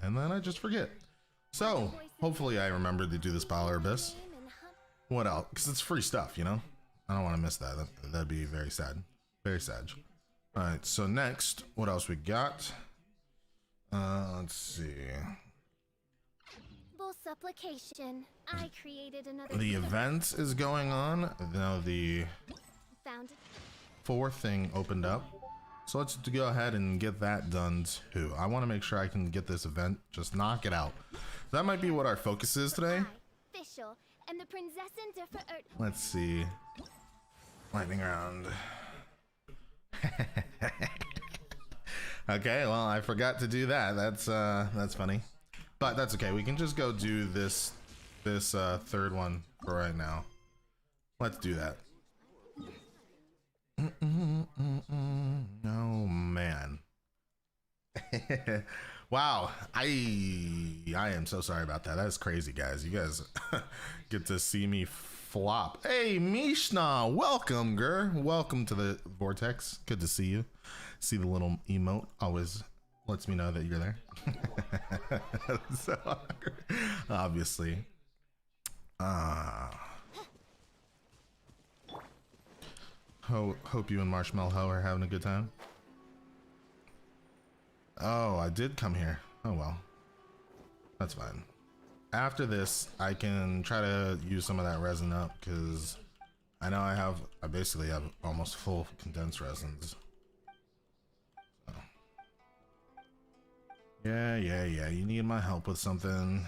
and then I just forget. So hopefully I remember to do this Polar Abyss. What else? Because it's free stuff, you know? I don't want to miss that. That'd be very sad. Very sad. All right, so next, what else we got? Let's see. Supplication. I created another. The event is going on. Now the Found it. 4th thing opened up. So let's go ahead and get that done too. I want to make sure I can get this event, just knock it out. That might be what our focus is today. Official and the Prinzessin differ. Let's see. Lightning round. Okay, well, I forgot to do that. That's funny. But that's okay. We can just go do this 3rd one for right now. Let's do that. Oh man. Wow. I am so sorry about that. That's crazy, guys. You guys get to see me flop. Hey, Mishna, welcome, girl. Welcome to the Vortex. Good to see you. See the little emote always lets me know that you're there. So obviously. Hope you and Marshmallow are having a good time. Oh, I did come here. Oh well. That's fine. After this, I can try to use some of that resin up because I know I basically have almost full condensed resins. So. Yeah. You need my help with something.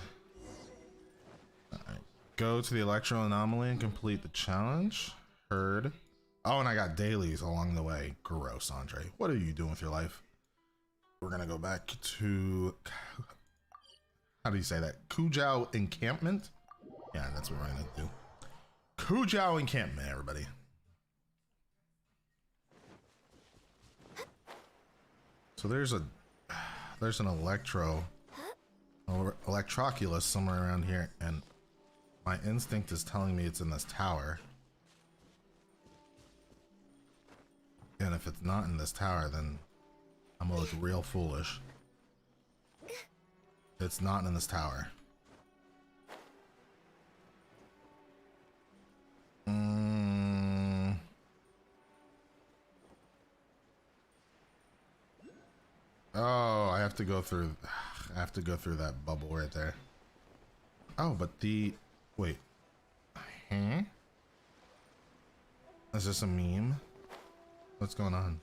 Alright. Go to the Electro Anomaly and complete the challenge. Heard. Oh, and I got dailies along the way. Gross, Andre. What are you doing with your life? We're gonna go back to, how do you say that? Kujao Encampment? Yeah, that's what we're gonna do. Kujao Encampment, everybody. So there's an Electroculus somewhere around here, and my instinct is telling me it's in this tower. And if it's not in this tower, then I'm gonna look real foolish. It's not in this tower. Oh, I have to go through that bubble right there. Oh, but wait. Huh? Is this a meme? What's going on?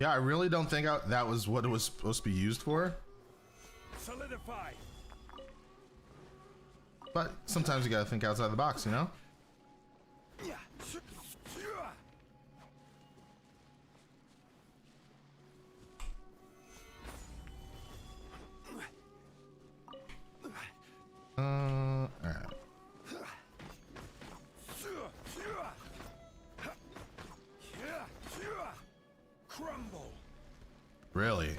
Yeah, I really don't think that was what it was supposed to be used for. Solidify. But sometimes you gotta think outside the box, you know? Alright. Crumble. Really?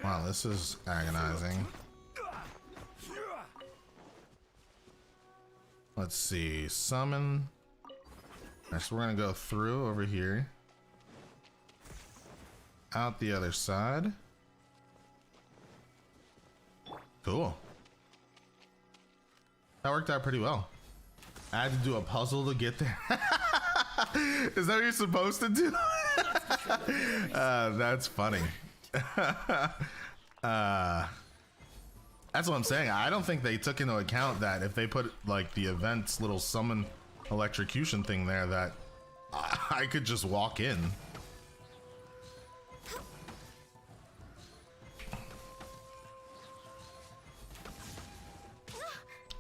Wow, this is agonizing. Let's see. Summon. Alright, so we're gonna go through over here. Out the other side. Cool. That worked out pretty well. I had to do a puzzle to get there. Is that what you're supposed to do? That's funny. That's what I'm saying. I don't think they took into account that if they put like the event's little summon electrocution thing there, that I could just walk in.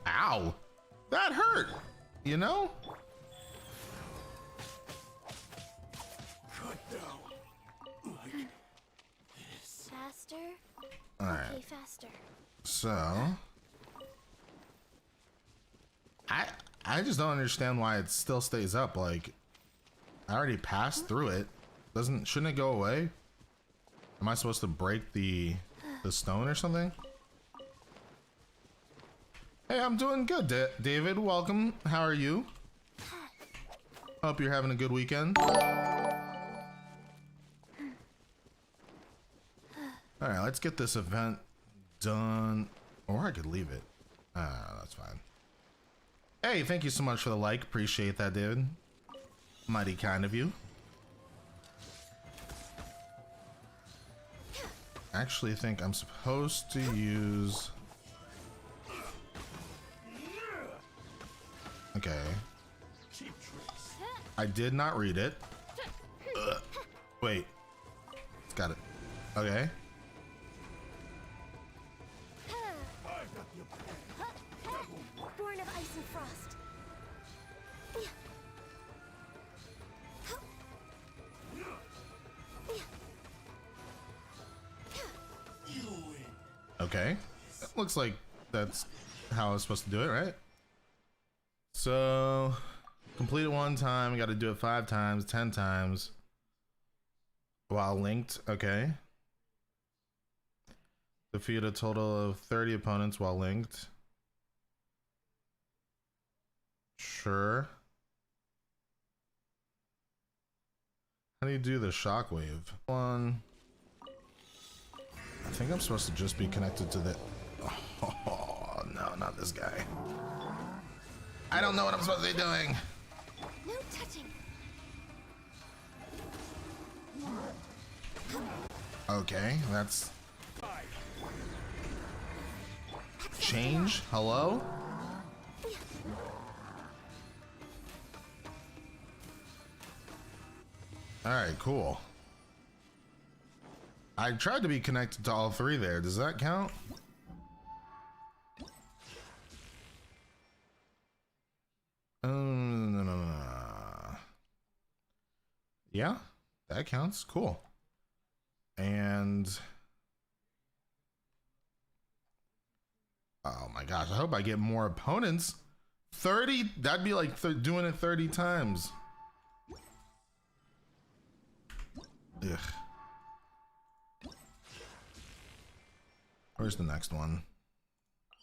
Ow! That hurt! You know? Faster. All right. Okay, faster. So I just don't understand why it still stays up. Like, I already passed through it. Shouldn't it go away? Am I supposed to break the stone or something? Hey, I'm doing good, David. Welcome. How are you? Hope you're having a good weekend. All right, let's get this event done. Or I could leave it. That's fine. Hey, thank you so much for the like. Appreciate that, dude. Mighty kind of you. Actually think I'm supposed to use... Okay. I did not read it. Ugh. Wait. It's got it. Okay. Born of ice and frost. Okay. It looks like that's how I was supposed to do it, right? So, complete it one time. We got to do it 5 times, 10 times. While linked. Okay. Defeat a total of 30 opponents while linked. Sure. How do you do the shockwave? One. I think I'm supposed to just be connected to the... Oh, no, not this guy. I don't know what I'm supposed to be doing. No touching. Okay, that's... Change? Hello? Alright, cool. I tried to be connected to all 3 there. Does that count? No. Yeah, that counts. Cool. And... Oh my gosh, I hope I get more opponents. 30? That'd be like doing it 30 times. Ugh. Where's the next one?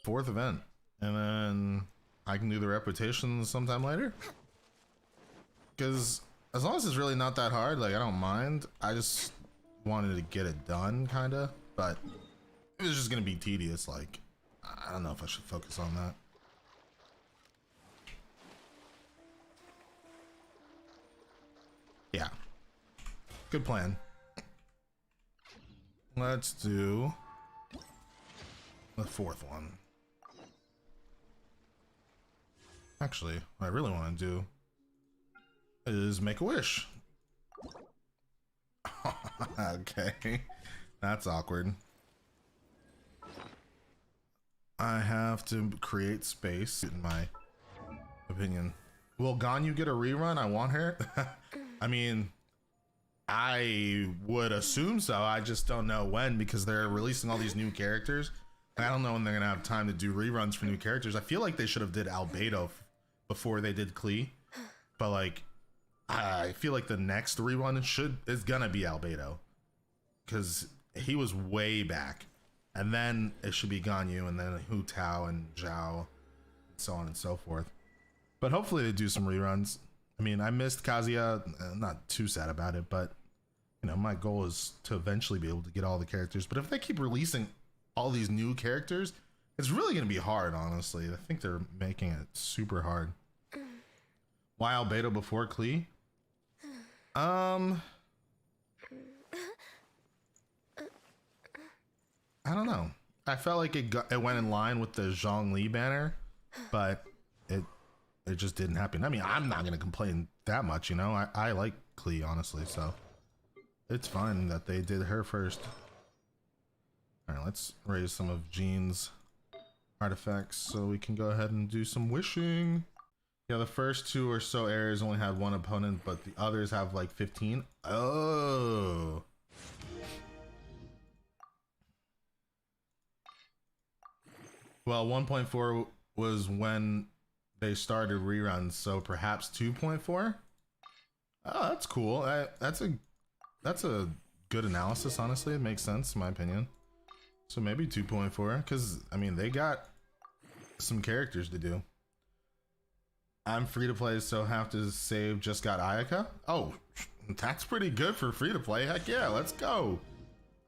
4th event. And then I can do the reputations sometime later. Because as long as it's really not that hard, like I don't mind. I just wanted to get it done, kind of. But it was just going to be tedious. Like, I don't know if I should focus on that. Yeah. Good plan. Let's do the 4th one. Actually, what I really want to do is make a wish. Okay. That's awkward. I have to create space, in my opinion. Will Ganyu get a rerun? I want her. I mean, I would assume so. I just don't know when, because they're releasing all these new characters. And I don't know when they're gonna have time to do reruns for new characters. I feel like they should have did Albedo before they did Klee. But like, I feel like the next rerun is gonna be Albedo, because he was way back. And then it should be Ganyu, and then Hu Tao and Zhao, and so on and so forth. But hopefully they do some reruns. I mean, I missed Kazuya. I'm not too sad about it, but you know, my goal is to eventually be able to get all the characters. But if they keep releasing all these new characters, it's really going to be hard, honestly. I think they're making it super hard. Why Albedo before Klee? I don't know. I felt like it went in line with the Zhongli banner, but it just didn't happen. I mean, I'm not gonna complain that much, you know. I like Klee, honestly, so it's fine that they did her first. All right, let's raise some of Jean's artifacts so we can go ahead and do some wishing. Yeah, the first 2 or so areas only had 1 opponent, but the others have like 15. Oh. Well, 1.4 was when they started reruns, so perhaps 2.4. Oh, that's cool. That's a good analysis, honestly. It makes sense in my opinion. So maybe 2.4, because I mean they got some characters to do. I'm free to play, so have to save. Just got Ayaka. Oh, that's pretty good for free to play. Heck yeah, let's go.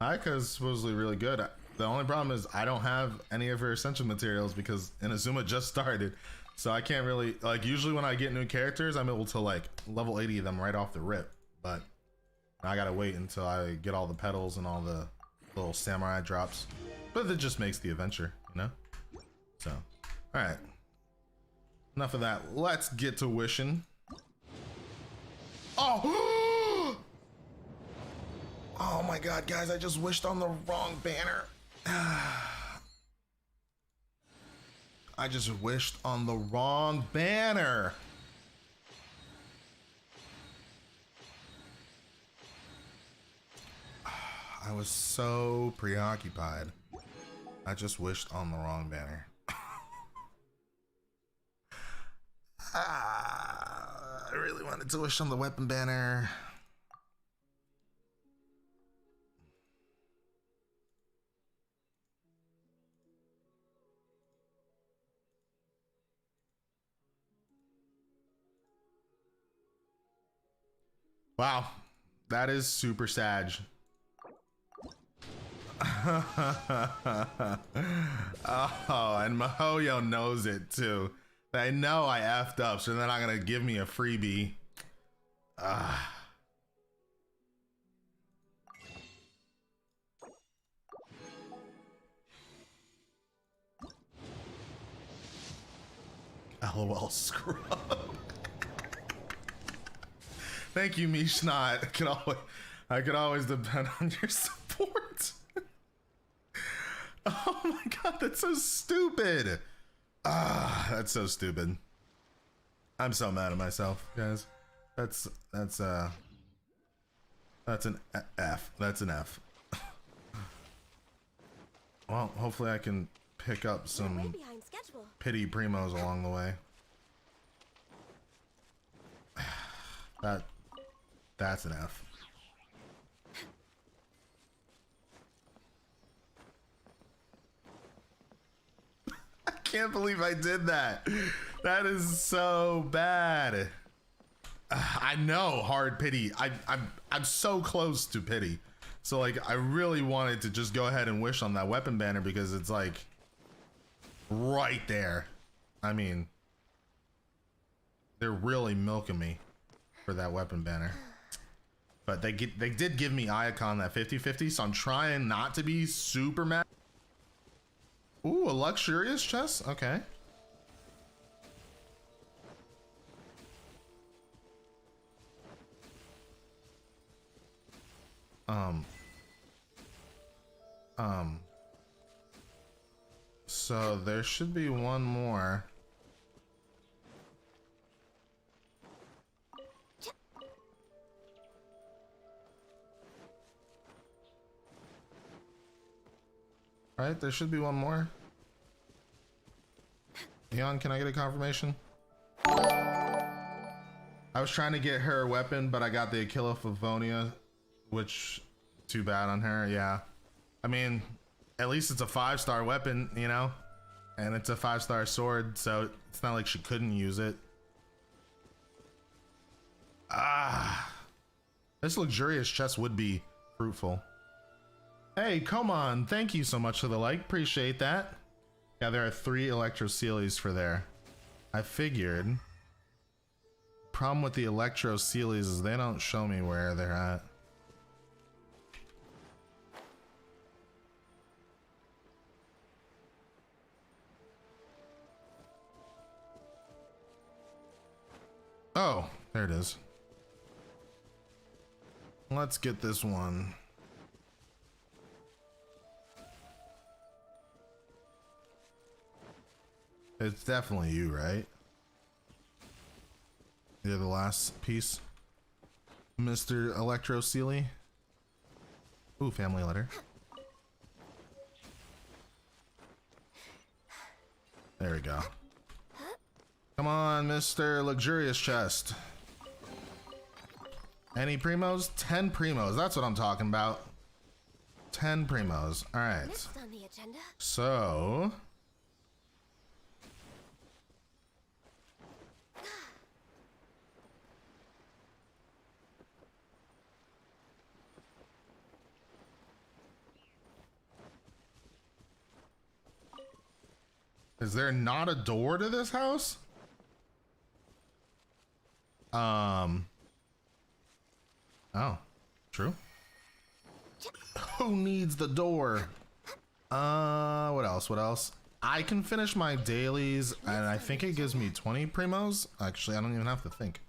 Ayaka's supposedly really good. The only problem is I don't have any of her essential materials because Inazuma just started. So I can't really, like, usually when I get new characters, I'm able to like level 80 them right off the rip. But I gotta wait until I get all the petals and all the little samurai drops. But it just makes the adventure, you know? So, alright. Enough of that. Let's get to wishing. Oh! Oh my god, guys, I just wished on the wrong banner. I just wished on the wrong banner. I was so preoccupied. I just wished on the wrong banner. I really wanted to wish on the weapon banner. Wow, that is super sad. Oh, and Mihoyo knows it too. They know I effed up, so they're not gonna give me a freebie. LOL scrub. Thank you, Mishnot. I could always depend on your support. Oh my god, that's so stupid. That's so stupid. I'm so mad at myself, guys. That's an F. That's an F. Well, hopefully I can pick up some pity primos along the way. That's an F. I can't believe I did that. That is so bad. I know hard pity. I'm so close to pity. So like I really wanted to just go ahead and wish on that weapon banner because it's like right there. I mean, they're really milking me for that weapon banner. But they did give me Iacon that 50/50, so I'm trying not to be super mad. Ooh, a luxurious chest? Okay. So there should be one more. Right, there should be one more. Eon, can I get a confirmation? I was trying to get her weapon, but I got the Aquila Favonia, which too bad on her. Yeah, I mean, at least it's a 5-star weapon, you know, and it's a 5-star sword, so it's not like she couldn't use it. This luxurious chest would be fruitful. Hey, come on, thank you so much for the like, appreciate that. Yeah, there are 3 Electro Sealies for there. I figured. Problem with the Electro Sealies is they don't show me where they're at. Oh, there it is. Let's get this one. It's definitely you, right? You're the last piece, Mr. Electro Sealy. Ooh, family letter. There we go. Come on, Mr. Luxurious Chest. Any primos? 10 primos. That's what I'm talking about. 10 primos. All right. Next on the agenda. So. Is there not a door to this house? Oh, true. Who needs the door? What else? What else? I can finish my dailies, and I think it gives me 20 primos. Actually, I don't even have to think.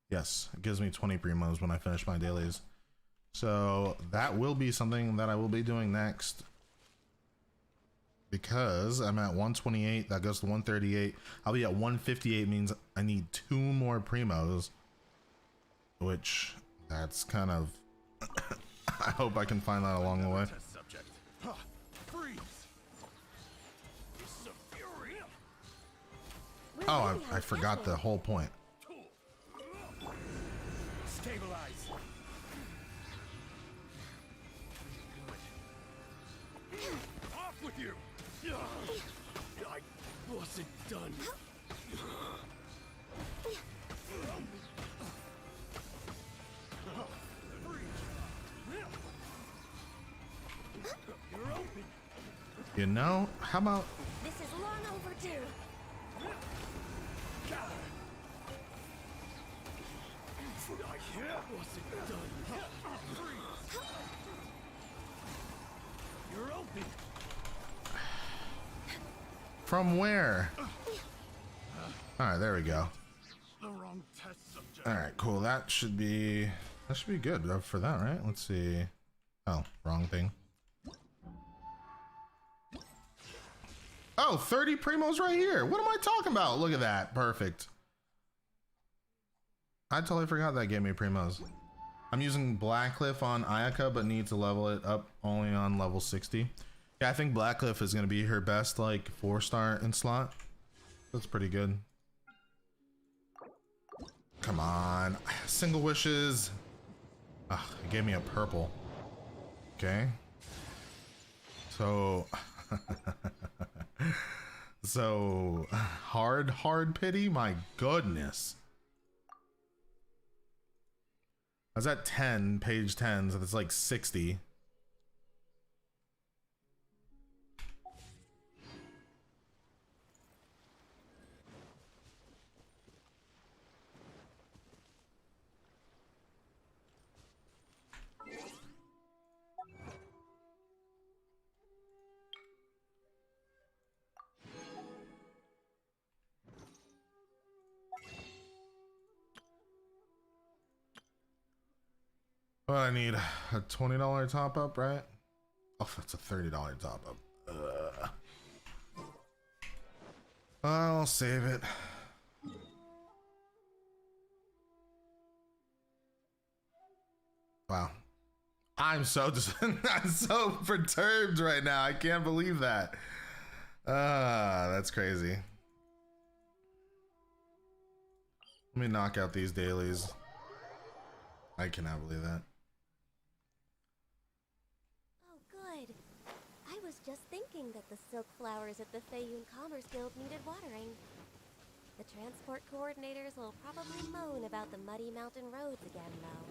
Yes, it gives me 20 primos when I finish my dailies. So that will be something that I will be doing next. Because I'm at 128, that goes to 138. I'll be at 158, means I need 2 more primos. Which, that's kind of... I hope I can find that along the way. Oh, I forgot the whole point. Stabilize. Off with you. I wasn't done. You're open. You know, how about... This is long overdue. Wasn't done. You're open. From where? Alright, there we go. The wrong test subject. Alright, cool. That should be good for that, right? Let's see. Oh, wrong thing. Oh, 30 primos right here. What am I talking about? Look at that. Perfect. I totally forgot that gave me primos. I'm using Blackcliff on Ayaka, but need to level it up only on level 60. Yeah, I think Blackcliff is going to be her best, like, 4-star in slot. That's pretty good. Come on. Single wishes. Ugh, it gave me a purple. Okay. So... so... Hard pity? My goodness. I was at 10, page 10, so that's like 60. Well, I need a $20 top up, right? Oh, that's a $30 top up. I'll save it. Wow. I'm so I'm so perturbed right now. I can't believe that. That's crazy. Let me knock out these dailies. I cannot believe that. Oh, good. I was just thinking that the silk flowers at the Feiyun Commerce Guild needed watering. The transport coordinators will probably moan about the muddy mountain roads again, though.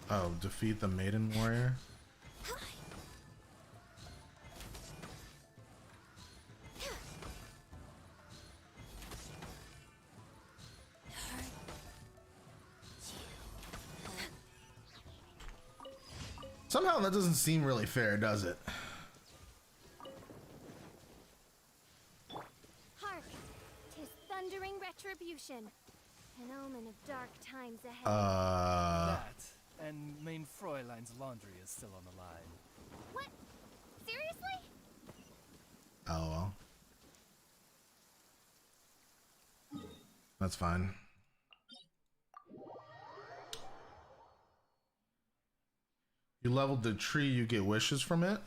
Oh, defeat the maiden warrior? Somehow that doesn't seem really fair, does it? Hark! 'Tis thundering retribution. An omen of dark times ahead. That, and main Fräulein's laundry is still on the line. What? Seriously? Oh well. That's fine. You leveled the tree, you get wishes from it?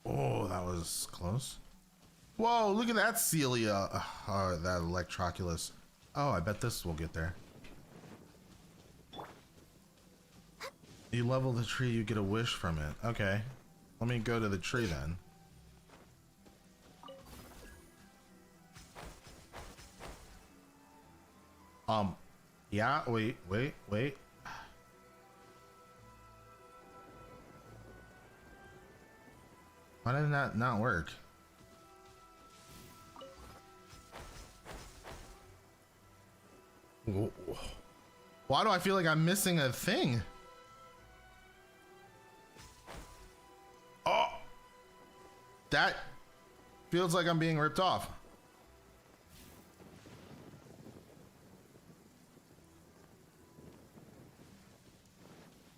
Oh, that was close. Whoa, look at that Celia. That Electroculus. Oh, I bet this will get there. You level the tree, you get a wish from it. Okay. Let me go to the tree then. Yeah, wait. Why did that not work? Why do I feel like I'm missing a thing? Oh, that feels like I'm being ripped off.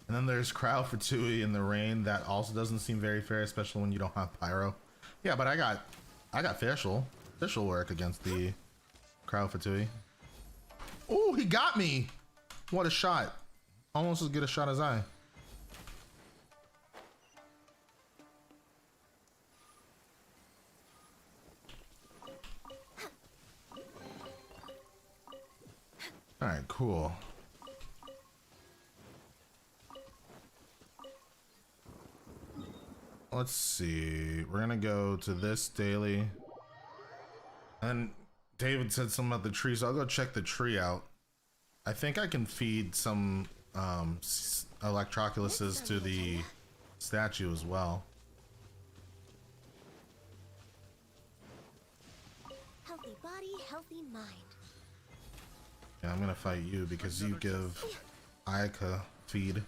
And then there's crowd for Tui in the rain. That also doesn't seem very fair, especially when you don't have pyro. Yeah, but I got Fischl. Fischl work against the crowd for Tui. Oh, he got me! What a shot. Almost as good a shot as I. Alright, cool. Let's see. We're gonna go to this daily. And David said something about the tree, so I'll go check the tree out. I think I can feed some electroculuses to the statue as well. Healthy body, healthy mind. Yeah, I'm gonna fight you because you give Ayaka feed.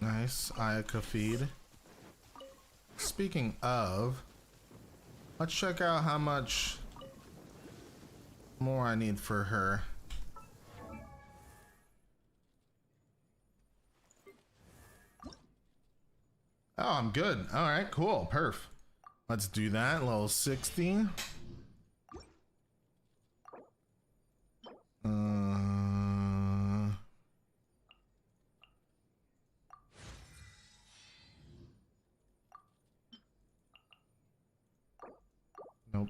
Nice, Ayaka feed. Speaking of, let's check out how much more I need for her. Oh, I'm good. All right, cool, perf. Let's do that. Level 60. Nope.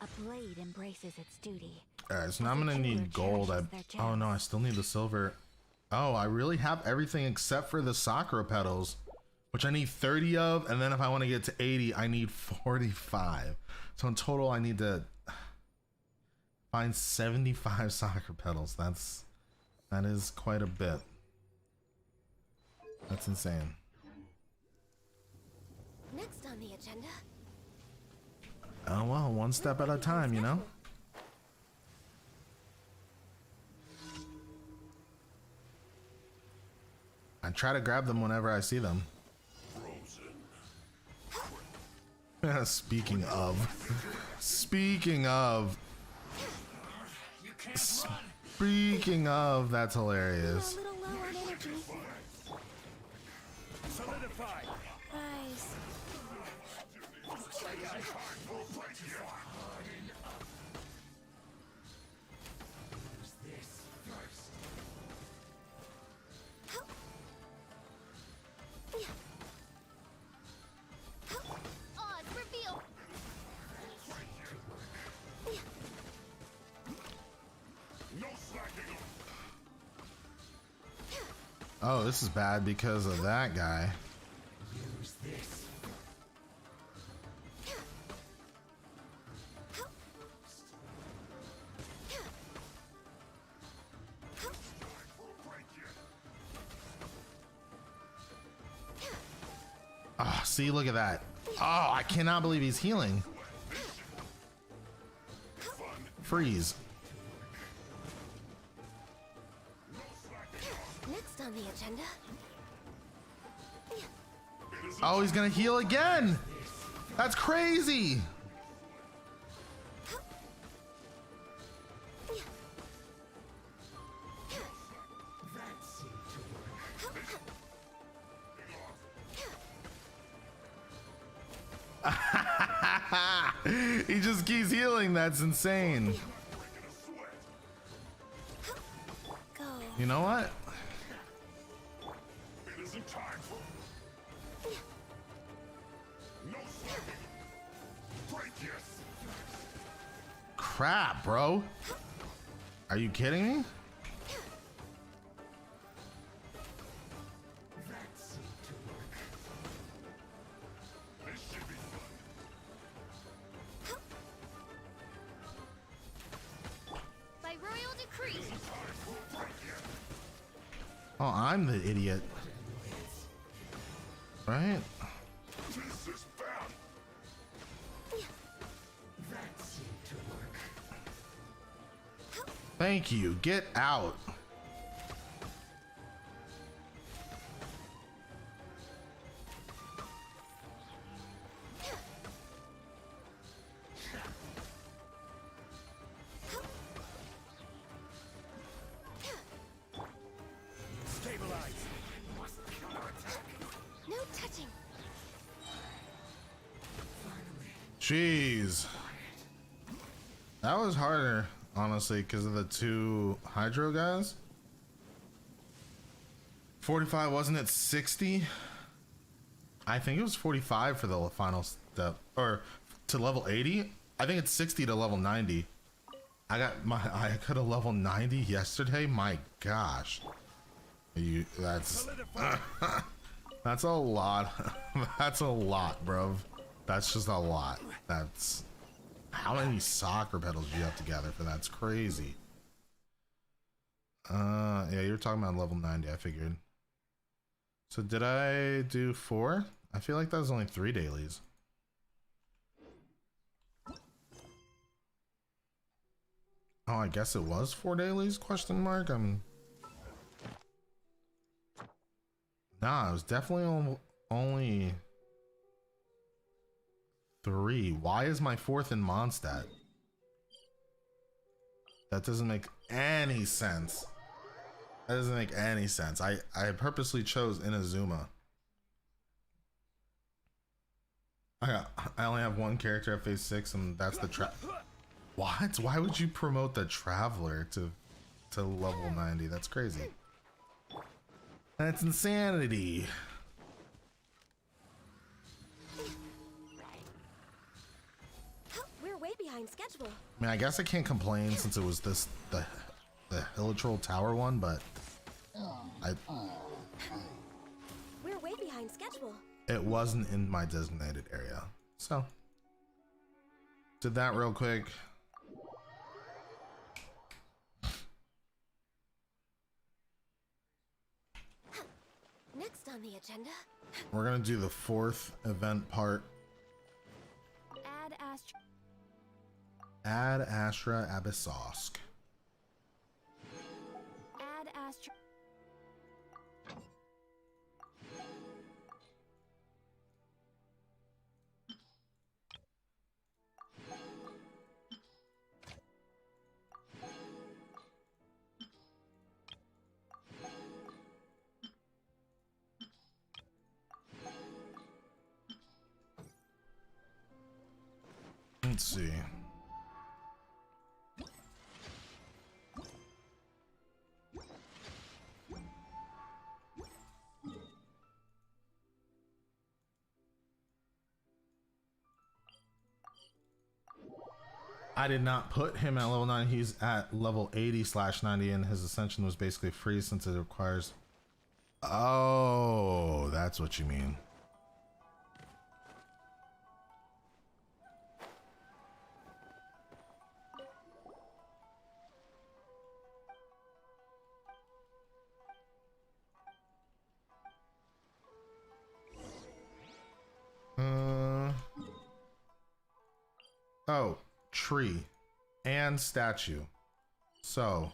A blade embraces its duty. Alright, so now I'm gonna need gold. Oh no, I still need the silver. Oh, I really have everything except for the Sakura petals, which I need 30 of, and then if I want to get to 80, I need 45. So in total, I need to find 75 Sakura petals. That is quite a bit. That's insane. Next on the agenda. Oh well, one step at a time, you know? I try to grab them whenever I see them. Speaking of, that's hilarious. A little low on energy. Solidify. Nice. Odds reveal. Oh, this is bad because of that guy. Ah, see, look at that. Oh, I cannot believe he's healing. Freeze. Next on the agenda. Oh, he's gonna heal again. That's crazy. He just keeps healing. That's insane. Go. You know what? It isn't time for... No stopping. Break yes. Crap, bro. Are you kidding me? This should be fun. By royal decree. Oh, I'm the idiot. Right? This is bad. Thank you. Get out. Stabilize. No touching. Jeez. That was harder, honestly, because of the two Hydro guys. 45, wasn't it 60? I think it was 45 for the final step, or to level 80. I think it's 60 to level 90. I could have level 90 yesterday. My gosh. That's that's a lot. That's a lot, bro. That's just a lot. That's how many soccer pedals do you have to gather for that? It's crazy. Yeah, you're talking about level 90, I figured. So did I do 4? I feel like that was only 3 dailies. Oh, I guess it was 4 dailies, question mark? Nah, it was definitely only 3. Why is my 4th in Mondstadt? That doesn't make any sense. That doesn't make any sense. I purposely chose Inazuma. I only have one character at phase 6, and that's the What? Why would you promote the Traveler to level 90? That's crazy. That's insanity. We're way behind schedule. I mean, I guess I can't complain since it was the Hilitrol Tower one, but We're way behind schedule. it wasn't in my designated area. So did that real quick. Next on the agenda, We're gonna do the 4th event part. Add Astra Abyssosk. Add Astra. Let's see. I did not put him at level 9. He's at level 80/90, and his ascension was basically free since it requires. Oh, that's what you mean. Oh, tree and statue. So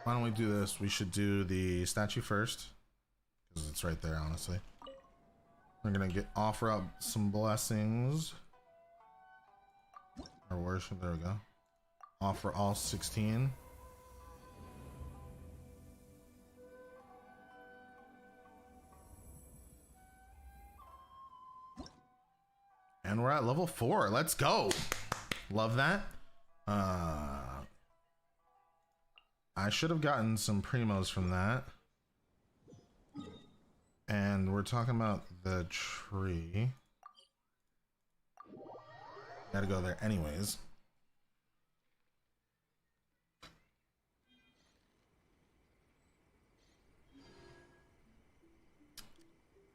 why don't we do this? We should do the statue first because it's right there, honestly. We're gonna offer up some blessings or worship. There we go. Offer all 16. And we're at level 4. Let's go. Love that. I should have gotten some primos from that. And we're talking about the tree. Gotta go there anyways.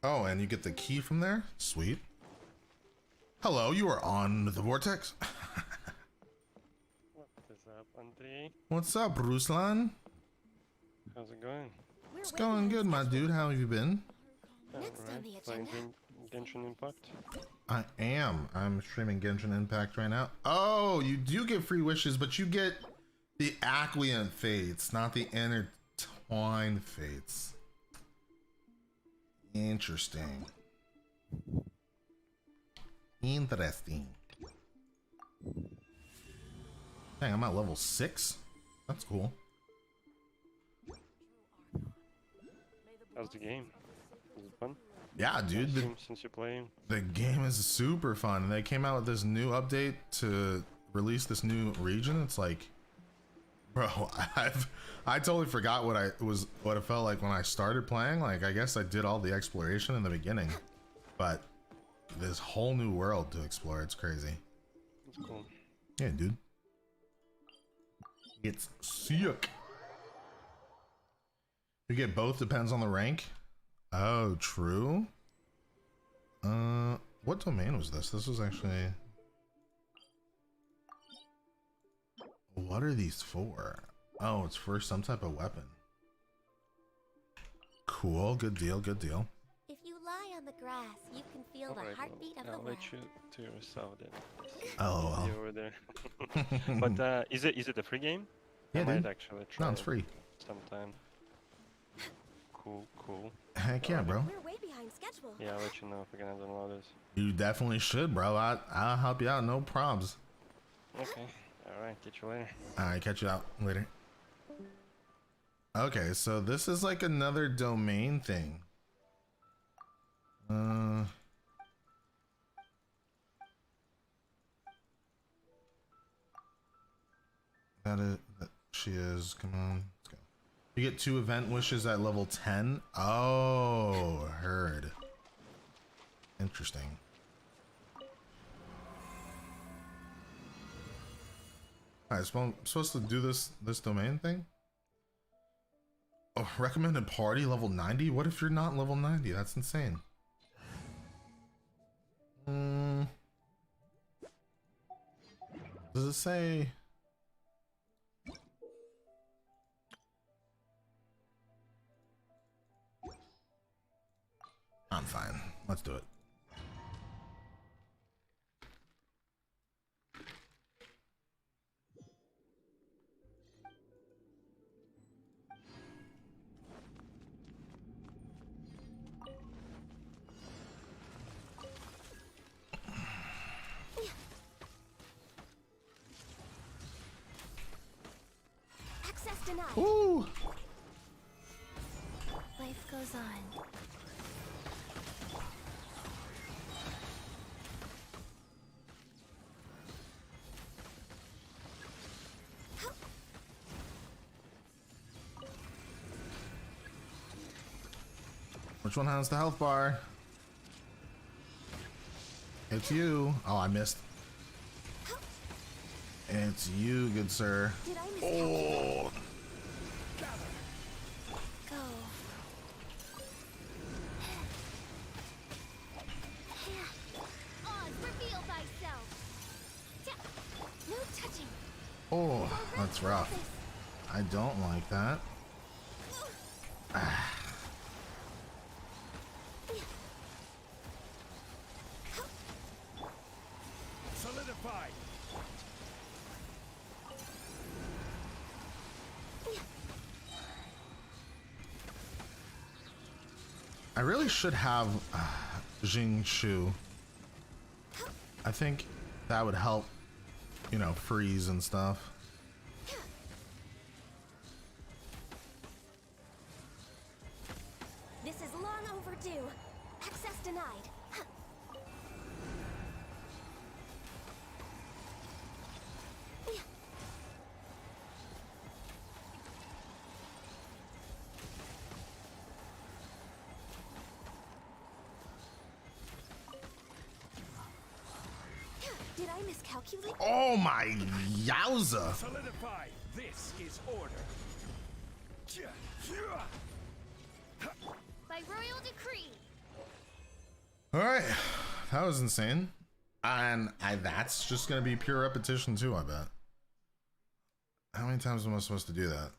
Oh, and you get the key from there? Sweet. Hello, you are on the vortex. What is up, Andre? What's up, Ruslan? How's it going? It's going good, my dude. How have you been? Next on the Playing agenda. Genshin Impact? I am. I'm streaming Genshin Impact right now. Oh, you do get free wishes, but you get the Acquiant Fates, not the Intertwined Fates. Interesting. Interesting. Dang, I'm at level 6? That's cool. How's the game? Is it fun? Yeah, dude. Since you're playing? The game is super fun. They came out with this new update to release this new region. It's like, bro, I totally forgot what it felt like when I started playing. Like, I guess I did all the exploration in the beginning, but this whole new world to explore. It's crazy. That's cool. Yeah, dude. It's sick. You get both, depends on the rank. Oh, true. What domain was this? This was actually... What are these for? Oh, it's for some type of weapon. Cool, good deal, good deal. If you lie on the grass, you can feel the Alright, heartbeat of the I'll world. let you to yourself then. Oh, well. You over there. But is it a free game? Yeah, I might dude. actually try No, it's free. sometime. Cool. Heck yeah, bro. We're way behind schedule. Yeah, I'll let you know if we're gonna download this. You definitely should, bro. I'll help you out, no probs. Okay. Alright, catch you later. Alright, catch you out later. Okay, so this is like another domain thing. That she is. Come on, let's go. You get 2 event wishes at level 10. Oh, heard. Interesting. Alright, so I'm supposed to do this domain thing? Oh, recommended party level 90? What if you're not level 90? That's insane. Does it say... I'm fine. Let's do it. Access denied. Ooh! Life goes on. Which one has the health bar? It's you. Oh, I missed. It's you, good sir. Did I miss Oh! Go. Oz, reveal thyself. No touching. Oh, that's rough. I don't like that. Solidified. I really should have Jing Shu. I think that would help, you know, freeze and stuff. This is long overdue. Access denied. miscalculate? Oh my yowza. Solidify. This is order. By royal decree. All right, that was insane. And that's just gonna be pure repetition too, I bet. How many times am I supposed to do that?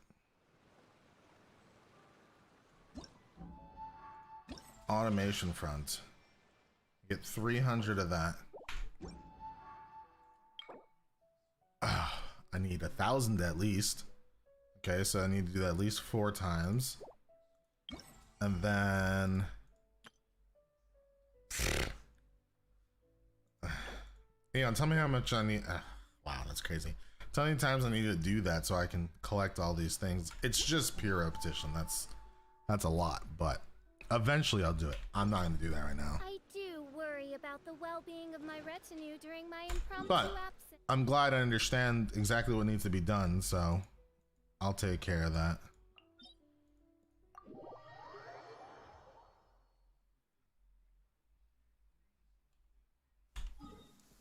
Automation front. Get 300 of that. I need 1,000 at least. Okay, so I need to do that at least 4 times. And then... Yeah, tell me how much I need. Wow, that's crazy. Tell me how many times I need to do that so I can collect all these things. It's just pure repetition. That's a lot, but eventually I'll do it. I'm not gonna do that right now. I do worry about the well-being of my retinue during my impromptu But absence. I'm glad I understand exactly what needs to be done, so I'll take care of that.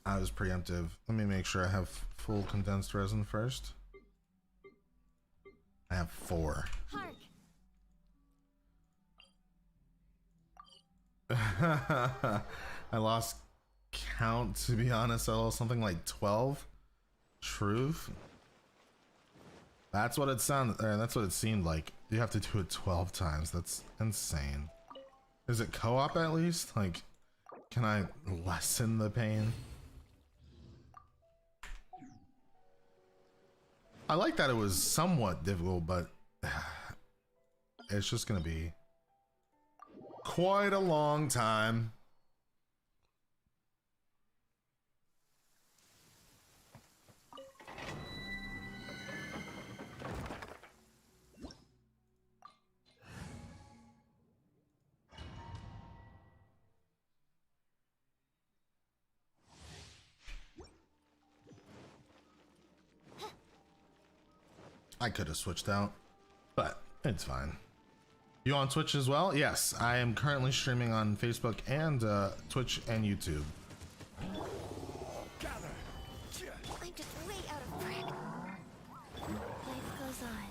I was preemptive. Let me make sure I have full condensed resin first. I have 4. Hark. I lost count, to be honest. I lost something like 12. Truth. That's what it sounded, or that's what it seemed like. You have to do it 12 times. That's insane. Is it co-op at least? Like, can I lessen the pain? I like that it was somewhat difficult, but it's just gonna be quite a long time. I could have switched out, but it's fine. You on Twitch as well? Yes, I am currently streaming on Facebook and Twitch and YouTube. Gather. I'm just way out of track. Life goes on.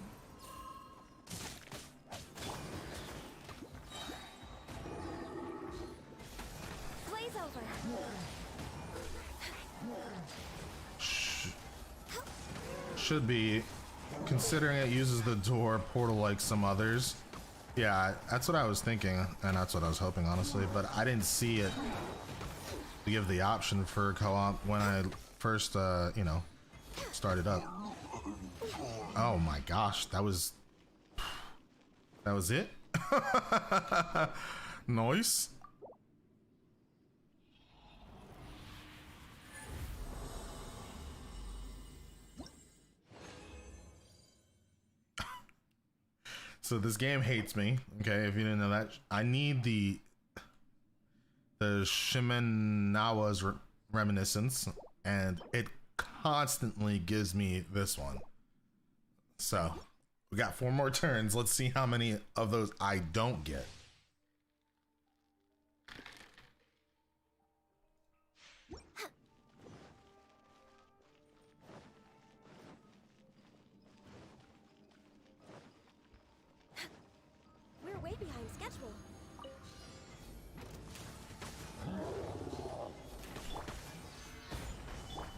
Blaze over. Should be, considering it uses the door portal like some others. Yeah, that's what I was thinking, and that's what I was hoping, honestly, but I didn't see it give the option for co-op when I first, you know, started up. Oh my gosh, that was it? Nice. So this game hates me, okay, if you didn't know that. I need the Shimenawa's Reminiscence, and it constantly gives me this one. So, we got 4 more turns. Let's see how many of those I don't get. We're way behind schedule.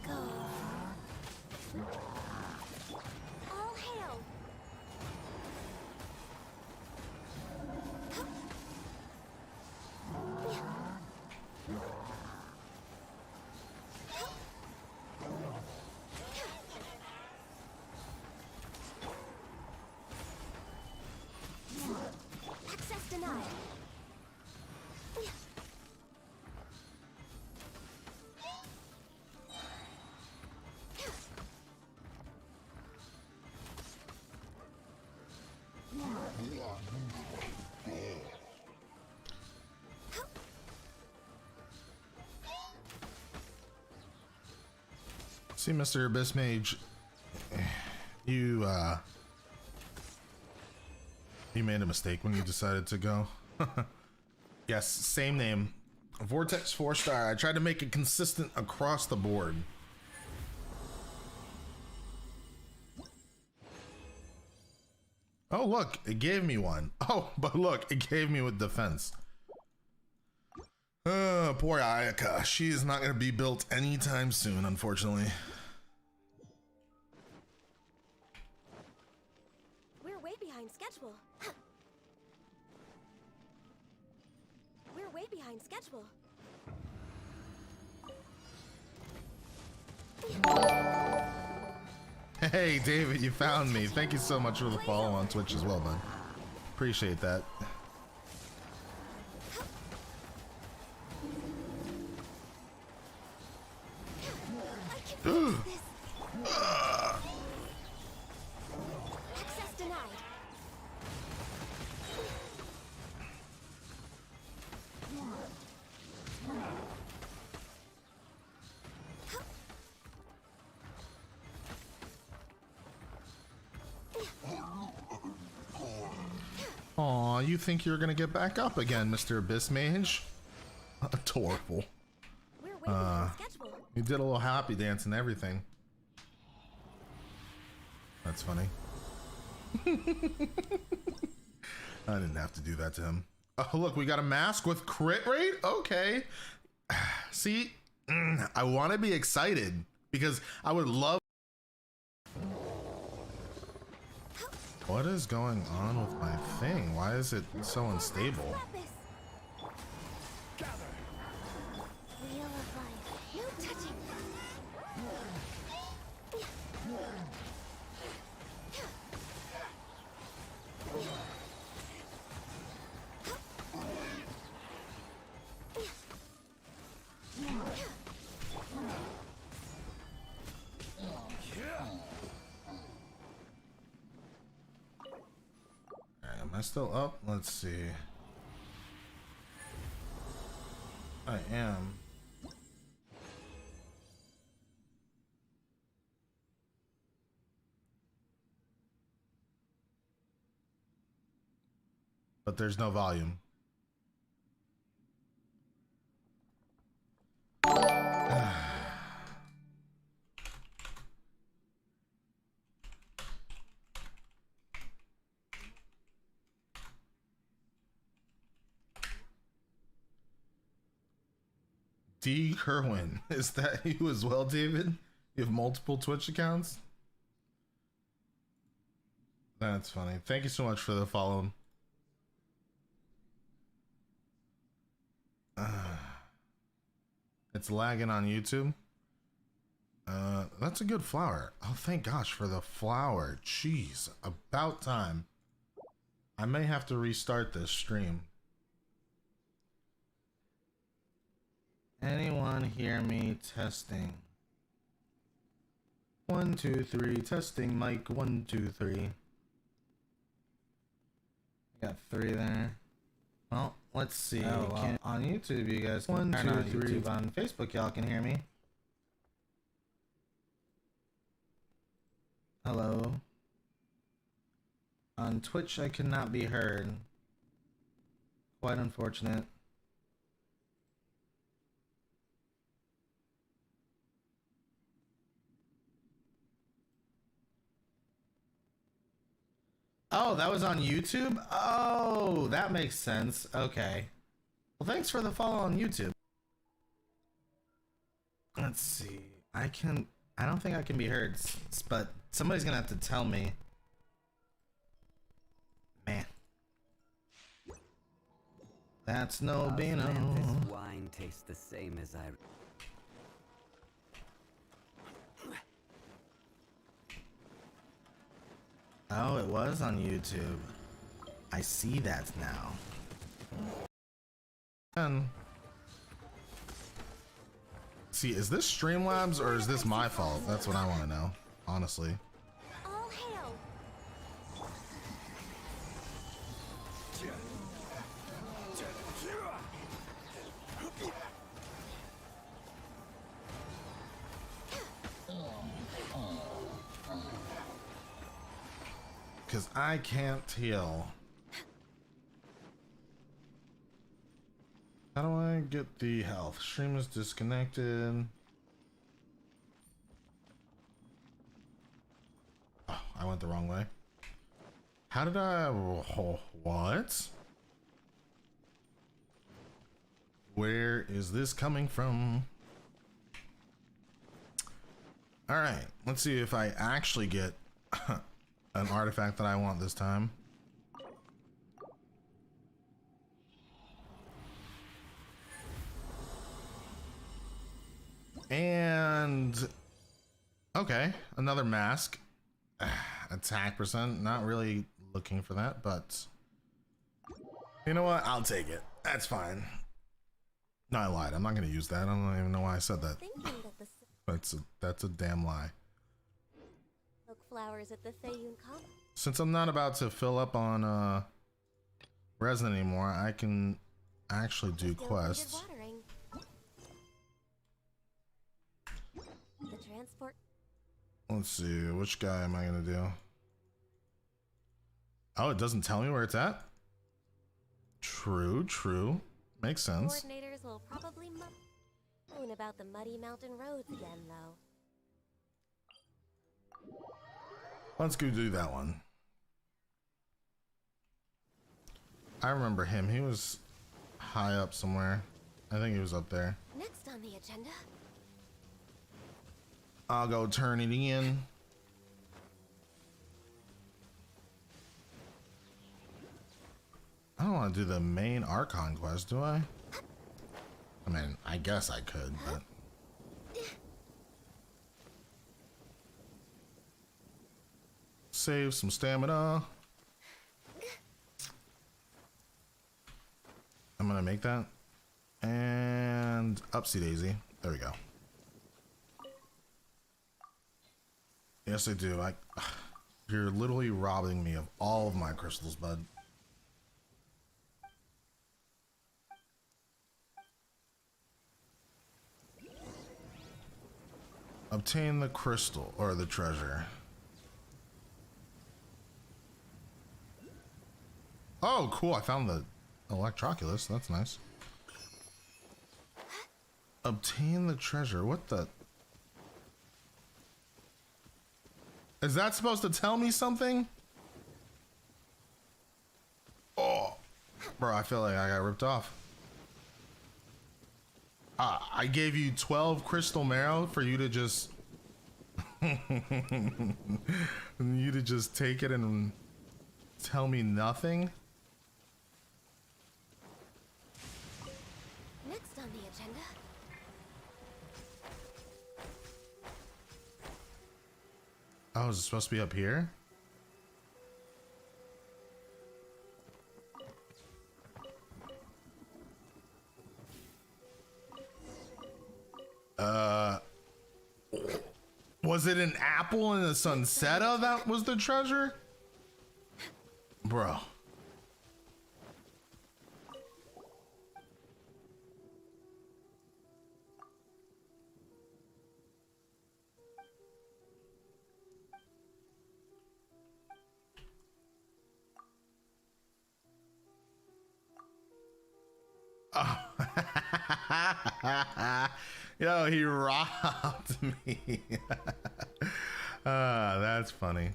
Go. All hail. Access denied. See, Mr. Abyss Mage, you made a mistake when you decided to go. Yes, same name. Vortex 4-star. I tried to make it consistent across the board. Oh, look, it gave me one. Oh, but look, it gave me with defense. Poor Ayaka. She is not going to be built anytime soon, unfortunately. We're way behind schedule. We're way behind schedule. Hey, David, you found me. Thank you so much for the follow on Twitch as well, bud. Appreciate that. Access denied. Aw, you think you're gonna get back up again, Mr. Abyss Mage? Adorable. We're way behind schedule. You did a little happy dance and everything. That's funny. I didn't have to do that to him. Oh, look, we got a mask with crit rate? Okay. See, I want to be excited because I would love. What is going on with my thing? Why is it so unstable? Wheel of life. No touching. Alright, am I still up? Let's see. I am. But there's no volume. D. Kerwin, is that you as well, David? You have multiple Twitch accounts? That's funny. Thank you so much for the follow. It's lagging on YouTube. That's a good flower. Oh, thank gosh for the flower. Jeez, about time. I may have to restart this stream. Anyone hear me testing? 1, 2, 3, testing mic 1, 2, 3. Got 3 there. Well, let's see. On YouTube, you guys can 1, 2, 3. On Facebook, y'all can hear me. Hello. On Twitch, I cannot be heard. Quite unfortunate. Oh, that was on YouTube? Oh, that makes sense. Okay. Well, thanks for the follow on YouTube. Let's see. I don't think I can be heard, but somebody's gonna have to tell me. Man. That's no Beano. This wine tastes the same as I... Oh, it was on YouTube. I see that now. See, is this Streamlabs or is this my fault? That's what I want to know, honestly. All hail. Because I can't heal. How do I get the health? Stream is disconnected. Oh, I went the wrong way. How did I... What? Where is this coming from? All right, let's see if I actually get an artifact that I want this time. And okay, another mask. Attack percent, not really looking for that, but you know what? I'll take it. That's fine. No, I lied. I'm not gonna use that. I don't even know why I said that. Thinking that the That's a damn lie. silk flowers at the Fayun Common. Since I'm not about to fill up on resin anymore, I can actually do quests. Watering. The transport. Let's see, which guy am I gonna do? Oh, it doesn't tell me where it's at? True, true. Makes sense. Coordinators will probably moan about the muddy mountain roads again, though. Let's go do that one. I remember him. He was high up somewhere. I think he was up there. Next on the agenda. I'll go turn it in. I don't want to do the main Archon quest, do I? I mean, I guess I could, but... Save some stamina. I'm gonna make that. And upsy daisy. There we go. Yes, I do. You're literally robbing me of all of my crystals, bud. Obtain the crystal or the treasure. Oh, cool. I found the Electroculus. That's nice. Obtain the treasure. What the? Is that supposed to tell me something? Oh, bro, I feel like I got ripped off. I gave you 12 crystal marrow for you to just take it and tell me nothing. Next on the agenda. Oh, is it supposed to be up here? Was it an apple in the Sunsetta that was the treasure? Bro. Oh. Yo, he robbed me. That's funny.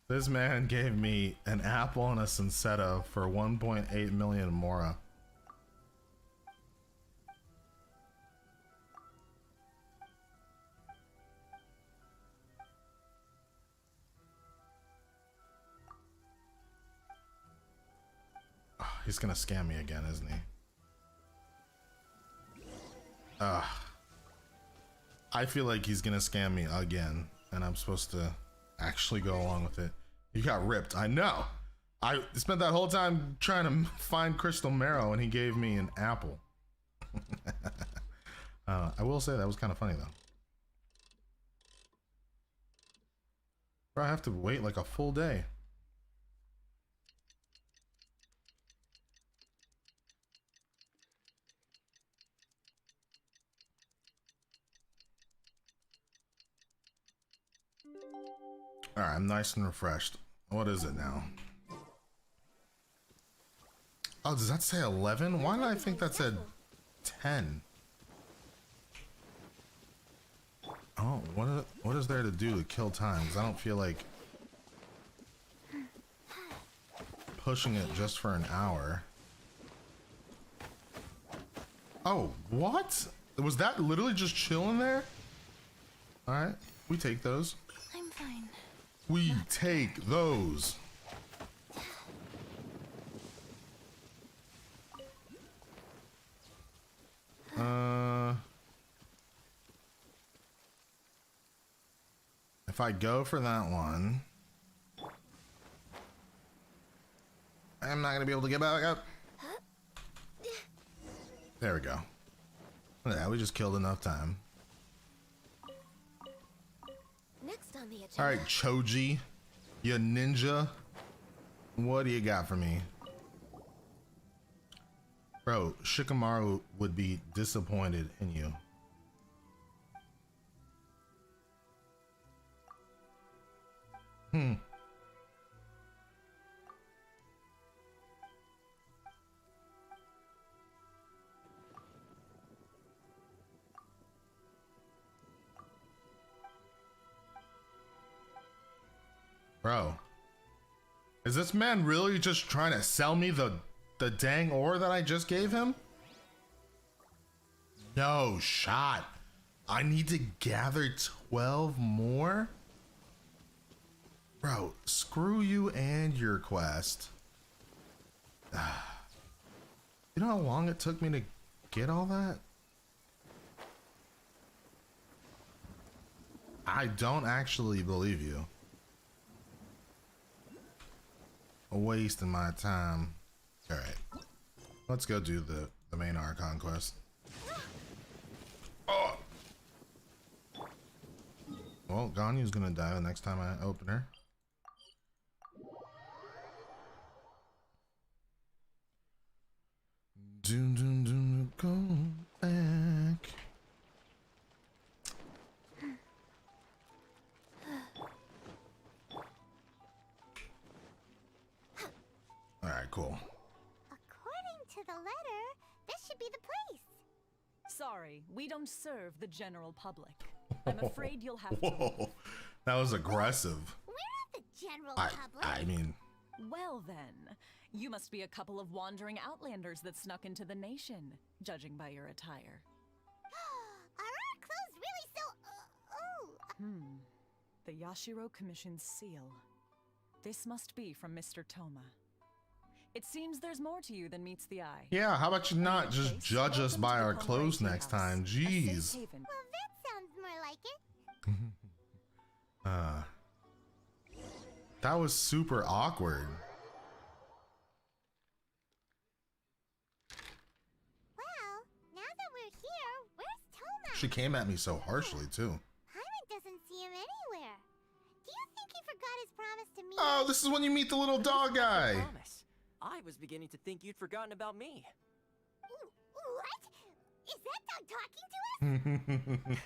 This man gave me an apple and a Sunsetta for 1.8 million Mora. He's gonna scam me again, isn't he? I feel like he's gonna scam me again, and I'm supposed to actually go along with it. You got ripped. I know. I spent that whole time trying to find crystal marrow, and he gave me an apple. I will say that was kind of funny though. Bro, I have to wait like a full day. All right, I'm nice and refreshed. What is it now? Oh, does that say 11? Why did I think that said 10? Oh, what is there to do to kill time? Because I don't feel like pushing it just for an hour. Oh, what? Was that literally just chilling there? All right, we take those. I'm fine. We take those. If I go for that one, I'm not gonna be able to get back up. There we go. Yeah, we just killed enough time. Next on the agenda. All right, Choji, you ninja. What do you got for me? Bro, Shikamaru would be disappointed in you. Bro, is this man really just trying to sell me the dang ore that I just gave him? No shot. I need to gather 12 more? Bro, screw you and your quest. You know how long it took me to get all that? I don't actually believe you. Wasting my time. All right, let's go do the main Archon quest. Oh. Well, Ganyu's gonna die the next time I open her. Doom, doom, doom, go back. All right, cool. According to the letter, this should be the place. Sorry, we don't serve the general public. I'm afraid you'll have to. Whoa, that was aggressive. We're not the general public. I mean, Well then, you must be a couple of wandering outlanders that snuck into the nation, judging by your attire. Are our clothes really so... The Yashiro Commission's seal. This must be from Mr. Toma. It seems there's more to you than meets the eye. yeah, how about you not just Case, judge us welcome by to the our Conrad clothes Tea next House, time? a safe Jeez. haven. Well, that sounds more like it. That was super awkward. Well, now that we're here, where's Toma? She came at me so harshly too. Paimon doesn't see him anywhere. Do you think he forgot his promise to me? Oh, this is when you meet the little dog guy. Promise. I was beginning to think you'd forgotten about me. What? Is that dog talking to us?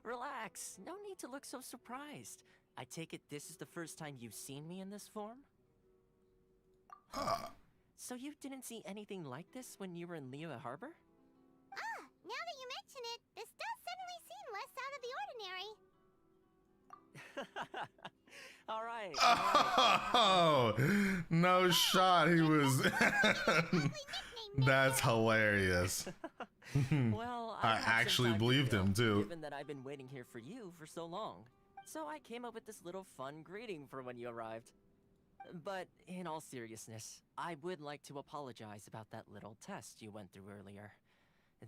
Relax. No need to look so surprised. I take it this is the first time you've seen me in this form? So you didn't see anything like this when you were in Liyue Harbor? Now that you mention it, this does suddenly seem less out of the ordinary. All right. Oh, no shot. He was. That's hilarious. Well, I have some actually time to believed kill, him too. Given that I've been waiting here for you for so long. So I came up with this little fun greeting for when you arrived. But in all seriousness, I would like to apologize about that little test you went through earlier.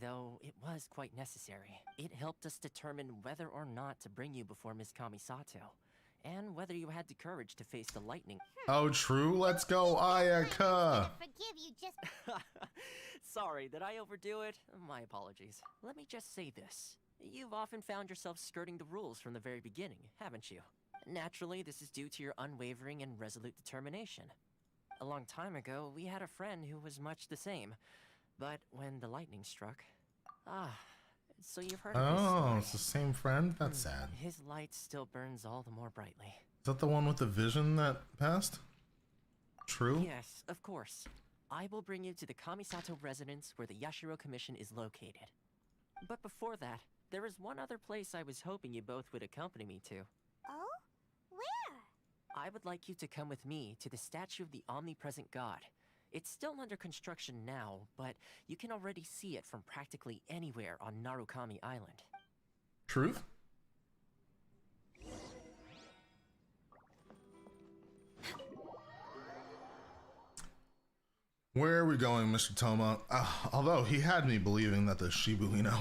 Though it was quite necessary. It helped us determine whether or not to bring you before Miss Kamisato, and whether you had the courage to face the lightning. Oh, true. Let's go, Ayaka. Forgive you just... Sorry, did I overdo it? My apologies. Let me just say this. You've often found yourself skirting the rules from the very beginning, haven't you? Naturally, this is due to your unwavering and resolute determination. A long time ago, we had a friend who was much the same. But when the lightning struck... so you've heard of his Oh, story. it's the same friend? That's sad. His light still burns all the more brightly. Is that the one with the vision that passed? True? Yes, of course. I will bring you to the Kamisato residence where the Yashiro Commission is located. But before that, there is one other place I was hoping you both would accompany me to. Oh? Where? I would like you to come with me to the statue of the omnipresent god. It's still under construction now, but you can already see it from practically anywhere on Narukami Island. Truth? Where are we going, Mr. Toma? Although he had me believing that the Shibu Inu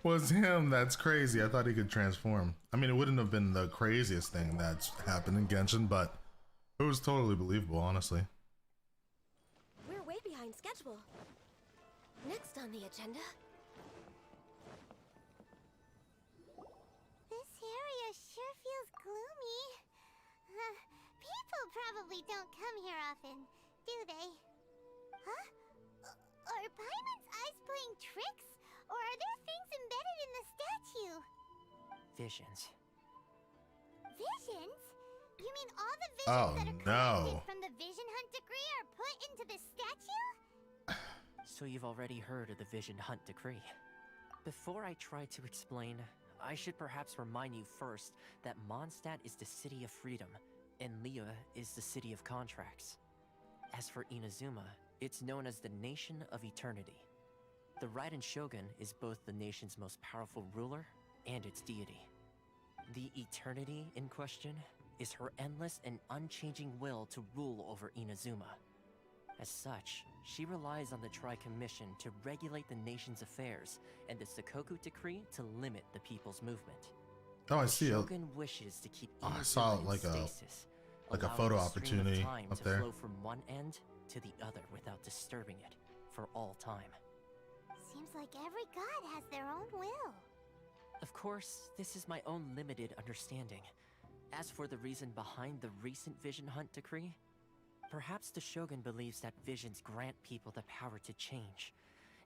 was him. That's crazy. I thought he could transform. I mean, it wouldn't have been the craziest thing that's happened in Genshin, but it was totally believable, honestly. We're way behind schedule. Next on the agenda. This area sure feels gloomy. People probably don't come here often, do they? Huh? Are Paimon's eyes playing tricks? Or are there things embedded in the statue? Visions. Visions? You mean all the visions Oh, that are no. collected from the Vision Hunt decree are put into the statue? So you've already heard of the Vision Hunt Decree. Before I try to explain, I should perhaps remind you first that Mondstadt is the city of freedom, and Liyue is the city of contracts. As for Inazuma, it's known as the Nation of Eternity. The Raiden Shogun is both the nation's most powerful ruler and its deity. The Eternity in question is her endless and unchanging will to rule over Inazuma. As such, she relies on the Tri-Commission to regulate the nation's affairs and the Sakoku Decree to limit the people's movement. Oh, I The see. Shogun wishes to keep I Inazuma saw in like a stasis, like a allowing photo the stream of opportunity time up to there. flow from one end to the other without disturbing it for all time. Seems like every god has their own will. Of course, this is my own limited understanding. As for the reason behind the recent Vision Hunt Decree, perhaps the Shogun believes that visions grant people the power to change,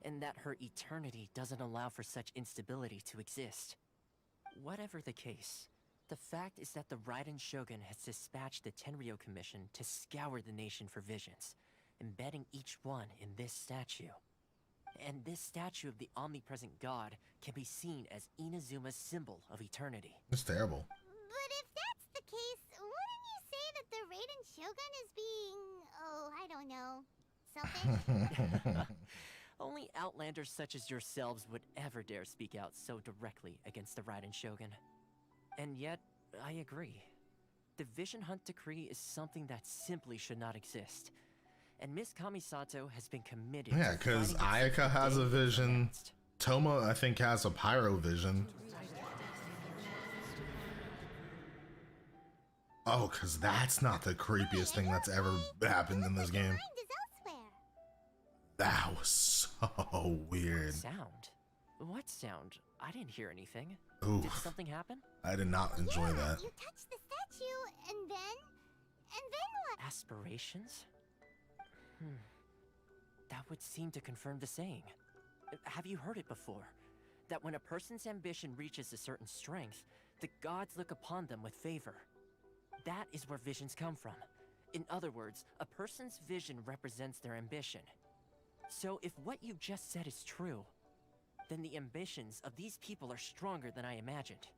and that her eternity doesn't allow for such instability to exist. Whatever the case, the fact is that the Raiden Shogun has dispatched the Tenryou Commission to scour the nation for visions, embedding each one in this statue. And this statue of the omnipresent god can be seen as Inazuma's symbol of eternity. It's terrible. But if that's the case, wouldn't you say that the Raiden Shogun is being, oh, I don't know, selfish? Only outlanders such as yourselves would ever dare speak out so directly against the Raiden Shogun. And yet, I agree. The Vision Hunt Decree is something that simply should not exist. And Miss Kamisato has been committed Yeah, to because fighting it Ayaka has a since the day it vision. commenced. Toma, I think, has a pyro vision. Oh, because that's not the creepiest thing that's ever happened in this game. Mind is elsewhere. That was so weird. Sound? What sound? I didn't hear anything. Oof. Did something happen? I did not enjoy Yeah, that. you touched the statue, and then what? Aspirations? That would seem to confirm the saying. Have you heard it before? That when a person's ambition reaches a certain strength, the gods look upon them with favor. That is where visions come from. In other words, a person's vision represents their ambition. So if what you just said is true, then the ambitions of these people are stronger than I imagined.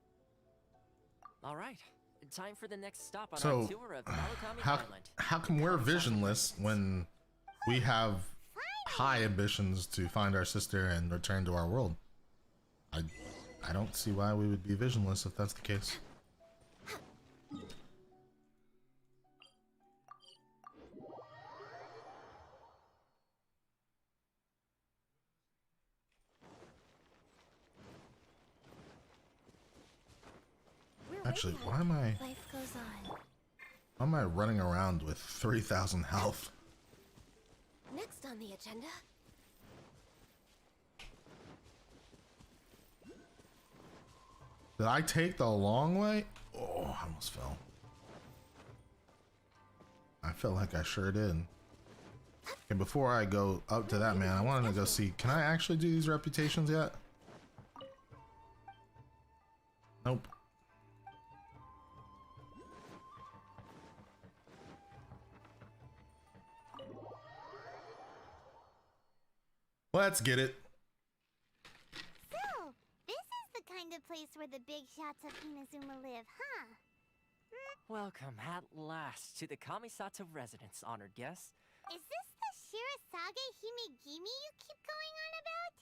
All right, time for the next stop on our tour of Narukami Island. How come we're visionless when we have high ambitions to find our sister and return to our world? I don't see why we would be visionless if that's the case. Actually, why am I Life goes on. why am I running around with 3,000 health? Next on the agenda. Did I take the long way? Oh, I almost fell. I felt like I sure did. And before I go up to that man, I wanted to go see, can I actually do these reputations yet? Nope. So, the big shots of Inazuma live, huh? Welcome at last to the Kamisato residence, honored guest. Is this the Shirasage Himegimi you keep going on about?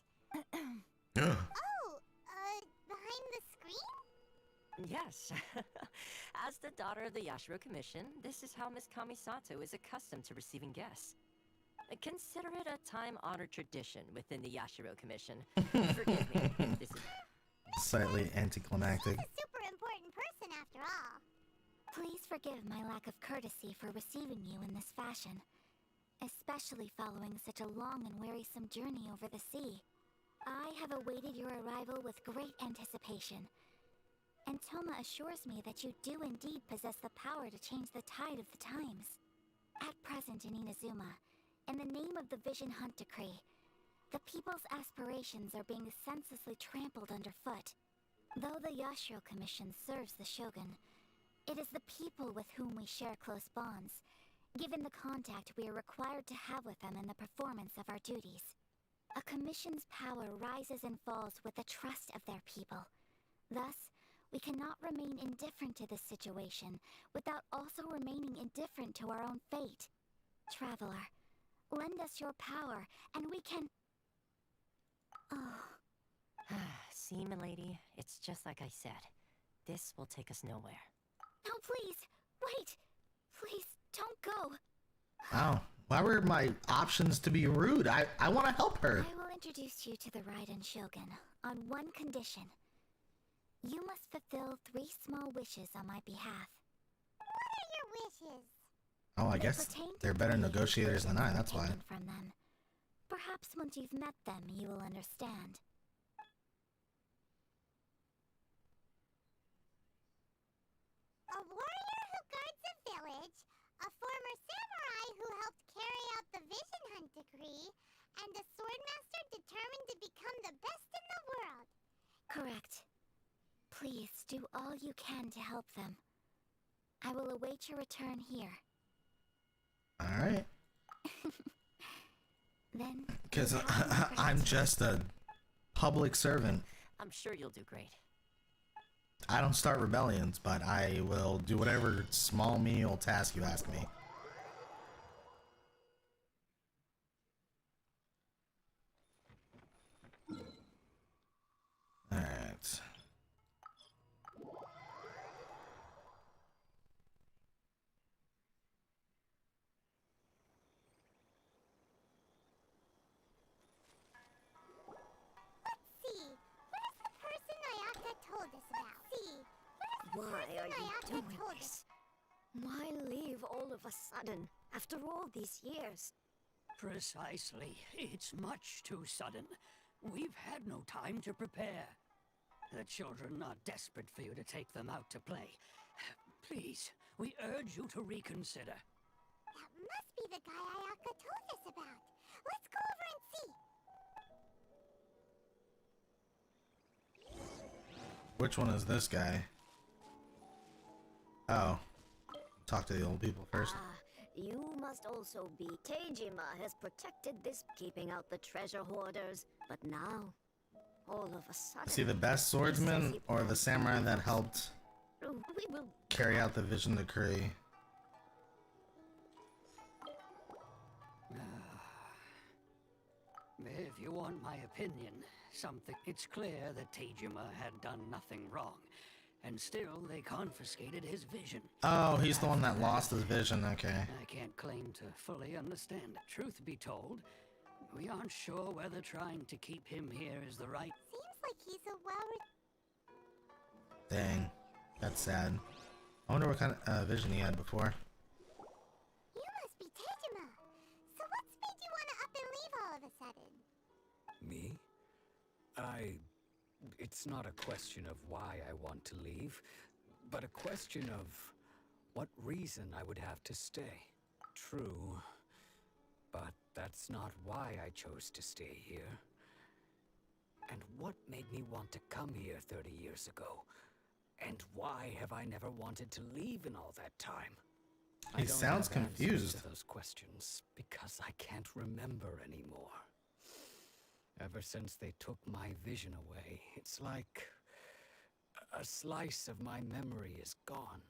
Oh, behind the screen? Yes. As the daughter of the Yashiro Commission, this is how Miss Kamisato is accustomed to receiving guests. Consider it a time-honored tradition within the Yashiro Commission. Forgive me if this is... Slightly anticlimactic. She's a super important person after all. Please forgive my lack of courtesy for receiving you in this fashion, especially following such a long and wearisome journey over the sea. I have awaited your arrival with great anticipation, and Toma assures me that you do indeed possess the power to change the tide of the times. At present in Inazuma, in the name of the Vision Hunt Decree, the people's aspirations are being senselessly trampled underfoot. Though the Yashiro Commission serves the Shogun, it is the people with whom we share close bonds, given the contact we are required to have with them in the performance of our duties. A commission's power rises and falls with the trust of their people. Thus, we cannot remain indifferent to this situation without also remaining indifferent to our own fate. Traveler, lend us your power, and we can... Oh. See, milady, it's just like I said. This will take us nowhere. No, please! Wait! Please, don't go! Wow. Why were my options to be rude? I want to help her. I will introduce you to the Raiden Shogun on one condition. You must fulfill 3 small wishes on my behalf. What are your wishes? Oh, I They guess pertain to they're better me, negotiators than I, that's why. independent from them. Perhaps once you've met them, you will understand. A warrior who guards a village, a former samurai who helped carry out the Vision Hunt Decree, and a swordmaster determined to become the best in the world. Correct. Please do all you can to help them. I will await your return here. Alright. Then... Because you have my I'm gratitude. just a public servant. I'm sure you'll do great. I don't start rebellions, but I will do whatever small menial task you ask me. Alright. See, where's the person Ayaka told us about? See, Why are you Ayaka doing told this? Why leave all of a sudden, after all these years? Precisely. It's much too sudden. We've had no time to prepare. The children are desperate for you to take them out to play. Please, we urge you to reconsider. That must be the guy Ayaka told us about. Let's go over and see. Which one is this guy? Oh. Talk to the old people first. You must also be. Teijima has protected this, keeping out the treasure hoarders. But now, all of a sudden... Is he the best swordsman or the samurai that helped We will... carry out the Vision Decree? If you want my opinion, it's clear that Teijima had done nothing wrong. And still, they confiscated his vision. Oh, he's the one that lost his vision, okay. I can't claim to fully understand it. Truth be told, we aren't sure whether trying to keep him here is the right... Seems like he's a Dang. That's sad. I wonder what kind of vision he had before. You must be Teijima. So what's made you want to up and leave all of a sudden? Me? It's not a question of why I want to leave, but a question of what reason I would have to stay. True, but that's not why I chose to stay here. And what made me want to come here 30 years ago? And why have I never wanted to leave in all that time? He sounds I don't have answers confused. to those questions because I can't remember anymore. Ever since they took my vision away, it's like a slice of my memory is gone.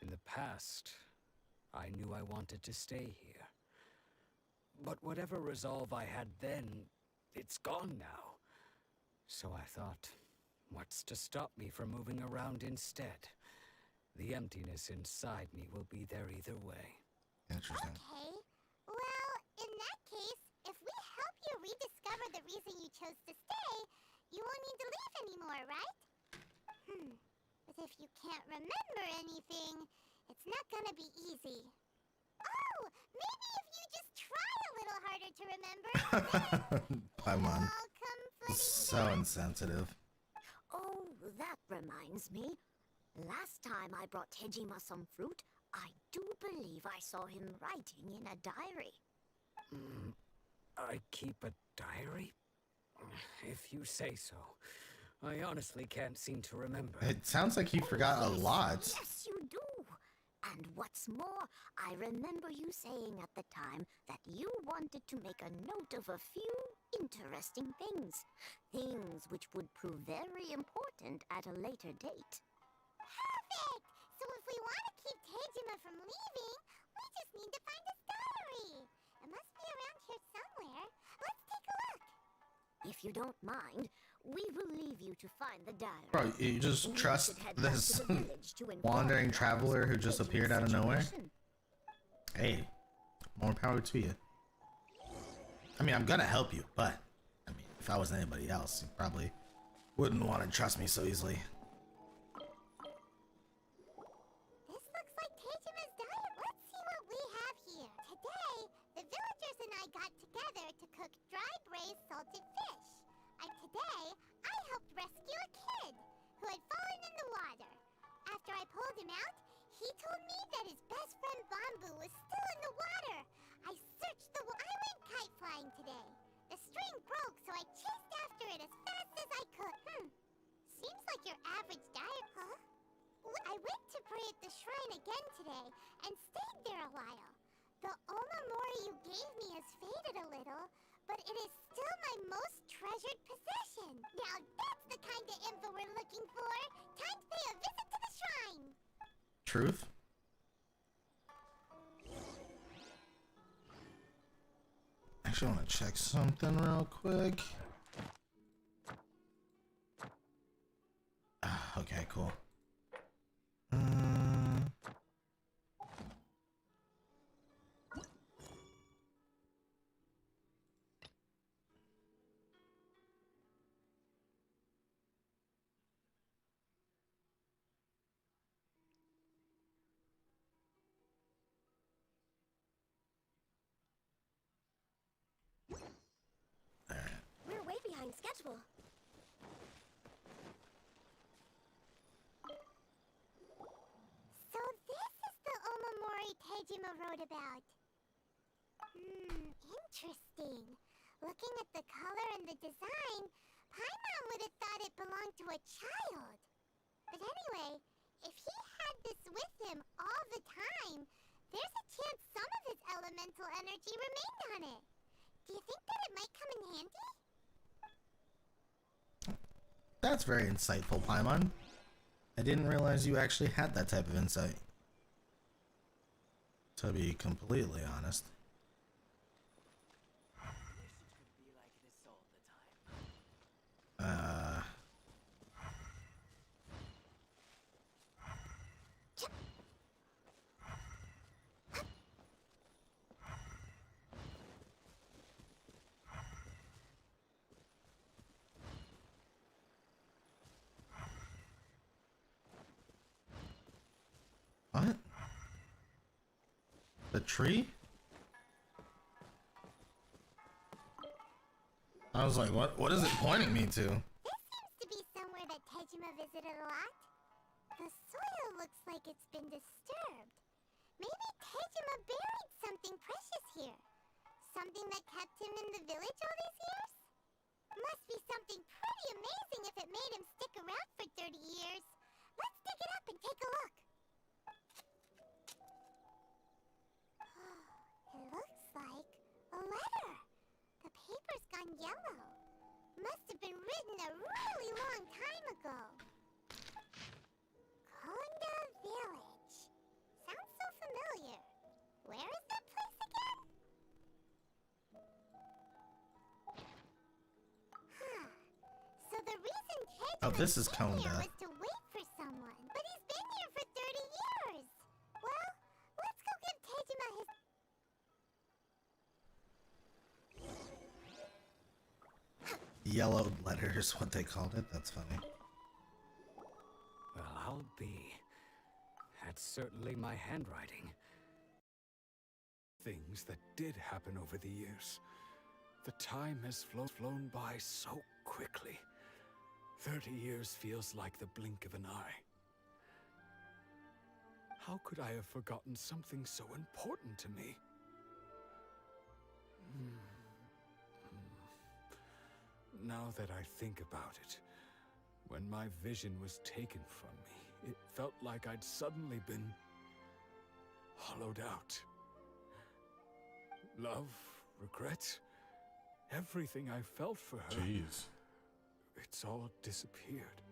In the past, I knew I wanted to stay here. But whatever resolve I had then, it's gone now. So I thought, what's to stop me from moving around instead? The emptiness inside me will be there either way. Interesting. Okay. Well, in that case, if we help you rediscover the reason you chose to stay, you won't need to leave anymore, right? But if you can't remember anything, it's not gonna be easy. Oh, maybe if you just try a little harder to remember, Paimon. all come flooding So insensitive. Oh, that reminds me. Last time I brought Tejima some fruit, I do believe I saw him writing in a diary. I keep a diary? If you say so. I honestly can't seem to remember. It sounds like he forgot a lot. Yes, you do. And what's more, I remember you saying at the time that you wanted to make a note of a few interesting things. Things which would prove very important at a later date. Perfect! So if we want to keep Tejima from leaving, we just need to find his diary. It must be around here somewhere. Let's take a look. If you don't mind, we will leave you to find the diary. Bro, you just We trust should head back this to the village to inform wandering the traveler who of just Tejima's appeared out of nowhere? situation. Hey, more power to you. I mean, I'm gonna help you, but I mean, if I was anybody else, you probably wouldn't want to trust me so easily. This looks like Tejima's diary. Let's see what we have here. Today, the villagers and I got together to cook dry braised salted fish. And today, I helped rescue a kid who had fallen in the water. After I pulled him out, he told me that his best friend Bamboo was still in the water. I searched the I went kite flying today. The string broke, so I chased after it as fast as I could. Seems like your average diet, huh? I went to pray at the shrine again today and stayed there a while. The Omamori you gave me has faded a little, but it is still my most treasured possession. Now that's the kind of info we're looking for. Time to pay a visit to the shrine. Truth? Actually, I want to check something real quick. Okay, cool. We're way behind schedule. So this is the Omamori Tejima wrote about. Interesting. Looking at the color and the design, Paimon would have thought it belonged to a child. But anyway, if he had this with him all the time, there's a chance some of his elemental energy remained on it. Do you think that it might come in handy? That's very insightful, Paimon. I didn't realize you actually had that type of insight. To be completely honest. What? The tree? I was like, what is it pointing me to? This seems to be somewhere that Tejima visited a lot. The soil looks like it's been disturbed. Maybe Tejima buried something precious here. Something that kept him in the village all these years? Must be something pretty amazing if it made him stick around for 30 years. Let's dig it up and take a look. It looks like a letter. The paper's gone yellow. Must have been written a really long time ago. Oh, this is Came Konda. here was to wait for someone, but he's been here for 30 years. Well, let's go give Tejima his... Yellowed letters, what they called it. That's funny. Well, I'll be. That's certainly my handwriting. Things that did happen over the years. The time has flown by so quickly. 30 years feels like the blink of an eye. How could I have forgotten something so important to me? Now that I think about it, when my vision was taken from me, it felt like I'd suddenly been hollowed out. Love, regret, everything I felt for her. Jeez. It's all disappeared.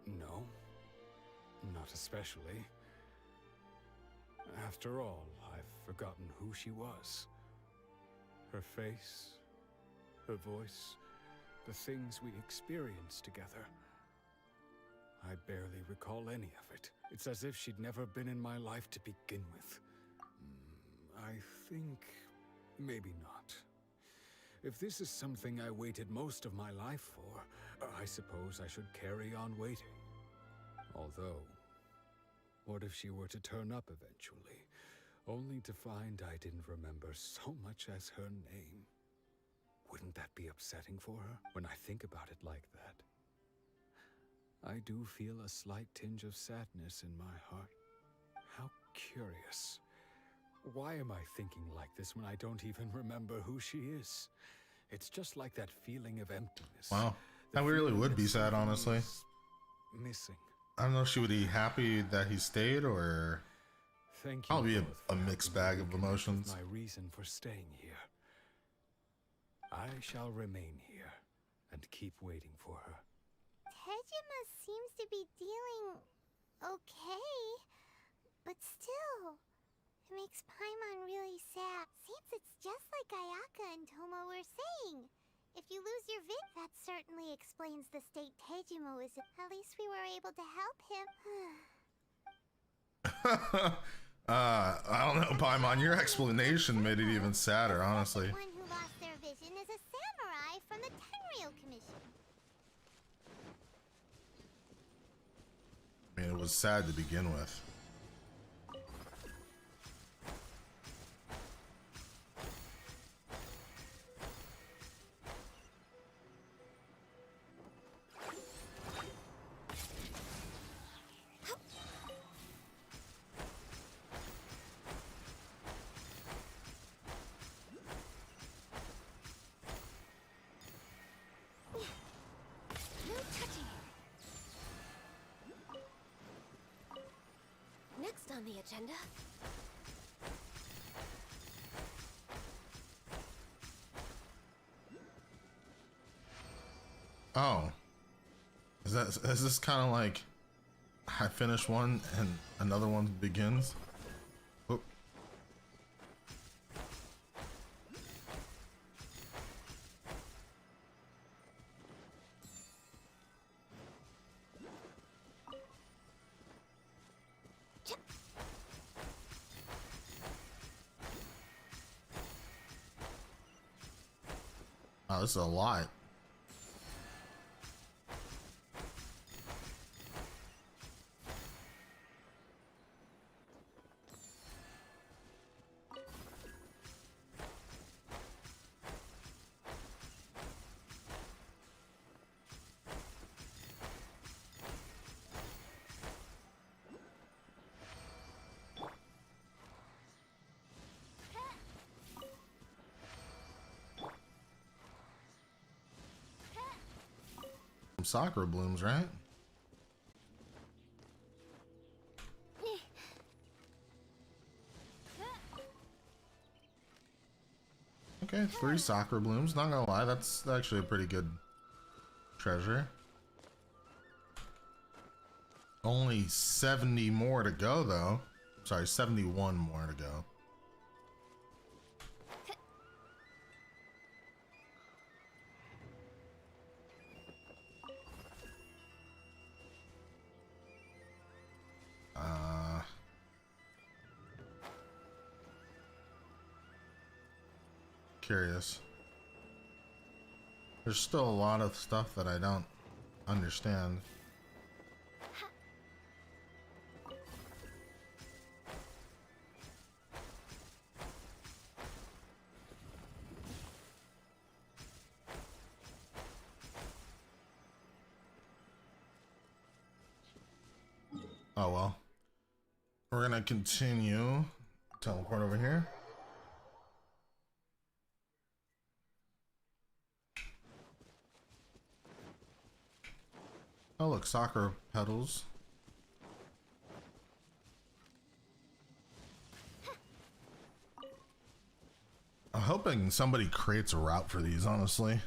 No, not especially. After all, I've forgotten who she was. Her face, her voice, the things we experienced together. I barely recall any of it. It's as if she'd never been in my life to begin with. I think maybe not. If this is something I waited most of my life for, I suppose I should carry on waiting. Although, what if she were to turn up eventually, only to find I didn't remember so much as her name? Wouldn't that be upsetting for her when I think about it like that? I do feel a slight tinge of sadness in my heart. How curious. Why am I thinking like this when I don't even remember who she is? It's just like that feeling of emptiness. Wow. That really would be sad, honestly. Missing. I don't know if she would be happy that he stayed or Thank you probably both a for mixed helping bag me of reconnect with emotions. My reason for staying here. I shall remain here and keep waiting for her. Tejima seems to be dealing okay, but still, it makes Paimon really sad. Seems it's just like Ayaka and Tomo were saying. If you lose your vid, that certainly explains the state Tejima was in. At least we were able to help him. I don't know, Paimon, your explanation made it even sadder, honestly. The one who lost their vision is a samurai from the Tenryou Commission. I mean, it was sad to begin with. No touching. Next on the agenda. Oh. Is this kind of like I finish one and another one begins? Oh. Oh, this is a lot. Sakura blooms, right? Okay, 3 Sakura blooms. Not gonna lie, that's actually a pretty good treasure. Only 70 more to go, though. Sorry, 71 more to go. curious. There's still a lot of stuff that I don't understand. Oh well. We're gonna continue. Teleport over here. Oh look, soccer pedals. I'm hoping somebody creates a route for these, honestly.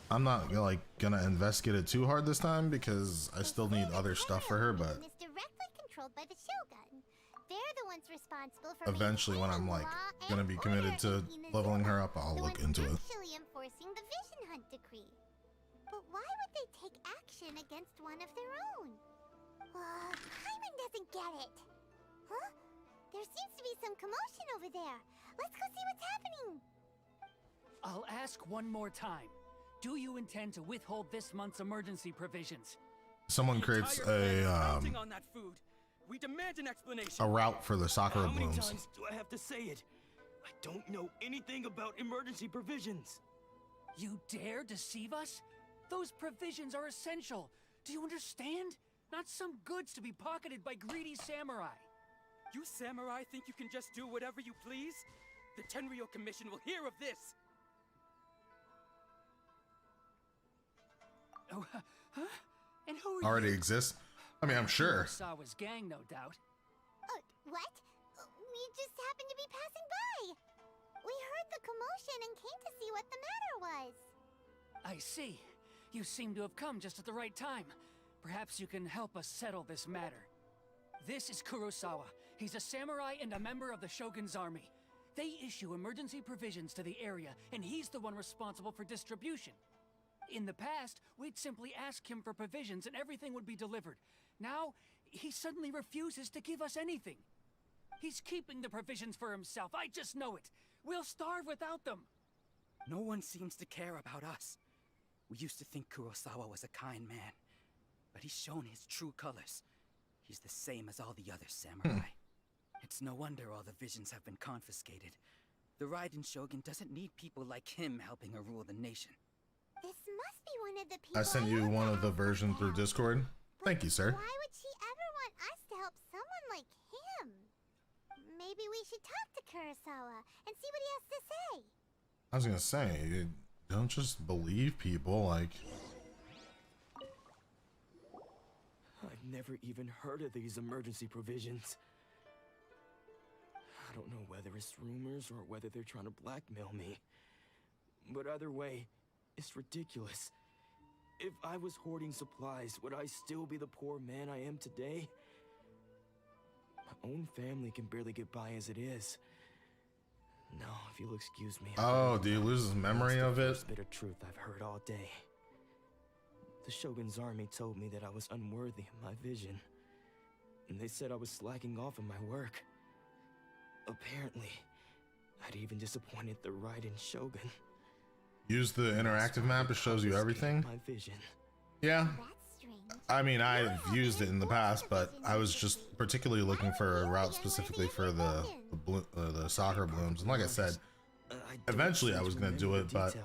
I'm not like gonna investigate it too hard this time because I still need other stuff for her, but Is directly controlled by the Shogun. They're the ones responsible for eventually when I'm like gonna be committed to leveling her up, I'll look into it. actually enforcing the Vision Hunt decree. But why would they take action against one of their own? Hyman doesn't get it. Huh? There seems to be some commotion over there. Let's go see what's happening. I'll ask one more time. Do you intend to withhold this month's emergency provisions? Someone creates a on that food. We demand an explanation. a route for the Sakura How many blooms. times do I have to say it? I don't know anything about emergency provisions. You dare deceive us? Those provisions are essential. Do you understand? Not some goods to be pocketed by greedy samurai. You samurai think you can just do whatever you please? The Tenryou Commission will hear of this. Oh, huh? And who are Already you? exists. I mean, I'm sure. Kurosawa's gang, no doubt. What? We just happened to be passing by. We heard the commotion and came to see what the matter was. I see. You seem to have come just at the right time. Perhaps you can help us settle this matter. This is Kurosawa. He's a samurai and a member of the Shogun's army. They issue emergency provisions to the area, and he's the one responsible for distribution. In the past, we'd simply ask him for provisions and everything would be delivered. Now, he suddenly refuses to give us anything. He's keeping the provisions for himself, I just know it. We'll starve without them. No one seems to care about us. We used to think Kurosawa was a kind man, but he's shown his true colors. He's the same as all the other samurai. It's no wonder all the visions have been confiscated. The Raiden Shogun doesn't need people like him helping her rule the nation. This must be one of the people I sent you one of the version through Discord. Thank you, sir. Why would she ever want us to help someone like him? Maybe we should talk to Kurosawa and see what he has to say. I was gonna say, don't just believe people, like. I've never even heard of these emergency provisions. I don't know whether it's rumors or whether they're trying to blackmail me. But either way, it's ridiculous. If I was hoarding supplies, would I still be the poor man I am today? My own family can barely get by as it is. No, if you'll excuse me. Oh, do you lose his memory of it? That's the bit of truth I've heard all day. The Shogun's army told me that I was unworthy of my vision. And they said I was slacking off in my work. Apparently, I'd even disappointed the Raiden Shogun. Use the interactive map, it shows you everything. My vision. Yeah. I mean, I've used it in the past, but I was just particularly looking for a route specifically for the soccer blooms. And like I said, eventually I was gonna do it, but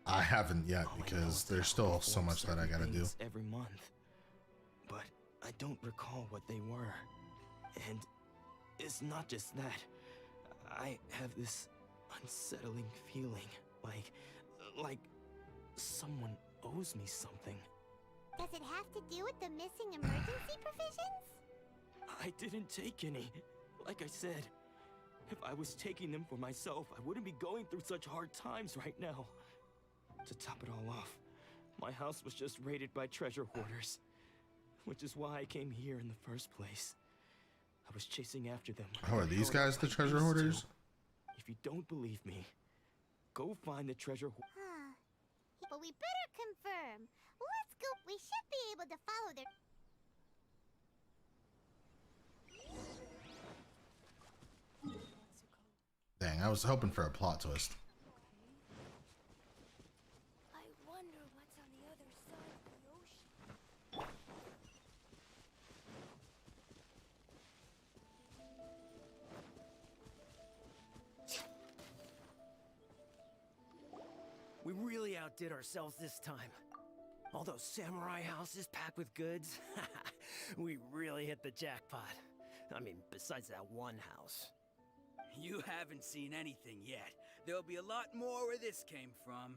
I haven't yet because there's still so much that I gotta do. Every month, but I don't recall what they were. And it's not just that. I have this unsettling feeling, like someone owes me something. Does it have to do with the missing emergency provisions? I didn't take any. Like I said, if I was taking them for myself, I wouldn't be going through such hard times right now. To top it all off, my house was just raided by treasure hoarders, which is why I came here in the first place. I was chasing after them. Oh, are these guys the treasure hoarders? If you don't believe me, go find the treasure But we better confirm. Let's scoop. We should be able to follow their... Dang, I was hoping for a plot twist. I wonder what's on the other side of the ocean. We really outdid ourselves this time. All those samurai houses packed with goods. We really hit the jackpot. I mean, besides that one house. You haven't seen anything yet. There'll be a lot more where this came from.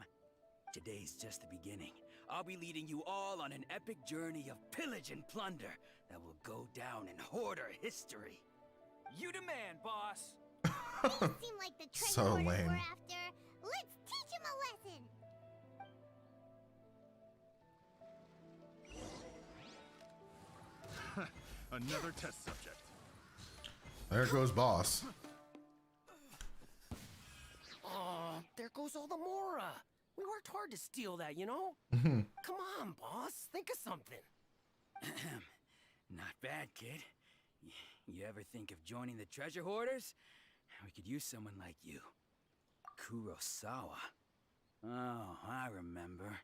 Today's just the beginning. I'll be leading you all on an epic journey of pillage and plunder that will go down in hoarder history. You demand, boss. Seem like the treasure So hoarders lame. we're after. Let's teach him a lesson. Another test subject. There goes boss. Oh, there goes all the Mora. We worked hard to steal that, you know? Mhm. Come on, boss. Think of something. Not bad, kid. You ever think of joining the treasure hoarders? We could use someone like you. Kurosawa. Oh, I remember.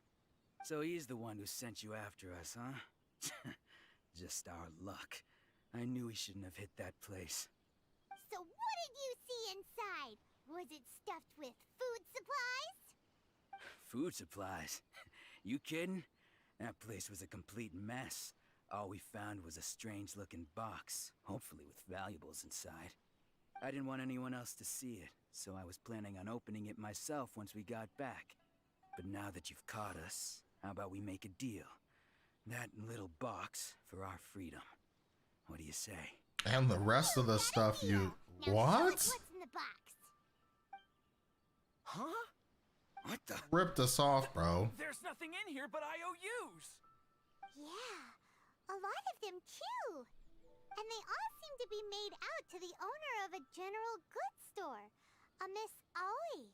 So he's the one who sent you after us, huh? Just our luck. I knew we shouldn't have hit that place. So what did you see inside? Was it stuffed with food supplies? Food supplies? You kidding? That place was a complete mess. All we found was a strange-looking box, hopefully with valuables inside. I didn't want anyone else to see it, so I was planning on opening it myself once we got back. But now that you've caught us, how about we make a deal? That little box for our freedom. What do you say? And the rest of the stuff you... Now What? show us what's in the box. Huh? What the? Ripped us off, bro. There's nothing in here but IOUs. Yeah, a lot of them too. And they all seem to be made out to the owner of a general goods store, a Miss Aoi.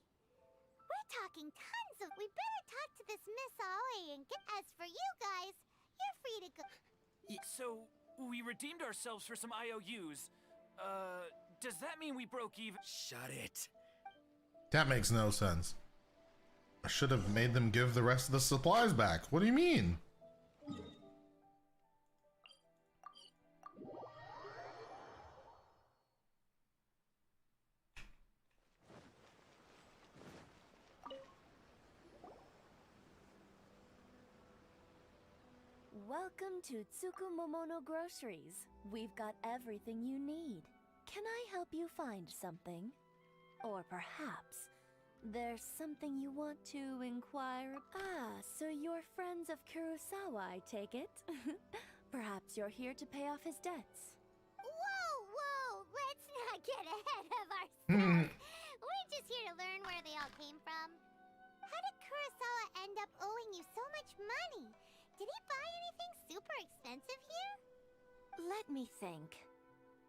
We're talking tons of... We better talk to this Miss Aoi and get... As for you guys, you're free to go... So, we redeemed ourselves for some IOUs. Does that mean we broke even? Shut it. That makes no sense. I should have made them give the rest of the supplies back. What do you mean? Welcome to Tsukumomono Groceries. We've got everything you need. Can I help you find something? Or perhaps there's something you want to inquire? Ah, so you're friends of Kurosawa, I take it? Perhaps you're here to pay off his debts. Whoa! Let's not get ahead of ourselves. We're just here to learn where they all came from. How did Kurosawa end up owing you so much money? Did he buy anything super expensive here? Let me think.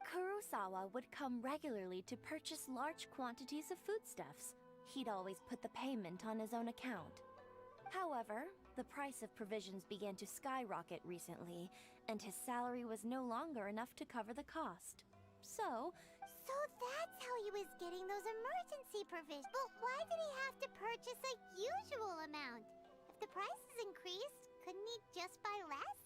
Kurosawa would come regularly to purchase large quantities of foodstuffs. He'd always put the payment on his own account. However, the price of provisions began to skyrocket recently, and his salary was no longer enough to cover the cost. So that's how he was getting those emergency provisions. But why did he have to purchase a usual amount? If the prices increased, couldn't he just buy less?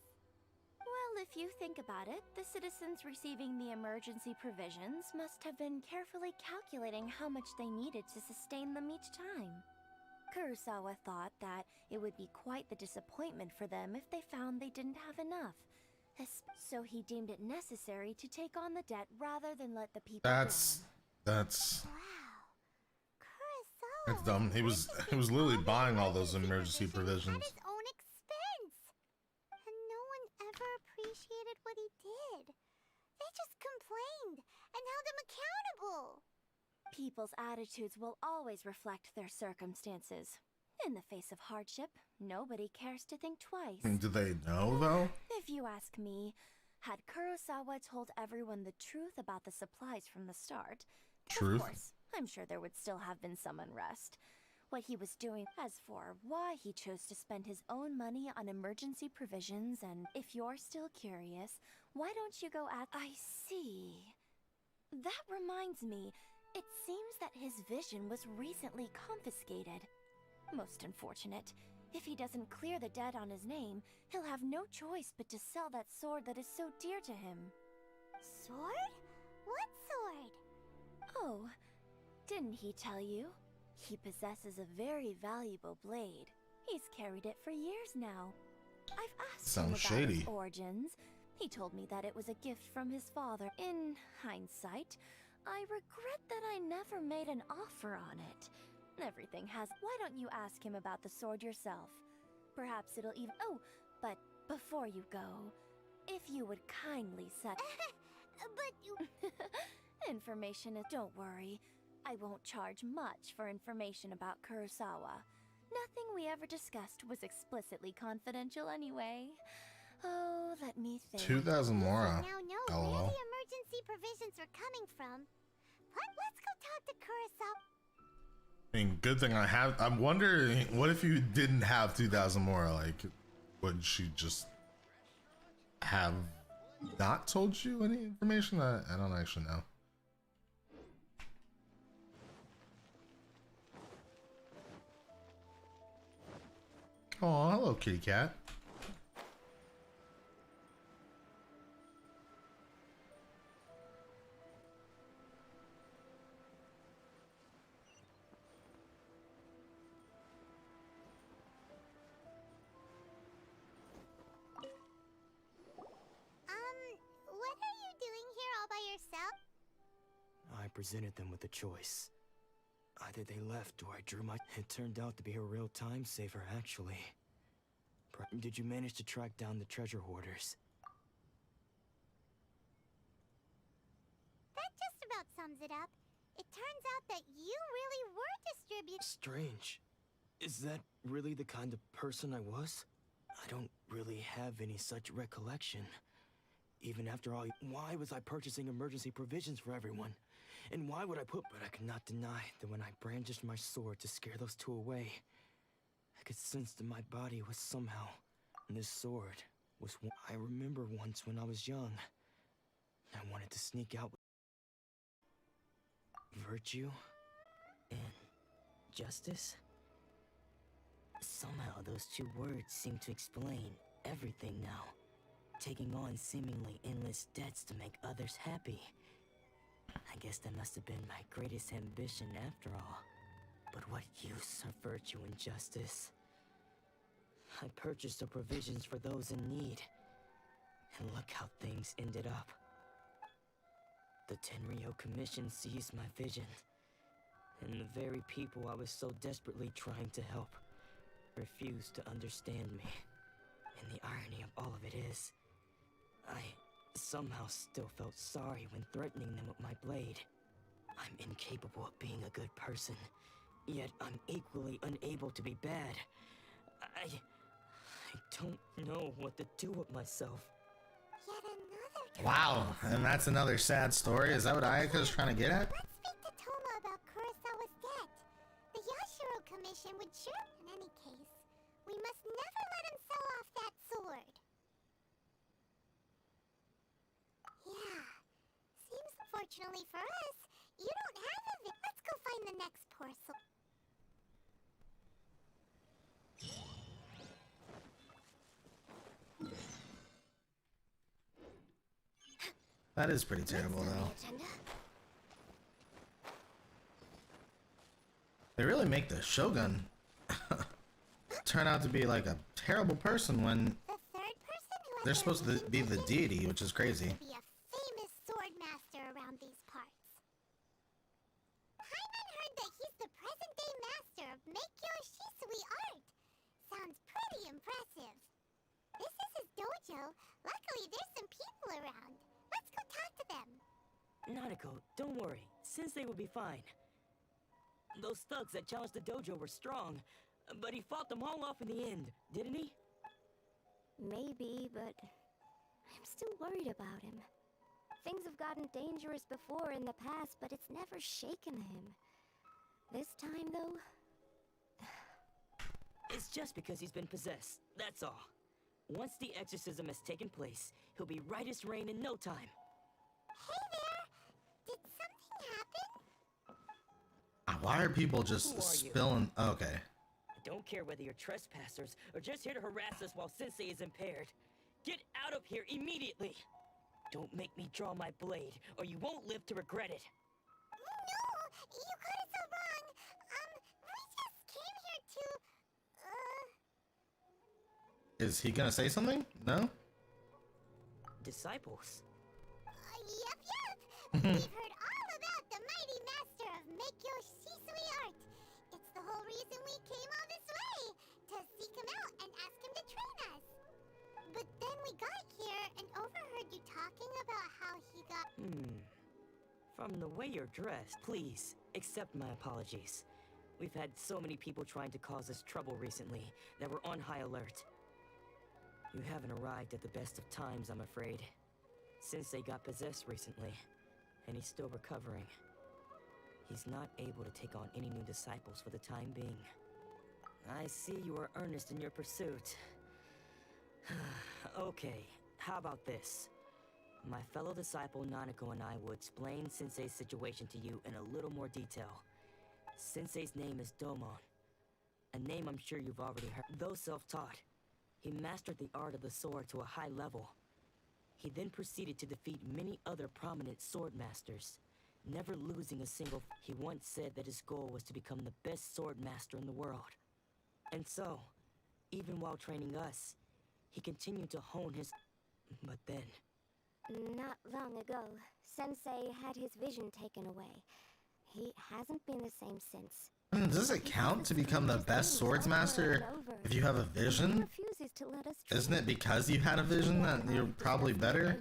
well, if you think about it, the citizens receiving the emergency provisions must have been carefully calculating how much they needed to sustain them each time. Kurosawa thought that it would be quite the disappointment for them if they found they didn't have enough. So he deemed it necessary to take on the debt rather than let the people down. That's Kurosawa dumb. He was literally buying all those emergency provisions. at his own expense. And no one ever appreciated what he did. They just complained and held him accountable. People's attitudes will always reflect their circumstances. In the face of hardship, nobody cares to think twice. Do they know, though? If you ask me, had Kurosawa told everyone the truth about the supplies from the start, Truth? of course, I'm sure there would still have been some unrest. what he was doing. As for why he chose to spend his own money on emergency provisions, and if you're still curious, why don't you go ask? I see. That reminds me, it seems that his vision was recently confiscated. Most unfortunate. If he doesn't clear the debt on his name, he'll have no choice but to sell that sword that is so dear to him. Sword? What sword? Oh, didn't he tell you? He possesses a very valuable blade. He's carried it for years now. I've asked him about shady. its origins. He told me that it was a gift from his father. In hindsight, I regret that I never made an offer on it. Everything has. Why don't you ask him about the sword yourself? Perhaps it'll even. Oh, but before you go, if you would kindly set. But you. Information is. Don't worry. I won't charge much for information about Kurosawa. Nothing we ever discussed was explicitly confidential anyway. Oh, let me think. 2,000 Mora. Now know where LOL. the emergency provisions are coming from. But let's go talk to Kurosawa. I mean, good thing I have. I'm wondering, what if you didn't have 2,000 Mora? Like, would she just have not told you any information? I don't actually know. Oh, hello, kitty cat. What are you doing here all by yourself? I presented them with a choice. Either they left or I drew my... It turned out to be a real time saver, actually. Did you manage to track down the treasure hoarders? That just about sums it up. It turns out that you really were distributing. Strange. Is that really the kind of person I was? I don't really have any such recollection. Even after all, why was I purchasing emergency provisions for everyone? And why would I put... But I could not deny that when I brandished my sword to scare those two away, I could sense that my body was somehow... And this sword was... I remember once when I was young, I wanted to sneak out with... Virtue and justice? Somehow those two words seem to explain everything now. Taking on seemingly endless debts to make others happy. I guess that must have been my greatest ambition after all. But what use are virtue and justice? I purchased the provisions for those in need. And look how things ended up. The Tenryo Commission seized my vision. And the very people I was so desperately trying to help refused to understand me. And the irony of all of it is, I somehow still felt sorry when threatening them with my blade. I'm incapable of being a good person, yet I'm equally unable to be bad. I don't know what to do with myself. Yet another. Wow, and that's another sad story. Is that what Ayaka's trying to get at? Let's speak to Toma about Kurosawa's debt. The Yashiro Commission would sure. In any case, we must never let him sell off that sword. Yeah. Seems fortunately for us, you don't have a Let's go find the next parcel. That is pretty terrible, though. They really make the Shogun turn out to be like a terrible person when they're supposed to be the deity, which is crazy. To be a famous sword master around these parts. Paimon heard that he's the present-day master of Meikyo Shisui art. Sounds pretty impressive. This is his dojo. Luckily, there's some people around. Let's go talk to them. Nanako, don't worry. Sensei will be fine. Those thugs that challenged the dojo were strong, but he fought them all off in the end, didn't he? Maybe, but I'm still worried about him. Things have gotten dangerous before in the past, but it's never shaken him. This time, though, It's just because he's been possessed, that's all. Once the exorcism has taken place, he'll be right as rain in no time. Hey there! Did something happen? Why are people just Who are you? spilling? Okay. I don't care whether you're trespassers or just here to harass us while Sensei is impaired. Get out of here immediately! Don't make me draw my blade, or you won't live to regret it. No! You got it so wrong! We just came here to, Is he gonna say something? No? Disciples? Yep. We've heard all about the mighty master of Meikyo Shisui art. It's the whole reason we came all this way, to seek him out and ask him to train us. But then we got here and overheard you talking about how he got... From the way you're dressed, please, accept my apologies. We've had so many people trying to cause us trouble recently that we're on high alert. You haven't arrived at the best of times, I'm afraid. Sensei got possessed recently, and he's still recovering. He's not able to take on any new disciples for the time being. I see you are earnest in your pursuit. Okay, how about this? My fellow disciple Nanako and I will explain Sensei's situation to you in a little more detail. Sensei's name is Domon, a name I'm sure you've already heard. Though self-taught, he mastered the art of the sword to a high level. He then proceeded to defeat many other prominent sword masters, never losing a single. He once said that his goal was to become the best sword master in the world. And so, even while training us, he continued to hone his... But then... Not long ago, Sensei had his vision taken away. He hasn't been the same since. Does it count to become the best swords master if you have a vision? Isn't it because you had a vision that you're probably better?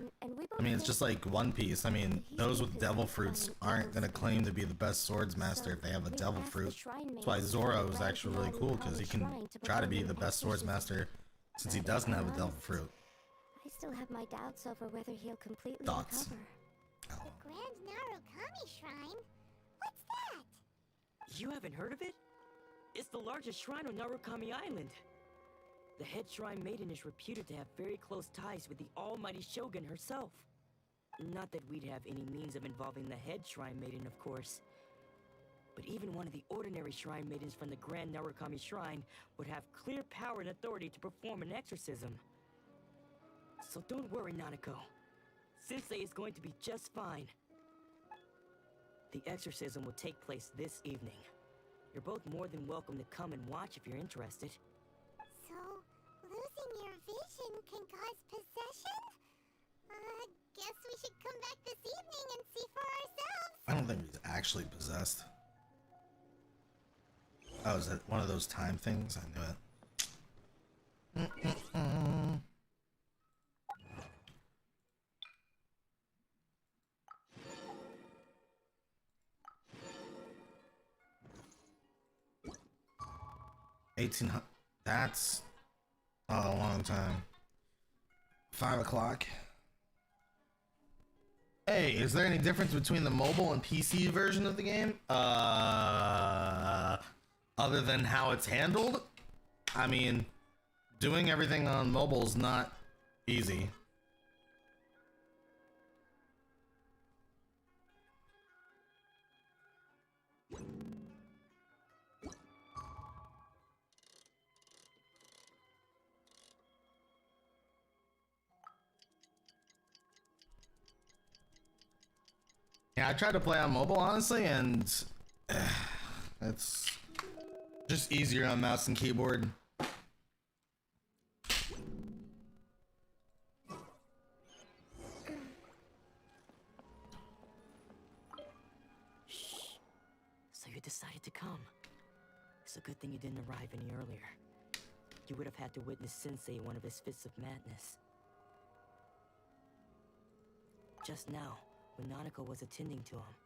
I mean, it's just like One Piece. I mean, those with devil fruits aren't gonna claim to be the best swords master if they have a devil fruit. That's why Zoro is actually really cool, because he can try to be the best swords master since he doesn't have a devil fruit. I still have my doubts over whether he'll completely Thoughts? recover. The Grand Narukami Shrine? What's that? You haven't heard of it? It's the largest shrine on Narukami Island. The head shrine maiden is reputed to have very close ties with the almighty Shogun herself. Not that we'd have any means of involving the head shrine maiden, of course. But even one of the ordinary shrine maidens from the Grand Narukami Shrine would have clear power and authority to perform an exorcism. So don't worry, Nanako. Sensei is going to be just fine. The exorcism will take place this evening. You're both more than welcome to come and watch if you're interested. So, losing your vision can cause possession? Guess we should come back this evening and see for ourselves. I don't think he's actually possessed. Oh, is that one of those time things? I knew it. $1,800. That's a long time. 5 o'clock. Hey, is there any difference between the mobile and PC version of the game? Other than how it's handled? I mean, doing everything on mobile is not easy. Yeah, I tried to play on mobile, honestly, and it's just easier on mouse and keyboard. So you decided to come. It's a good thing you didn't arrive any earlier. You would have had to witness Sensei in one of his fits of madness. Just now, when Nanako was attending to him,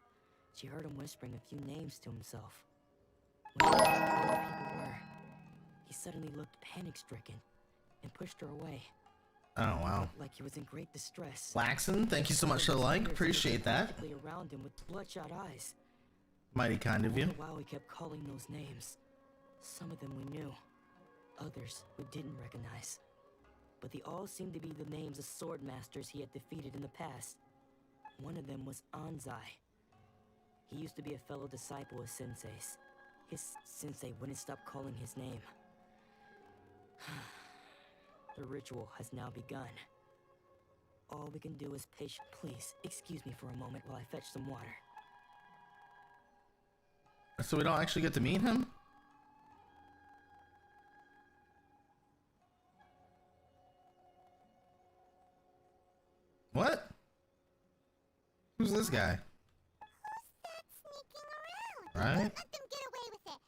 she heard him whispering a few names to himself. When he asked who the people were, he suddenly looked panic-stricken and pushed her away. Oh, wow. Like he was in great distress. Laxon, thank you so much for the like. Appreciate that. Around him with bloodshot eyes. Mighty kind of you. All the while he kept calling those names. Some of them we knew. others we didn't recognize. But they all seemed to be the names of sword masters he had defeated in the past. One of them was Anzai. He used to be a fellow disciple of Sensei's. His sensei wouldn't stop calling his name. The ritual has now begun. All we can do is patient. Please, excuse me for a moment while I fetch some water. So we don't actually get to meet him? What? Who's this guy? Right? Let them get away with it.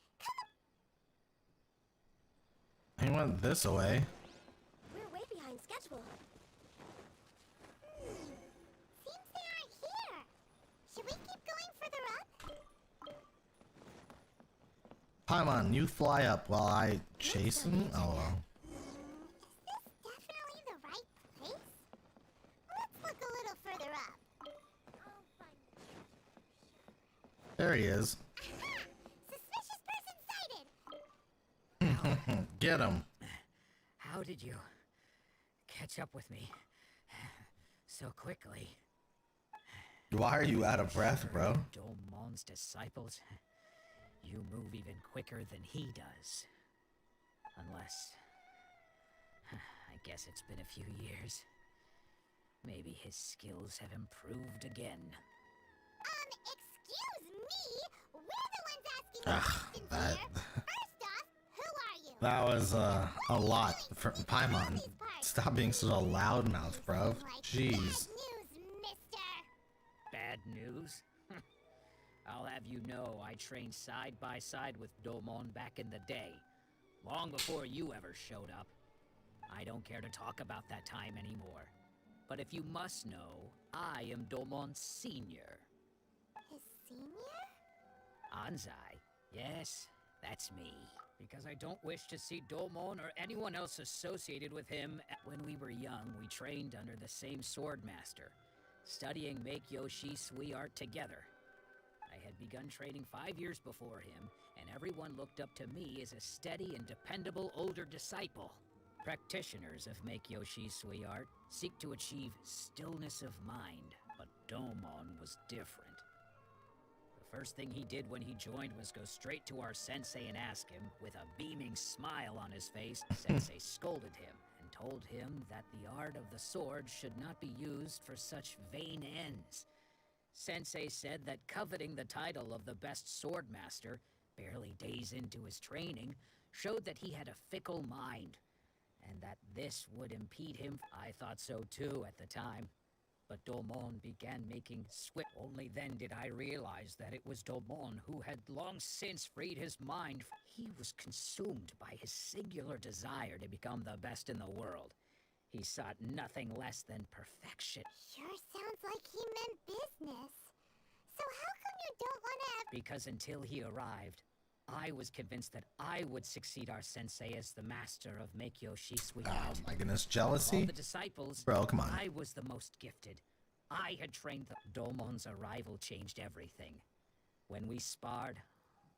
He went this way. We're way behind schedule. Seems they aren't here. Should we keep going further up? Paimon, you fly up while I chase him? Oh well. Definitely the right place? Let's look a little further up. There he is. Suspicious person sighted! Get him. How did you catch up with me so quickly? Why are you out of breath, bro? Domon's disciples. You move even quicker than he does. Unless... I guess it's been a few years. Maybe his skills have improved again. Excuse me? We're the ones asking questions That, here. First off, who are you? that was a lot for Paimon. Stop being such a loudmouth, bro. Jeez. News, mister. Bad news? I'll have you know I trained side by side with Domon back in the day. Long before you ever showed up. I don't care to talk about that time anymore. But if you must know, I am Domon's senior. His senior? Anzai. Yes, that's me. Because I don't wish to see Domon or anyone else associated with him. When we were young, we trained under the same sword master, studying Make-Yoshi Sui art together. I had begun training 5 years before him, and everyone looked up to me as a steady and dependable older disciple. Practitioners of Make-Yoshi Sui art seek to achieve stillness of mind, but Domon was different. The first thing he did when he joined was go straight to our sensei and ask him, with a beaming smile on his face. Sensei scolded him and told him that the art of the sword should not be used for such vain ends. Sensei said that coveting the title of the best sword master, barely days into his training, showed that he had a fickle mind, and that this would impede him. I thought so too at the time. But Domon began making swift. Only then did I realize that it was Domon who had long since freed his mind. He was consumed by his singular desire to become the best in the world. He sought nothing less than perfection. Sure sounds like he meant business. So how come you don't want to have... Because until he arrived, I was convinced that I would succeed our sensei as the master of Make-Yoshi Sui art. Oh my goodness, jealousy? Of all the disciples, bro, come on. I was the most gifted. I had trained the... Domon's arrival changed everything. When we sparred,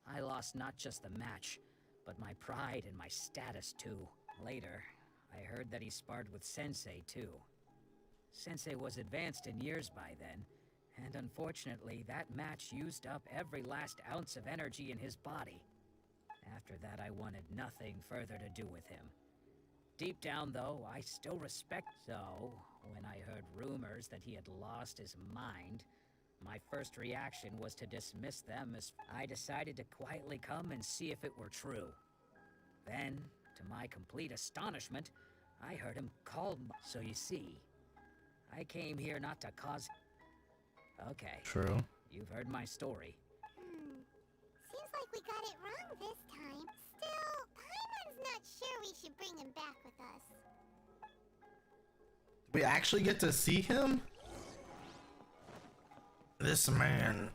I lost not just the match, but my pride and my status too. Later, I heard that he sparred with Sensei too. Sensei was advanced in years by then, and unfortunately, that match used up every last ounce of energy in his body. After that, I wanted nothing further to do with him. Deep down, though, I still respect... So, when I heard rumors that he had lost his mind, my first reaction was to dismiss them as... I decided to quietly come and see if it were true. Then, to my complete astonishment, I heard him call... So you see, I came here not to cause... Okay. True. You've heard my story. Seems like we got it wrong this time. Still, Paimon's not sure we should bring him back with us. We actually get to see him? This man.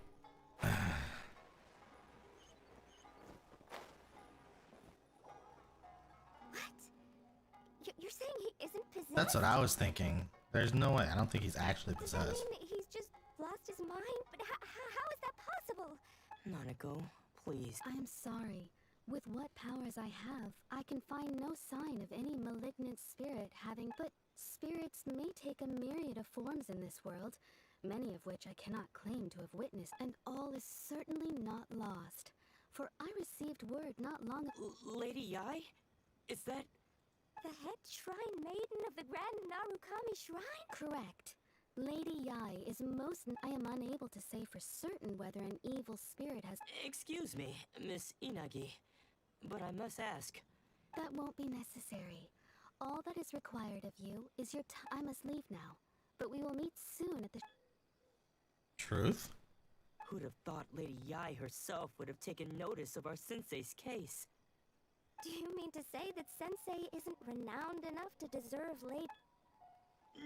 You're saying he isn't possessed? That's what I was thinking. There's no way. I don't think he's actually Does that possessed. mean he's just lost his mind? But how is that possible? Nanako, please. I'm sorry. With what powers I have, I can find no sign of any malignant spirit having, but spirits may take a myriad of forms in this world, many of which I cannot claim to have witnessed, and all is certainly not lost. For I received word not long ago. Lady Yai? Is that... The head shrine maiden of the Grand Narukami Shrine? Correct. Lady Yai is most... I am unable to say for certain whether an evil spirit has... Excuse me, Miss Inagi, but I must ask. That won't be necessary. All that is required of you is your I must leave now, but we will meet soon at the... Truth? Who'd have thought Lady Yai herself would have taken notice of our sensei's case? Do you mean to say that Sensei isn't renowned enough to deserve Lady...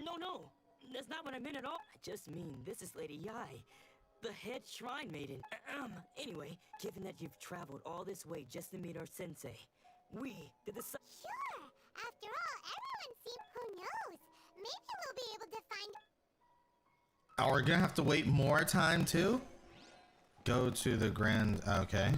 No, that's not what I meant at all. I just mean this is Lady Yai, the head shrine maiden. Anyway, given that you've traveled all this way just to meet our sensei, we did the... Sure! After all, everyone seems... Who knows? Maybe we'll be able to find... Oh, we're gonna have to wait more time too? Go to the grand... Okay.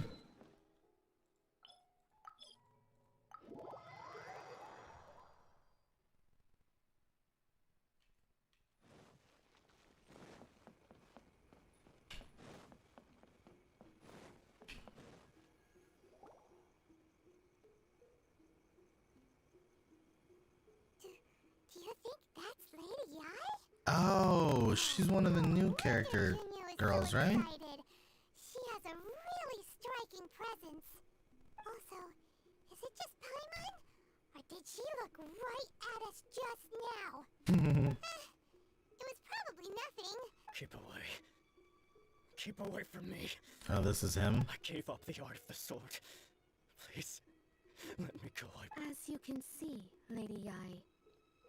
Do you think that's Lady Yai? Oh, she's one of the new character girls, right? She has a really striking presence. Also, is it just Paimon? Or did she look right at us just now? It was probably nothing. Keep away. Keep away from me. Oh, this is him? I gave up the art of the sword. Please, let me go. As you can see, Lady Yai,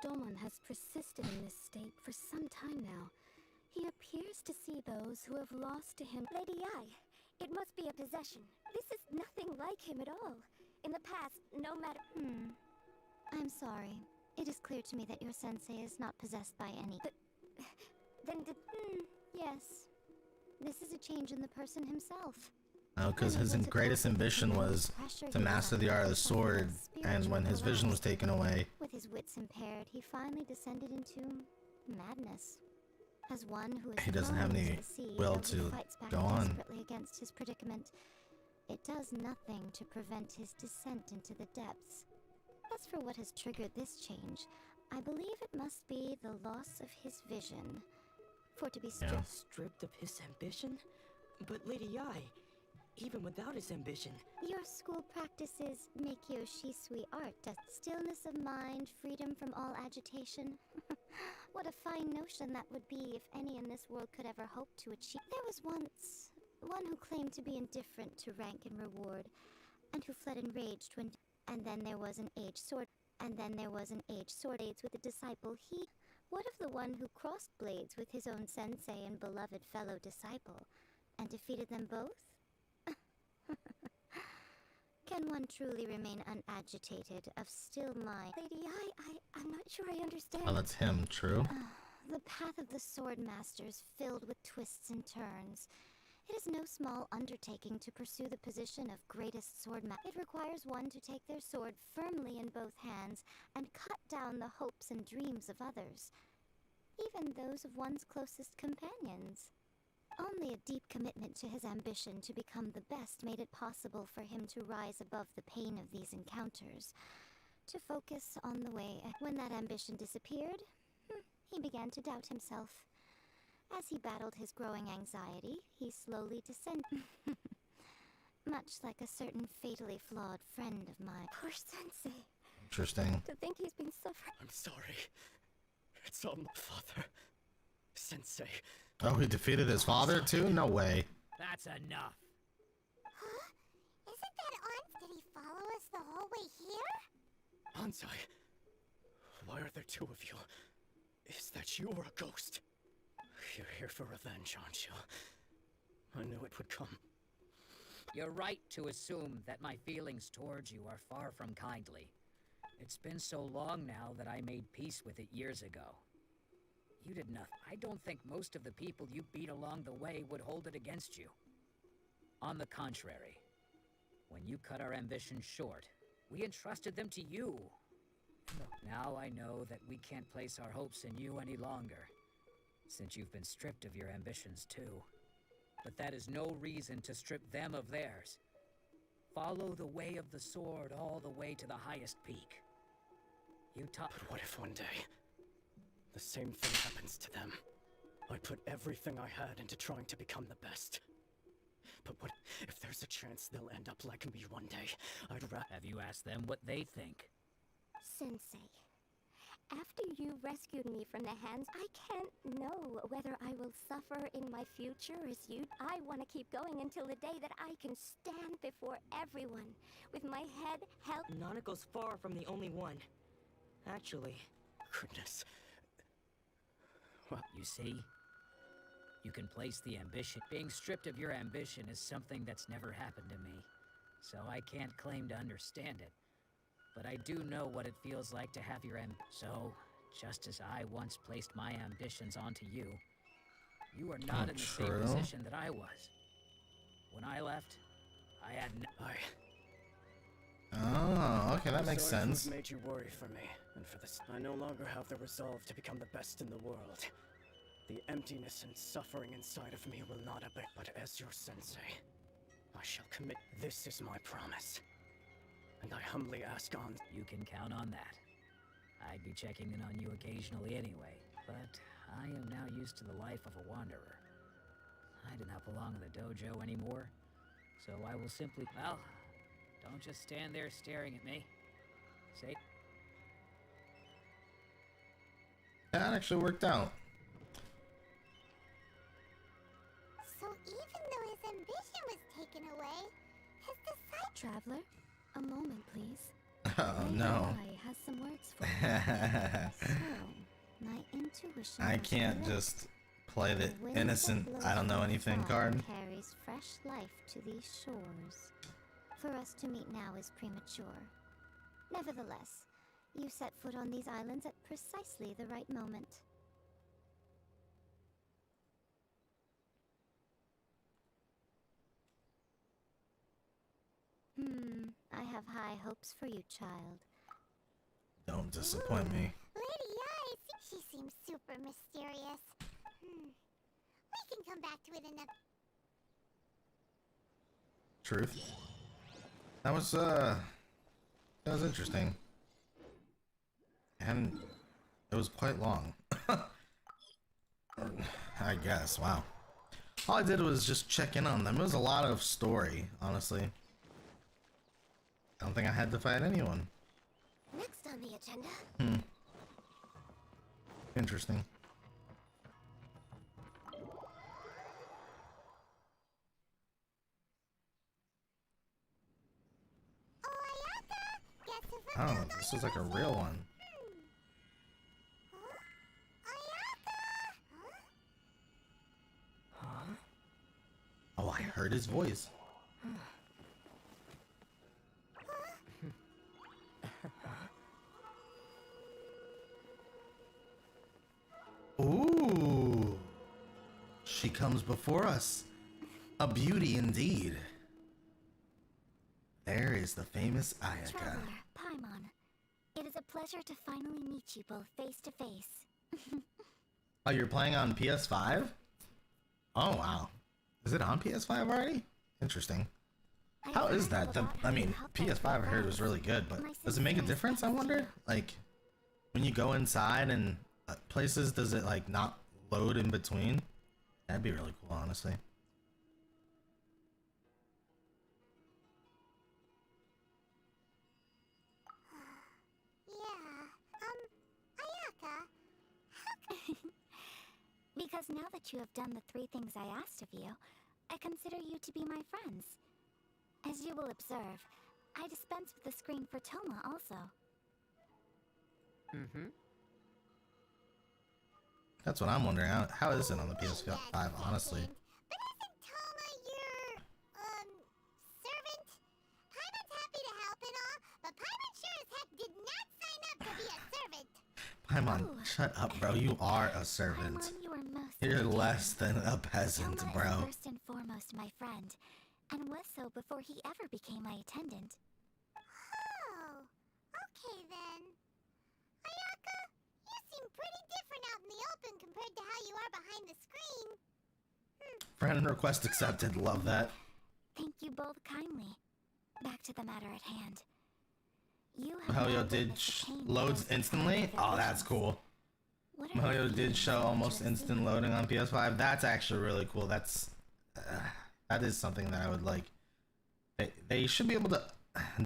Domon has persisted in this state for some time now. He appears to see those who have lost to him. Lady Yai, it must be a possession. This is nothing like him at all. In the past, no matter... I'm sorry. It is clear to me that your sensei is not possessed by any... Then did... Yes. This is a change in the person himself. Oh, because his greatest ambition was to master the art of the sword, and when his vision was taken away... With his wits impaired, he finally descended into... madness. As one who is he doesn't have any will to go on. Desperately against his predicament, it does nothing to prevent his descent into the depths. As for what has triggered this change, I believe it must be the loss of his vision. For to be stripped of his ambition? But Lady Yai, even without his ambition... Your school practices make your Shisui art, stillness of mind, freedom from all agitation. What a fine notion that would be if any in this world could ever hope to achieve. There was once one who claimed to be indifferent to rank and reward, and who fled enraged when... And then there was an aged sword aids with a disciple. What of the one who crossed blades with his own sensei and beloved fellow disciple, and defeated them both? Can one truly remain unagitated, of still mind? Lady Yai, I'm not sure I understand. Oh, that's him, true. The path of the sword master is filled with twists and turns. It is no small undertaking to pursue the position of greatest swordmaster. It requires one to take their sword firmly in both hands and cut down the hopes and dreams of others, even those of one's closest companions. Only a deep commitment to his ambition to become the best made it possible for him to rise above the pain of these encounters, to focus on the way. When that ambition disappeared, he began to doubt himself. As he battled his growing anxiety, he slowly descended. Much like a certain fatally flawed friend of mine. Poor Sensei. Interesting. To think he's been suffering. I'm sorry. It's all my father. Sensei. Oh, he defeated his father too? No way. That's enough. Huh? Isn't that Ans? Did he follow us the whole way here? Ansai, why are there two of you? Is that you or a ghost? You're here for revenge, aren't you? I knew it would come. You're right to assume that my feelings towards you are far from kindly. It's been so long now that I made peace with it years ago. You did nothing. I don't think most of the people you beat along the way would hold it against you. On the contrary, When you cut our ambitions short, we entrusted them to you. Now I know that we can't place our hopes in you any longer, since you've been stripped of your ambitions too. But that is no reason to strip them of theirs. Follow the way of the sword all the way to the highest peak. But what if one day, the same thing happens to them? I put everything I had into trying to become the best. But what if there's a chance they'll end up like me one day? Have you asked them what they think? Sensei, after you rescued me from the hands, I can't know whether I will suffer in my future as you. I want to keep going until the day that I can stand before everyone with my head held. Nanako's far from the only one. Actually. Goodness. Well, you see? You can place the ambition. Being stripped of your ambition is something that's never happened to me, so I can't claim to understand it. But I do know what it feels like to have your So, just as I once placed my ambitions onto you, you are not in the same position that I was. When I left, I had Oh, okay, that makes Sorry sense. to have made you worry for me, and for this. I no longer have the resolve to become the best in the world. The emptiness and suffering inside of me will not abate. But as your sensei, I shall commit. This is my promise. And I humbly ask on. You can count on that. I'd be checking in on you occasionally anyway, but I am now used to the life of a wanderer. I do not belong in the dojo anymore, so I will simply... Well, don't just stand there staring at me. Say... That actually worked out. So even though his ambition was taken away, his disciple... Traveler, a moment, please. Oh, no. I has some words for you. So, my intuition... I can't just play the innocent, I don't know anything card. Carries fresh life to these shores. For us to meet now is premature. Nevertheless, you set foot on these islands at precisely the right moment. I have high hopes for you, child. Don't disappoint me. Lady Ice, she seems super mysterious. We can come back to it in a... Truth. That was interesting. And it was quite long. I guess, wow. All I did was just check in on them. It was a lot of story, honestly. I don't think I had to fight anyone. Next on the agenda. Interesting. Oh, this is like a real one. Oh, I heard his voice. Ooh. She comes before us. A beauty indeed. There is the famous Ayaka. Traveler, Paimon, it is a pleasure to finally meet you both face to face. Oh, you're playing on PS5? Oh, wow. Is it on PS5 already? Interesting. How is that? I mean, PS5 I heard was really good, but does it make a difference, I wonder? Like, when you go inside and places, does it, like, not load in between? That'd be really cool, honestly. Because now that you have done the 3 things I asked of you, I consider you to be my friends. As you will observe, I dispense with the screen for Toma also. That's what I'm wondering. How is it on the PS5, honestly? But isn't Toma your, servant? Paimon's happy to help and all, but Paimon sure as heck did not sign up to be a servant. Paimon, shut up, bro. You are a servant. Paimon, you are most You're less than a peasant, Toma bro. is first and foremost my friend, and was so before he ever became my independent. Oh, okay then. Ayaka, you seem pretty different out in the open compared to how you are behind the screen. Friend request accepted. Love that. Thank you both kindly. Back to the matter at hand. You have Mahoyo now did witnessed the pain loads caused by instantly. their Oh, that's visions. cool. What are your Mahoyo did feelings show about what almost you're instant seeing? loading on PS5. That's actually really cool. That is something that I would like. They should be able to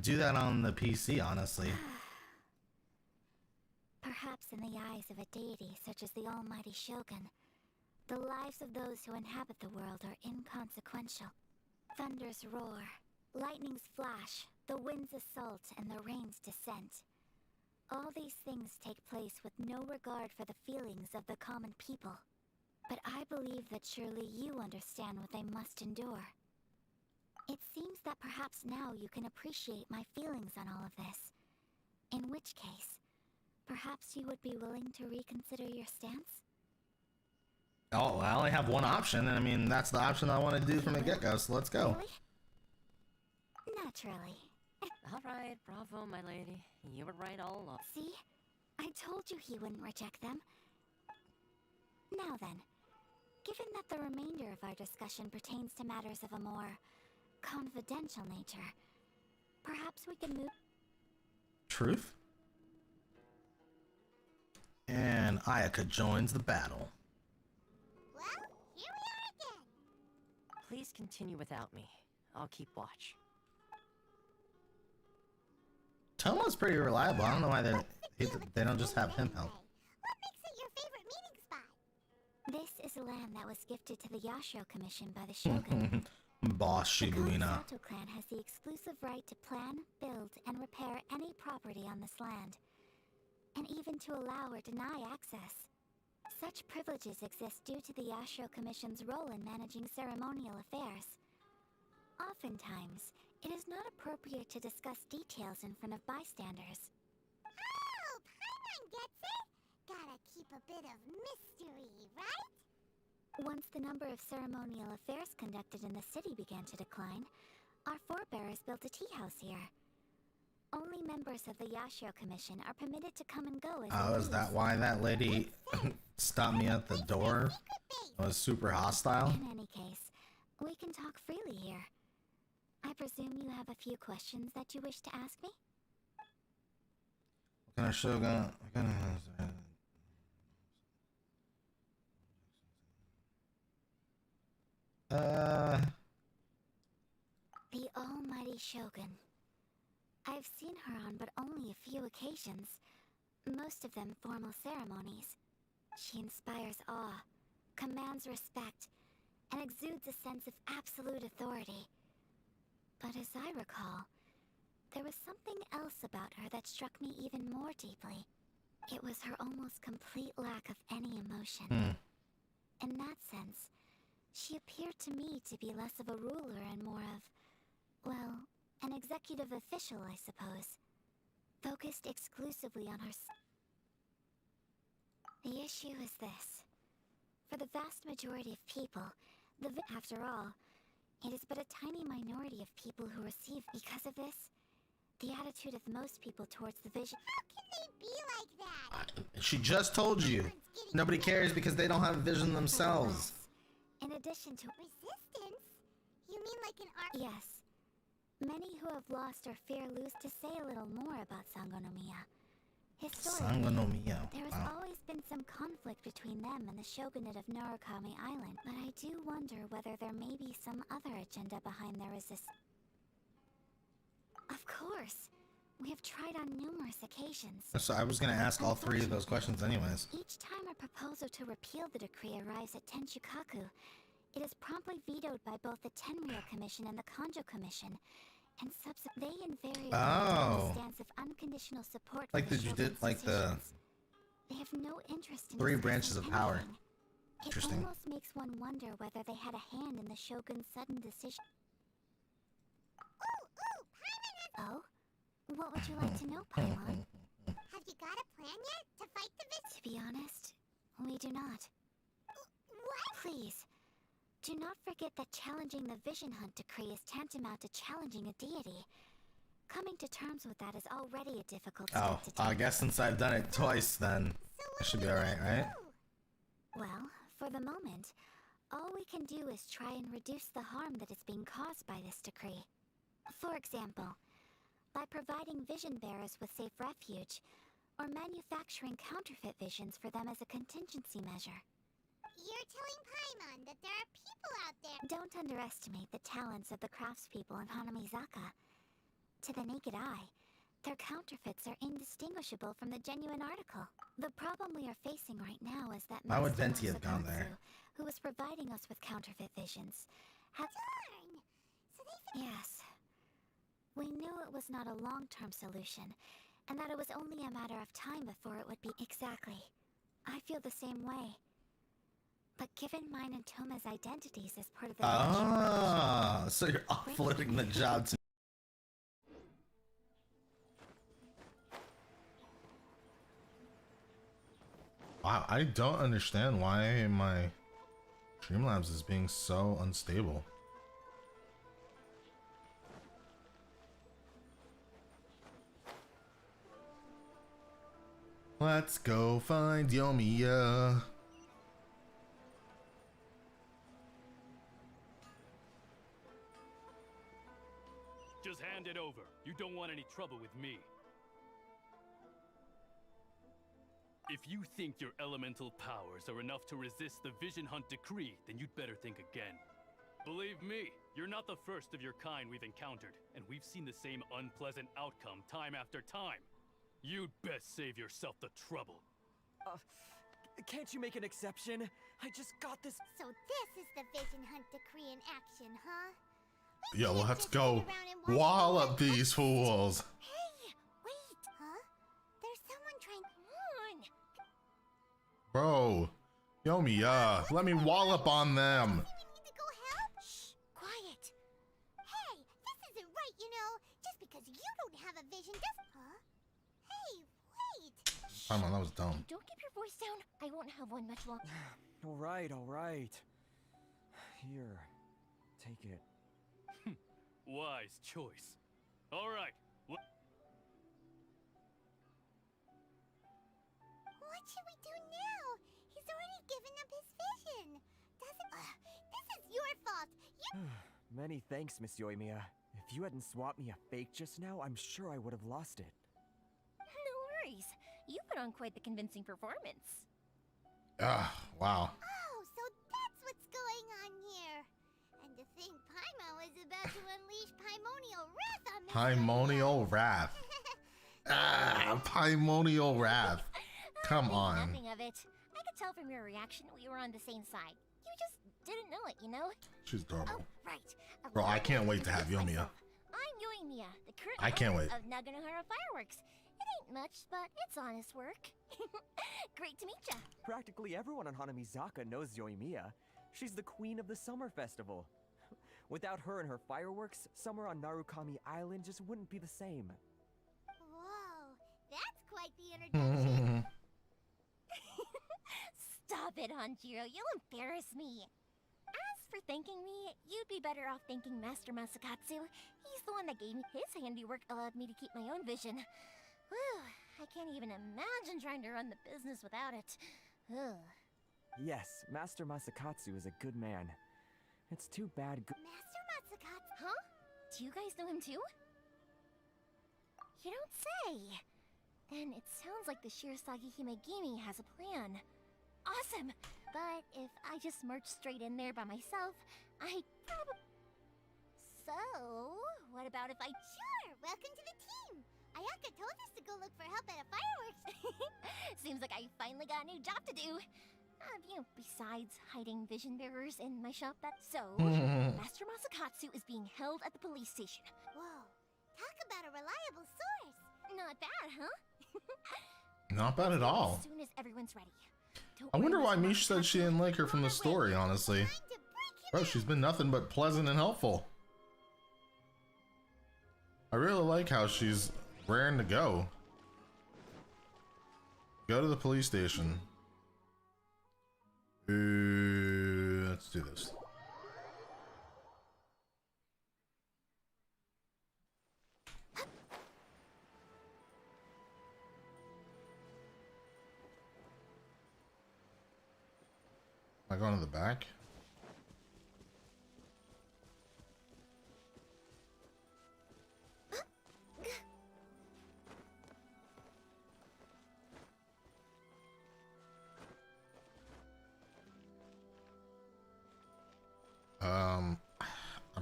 do that on the PC, honestly. Perhaps in the eyes of a deity such as the almighty Shogun, the lives of those who inhabit the world are inconsequential. Thunders roar, lightnings flash, the winds assault, and the rains descent. All these things take place with no regard for the feelings of the common people. But I believe that surely you understand what they must endure. It seems that perhaps now you can appreciate my feelings on all of this. In which case, perhaps you would be willing to reconsider your stance? Oh, I only have one option, and I mean, that's the option I want to do from the get-go, so let's go. Really? Naturally. Alright, bravo, my lady. You were right all along. See? I told you he wouldn't reject them. Now then, given that the remainder of our discussion pertains to matters of a more confidential nature, perhaps we can move... Truth? And Ayaka joins the battle. Well, here we are again. Please continue without me. I'll keep watch. Tomo's pretty reliable. I don't know why they don't just have him help. What makes it your favorite meeting spot? This is a land that was gifted to the Yashiro Commission by the Shogun. Boss The Shibuina. Sato clan has the exclusive right to plan, build, and repair any property on this land, and even to allow or deny access. Such privileges exist due to the Yashiro Commission's role in managing ceremonial affairs. Oftentimes, it is not appropriate to discuss details in front of bystanders. Oh, Paimon gets it. Gotta keep a bit of mystery, right? Once the number of ceremonial affairs conducted in the city began to decline, our forebears built a tea house here. Only members of the Yashiro Commission are permitted to come and go as Oh, they is that please. why that lady stopped me at the door? I was super hostile. In any case, we can talk freely here. I presume you have a few questions that you wish to ask me? What kind of Shogun? The almighty Shogun. I've seen her on but only a few occasions, most of them formal ceremonies. She inspires awe, commands respect, and exudes a sense of absolute authority. But as I recall, there was something else about her that struck me even more deeply. It was her almost complete lack of any emotion. In that sense, she appeared to me to be less of a ruler and more of, well, an executive official, I suppose. Focused exclusively on her The issue is this. For the vast majority of people, after all, it is but a tiny minority of people who receive. Because of this, the attitude of most people towards the vision... How can they be like that? She just told you. Nobody cares because they don't have vision themselves. In addition to... Resistance? You mean like an art... Yes. Many who have lost or fear lose. To say a little more about Sangonomiya. Historically, Sangonomiya. there has Wow. always been some conflict between them and the shogunate of Narukami Island, but I do wonder whether there may be some other agenda behind their resistance. Of course. We have tried on numerous occasions. So I was gonna ask all three of those questions anyways. Each time a proposal to repeal the decree arrives at Tenchukaku, it is promptly vetoed by both the Tenryou Commission and the Kanjo Commission, and they invariably take a stance of unconditional support for Like the you did, shogun's like the decisions. They have no interest in three discussing branches of power. anything. Interesting. It almost makes one wonder whether they had a hand in the shogun's sudden decision. Oh? What would you like to know, Paimon? Have you got a plan yet to fight the To be honest, we do not. What? Please, do not forget that challenging the Vision Hunt decree is tantamount to challenging a deity. Coming to terms with that is already a difficult Oh, step to take. I guess since I've done it twice, then I should be alright, right? Well, for the moment, all we can do is try and reduce the harm that is being caused by this decree. For example, by providing vision bearers with safe refuge, or manufacturing counterfeit visions for them as a contingency measure. You're telling Paimon that there are people out there. Don't underestimate the talents of the craftspeople in Hanamizaka. To the naked eye, their counterfeits are indistinguishable from the genuine article. The problem we are facing right now is that Why would Master Venti have gone there? Masakatsu, who is providing us with counterfeit visions, have... Darn! So they... Yes. We knew it was not a long-term solution, and that it was only a matter of time before it would be... Exactly. I feel the same way. But given mine and Toma's identities as part of the... Ah, so you're offloading the job to... Wow, I don't understand why my Streamlabs is being so unstable. Let's go find Yomiya. Just hand it over. You don't want any trouble with me. If you think your elemental powers are enough to resist the Vision Hunt decree, then you'd better think again. Believe me, you're not the first of your kind we've encountered, and we've seen the same unpleasant outcome time after time. You'd best save yourself the trouble. Can't you make an exception? I just got this. So this is the Vision Hunt decree in action, huh? Yo, let's go wallop these fools. Hey, wait! Huh? There's someone trying... Come on! Bro, Yomiya, let me wallop on them. Need to go help? Shh, quiet. Hey, this isn't right, you know. Just because you don't have a vision doesn't... Huh? Hey, wait! Come on, that was dumb. Don't keep your voice down. I won't have one much longer. All right. Here, take it. Wise choice. All right. What should we do now? He's already given up his vision. This is your fault. Many thanks, Miss Yoimiya. If you hadn't swapped me a fake just now, I'm sure I would have lost it. No worries. You put on quite the convincing performance. Ah, wow. Oh, so that's what's going on here. And to think Paimon was about to unleash Paimonial Wrath on Miss Paimonial Wrath. Paimonial Wrath. Come on. Nothing of it. I could tell from your reaction we were on the same side. You just didn't know it, you know? She's adorable. Oh, right. Bro, I can't wait to have Yomiya. I'm Yoimiya, the current I can't owner wait. of Naganohara Fireworks. It ain't much, but it's honest work. Great to meet ya. Practically everyone on Hanamizaka knows Yoimiya. She's the queen of the summer festival. Without her and her fireworks, summer on Narukami Island just wouldn't be the same. Whoa, that's quite the introduction. Stop it, Hanjiro. You'll embarrass me. As for thanking me, you'd be better off thanking Master Masakatsu. He's the one that gave me his handiwork, allowed me to keep my own vision. Whew, I can't even imagine trying to run the business without it. Ugh. Yes, Master Masakatsu is a good man. It's too bad. Master Masakatsu? Huh? Do you guys know him too? You don't say. Then it sounds like the Shirasagi Himegimi has a plan. Awesome! But if I just march straight in there by myself, I'd probably... So, what about if I... Sure, welcome to the team! Ayaka told us to go look for help at a fireworks. Seems like I finally got a new job to do. Besides hiding vision bearers in my shop, Master Masakatsu is being held at the police station. Whoa, talk about a reliable source. Not bad, huh? Not bad at all. As soon as everyone's ready. I wonder why Mish said she didn't like her from the story, honestly. Bro, she's been nothing but pleasant and helpful. I really like how she's raring to go. Go to the police station. Let's do this. Am I going to the back? I'm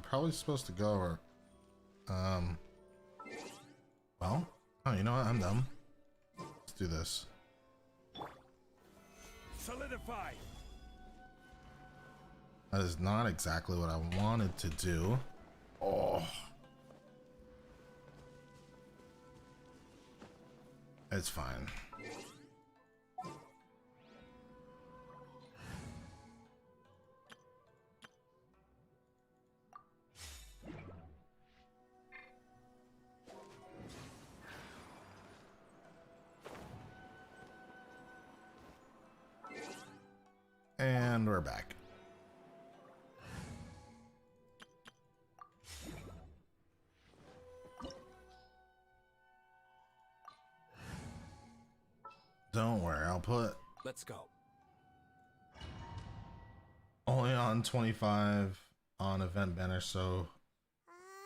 probably supposed to go or, well, oh, you know what? I'm dumb. Let's do this. Solidify. That is not exactly what I wanted to do. Oh. It's fine. And we're back. Don't worry, I'll put Let's go. only on 25 on event banner, so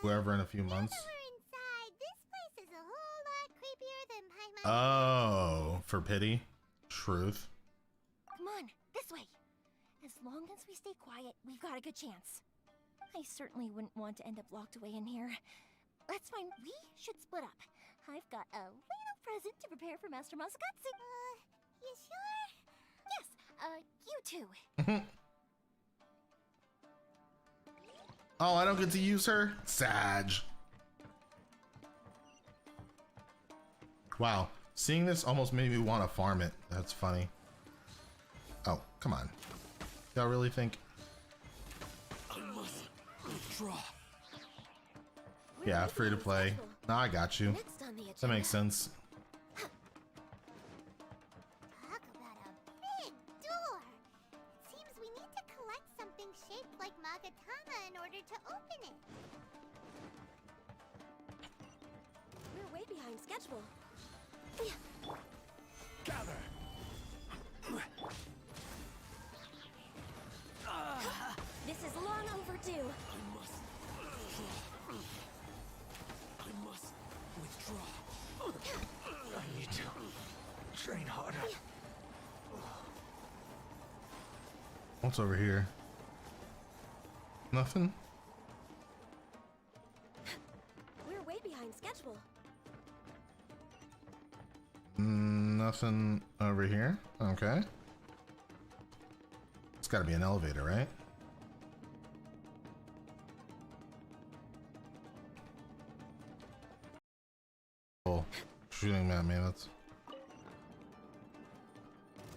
whoever in a few months. This place is a whole lot creepier than Paimon. Oh, for pity. Truth. Come on, this way. As long as we stay quiet, we've got a good chance. I certainly wouldn't want to end up locked away in here. That's fine, we should split up. I've got a little present to prepare for Master Masakatsu. You sure? Yes, you too. Oh, I don't get to use her? Sag. Wow, seeing this almost made me want to farm it. That's funny. Oh, come on. Y'all really think? I must withdraw. Yeah, free to play. No, I got you. That makes sense. Talk about a big door. It seems we need to collect something shaped like Magatama in order to open it. We're way behind schedule. Gather. This is long overdue. I must withdraw. I need to train harder. What's over here? Nothing? We're way behind schedule. Nothing over here. Okay. It's gotta be an elevator, right? Oh, shooting at me, that's...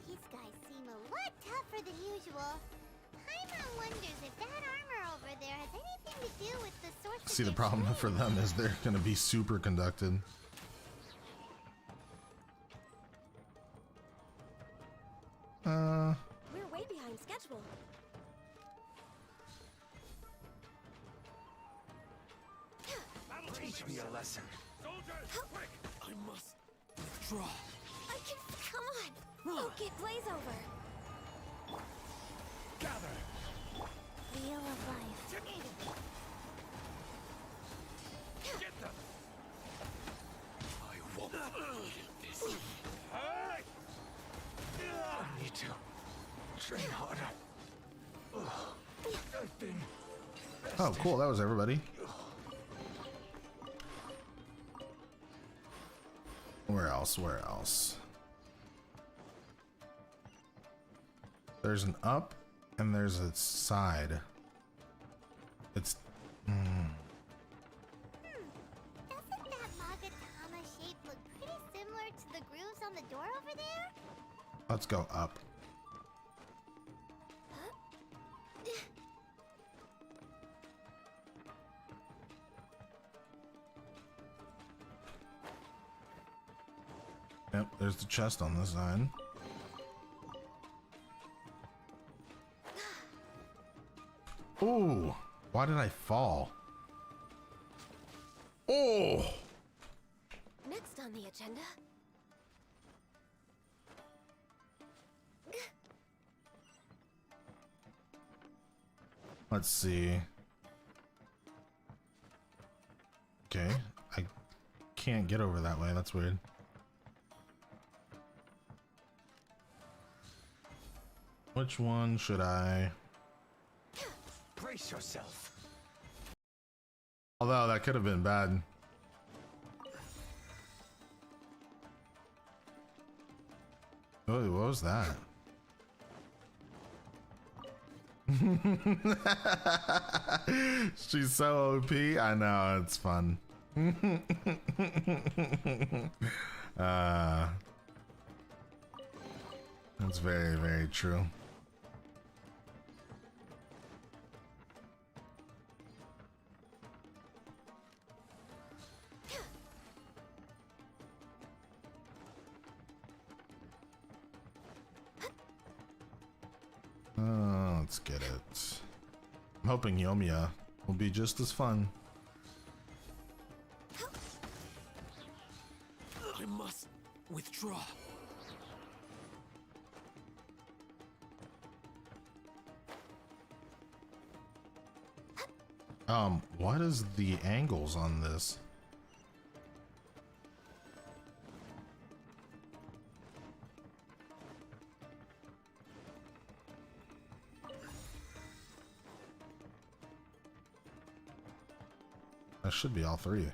These guys seem a lot tougher than usual. Paimon wonders if that armor over there has anything to do with the source of See, the their problem strength. for them is they're gonna be super conducted. We're way behind schedule. Teach me a lesson. Soldiers, quick! I must withdraw. I can. Come on. Okay, blaze over. Gather. Wheel of life. Get them. I won't get this. I need to train harder. I've been. Oh, cool, that was everybody. Where else? Where else? There's an up and there's a side. It's... Doesn't that Magatama shape look pretty similar to the grooves on the door over there? Let's go up. Yep, there's the chest on this side. Ooh, why did I fall? Oh! Next on the agenda. Let's see. Okay, I can't get over that way. That's weird. Which one should I? Brace yourself. Although that could have been bad. Oh, what was that? She's so OP. I know, it's fun. That's very, very true. Let's get it. I'm hoping Yomiya will be just as fun. I must withdraw. What is the angles on this? That should be all three.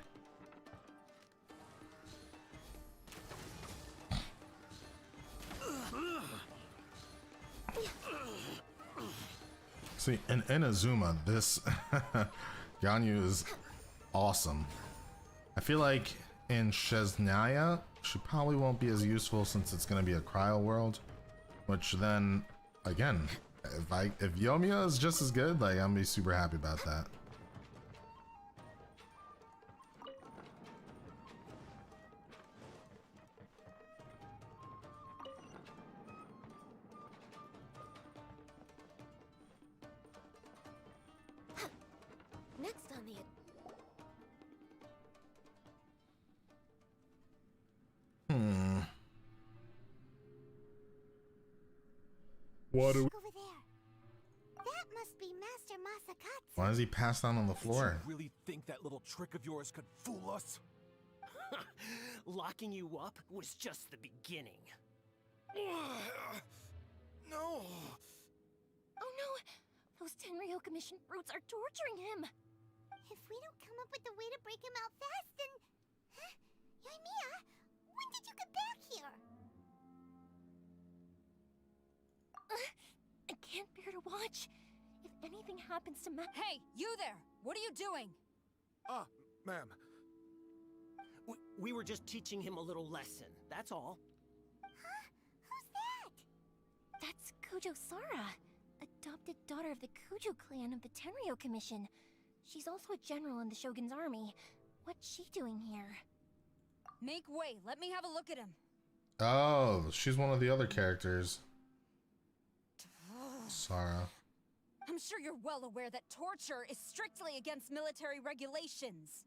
See, in Inazuma, this Ganyu is awesome. I feel like in Shesnaya, she probably won't be as useful since it's going to be a cryo world. Which then, again, if Yomiya is just as good, like, I'm gonna be super happy about that. Next on the What do we... Over there. That must be Master Masakatsu. Why is he passed out on the floor? Did you really think that little trick of yours could fool us? Locking you up was just the beginning. No. Oh no! Those Tenryo Commission brutes are torturing him! If we don't come up with a way to break him out fast, then... Huh? Yoimiya, when did you get back here? I can't bear to watch. If anything happens to Matt... Hey, you there! What are you doing? Ma'am. We were just teaching him a little lesson, that's all. Huh? Who's that? That's Kujo Sara, adopted daughter of the Kujo clan of the Tenryo Commission. She's also a general in the Shogun's army. What's she doing here? Make way. Let me have a look at him. Oh, she's one of the other characters. Sara. I'm sure you're well aware that torture is strictly against military regulations.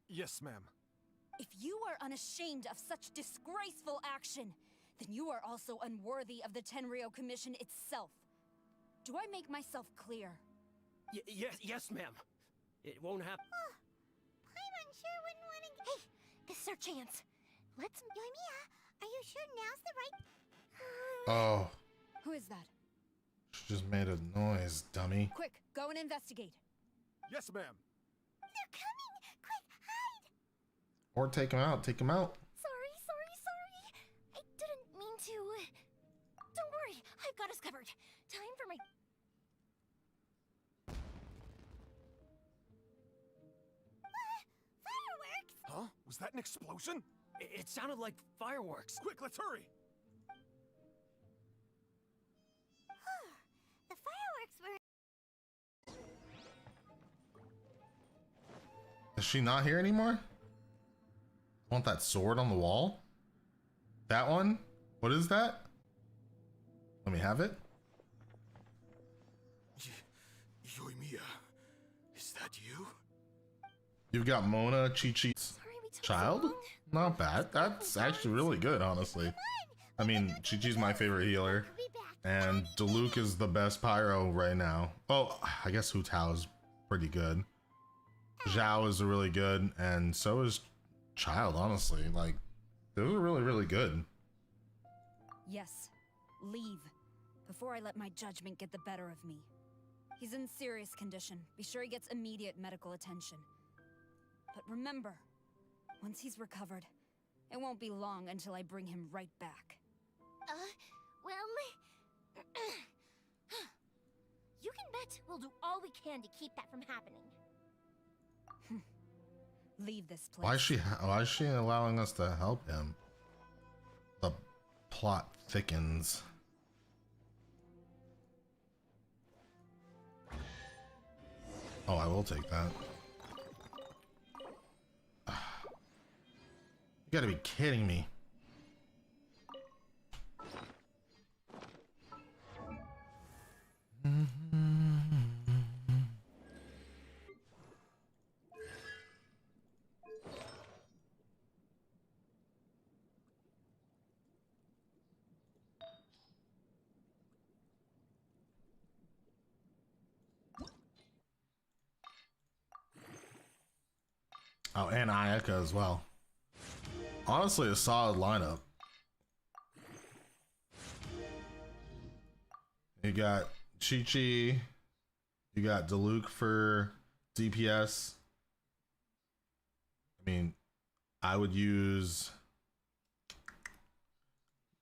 Yes, ma'am. If you are unashamed of such disgraceful action, then you are also unworthy of the Tenryo Commission itself. Do I make myself clear? Yes, ma'am. It won't happen. Oh, Paimon sure wouldn't want to... Hey, this is our chance. Let's... Yoimiya, are you sure now's the right... Oh, Who is that? she just made a noise, dummy. Quick, go and investigate. Yes, ma'am. They're coming! Quick, hide! Or take him out, take him out. Sorry. I didn't mean to... Don't worry, I've got us covered. Time for my... Fireworks! Huh? Was that an explosion? It sounded like fireworks. Quick, let's hurry! The fireworks were... Is she not here anymore? Want that sword on the wall? That one? What is that? Let me have it. Yoimiya, is that you? You've got Mona, Chi-Chi's child? Not bad. That's actually really good, honestly. I mean, Chi-Chi's my favorite healer, and Diluc is the best pyro right now. Oh, I guess Hu Tao is pretty good. Zhao is really good, and so is Child, honestly. Like, those are really, really good. Yes. Leave. Before I let my judgment get the better of me. He's in serious condition. Be sure he gets immediate medical attention. But remember, once he's recovered, it won't be long until I bring him right back. Well... you can bet we'll do all we can to keep that from happening. Leave this place. Why is she allowing us to help him? The plot thickens. Oh, I will take that. You gotta be kidding me. Oh, and Ayaka as well. Honestly, a solid lineup. You got Chi-Chi. You got Diluc for DPS. I mean, I would use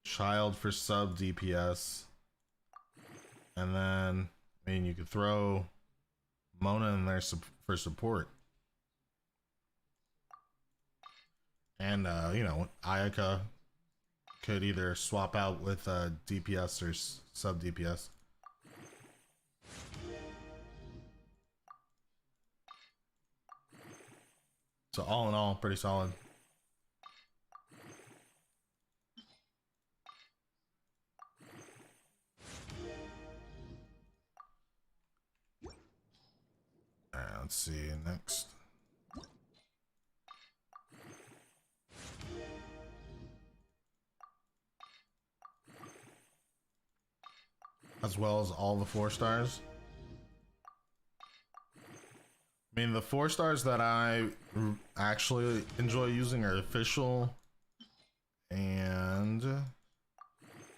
Child for sub DPS. And then, I mean, you could throw Mona in there for support. And, you know, Ayaka could either swap out with DPS or sub DPS. So all in all, pretty solid. Alright, let's see next. As well as all the 4 stars. I mean, the 4 stars that I actually enjoy using are official and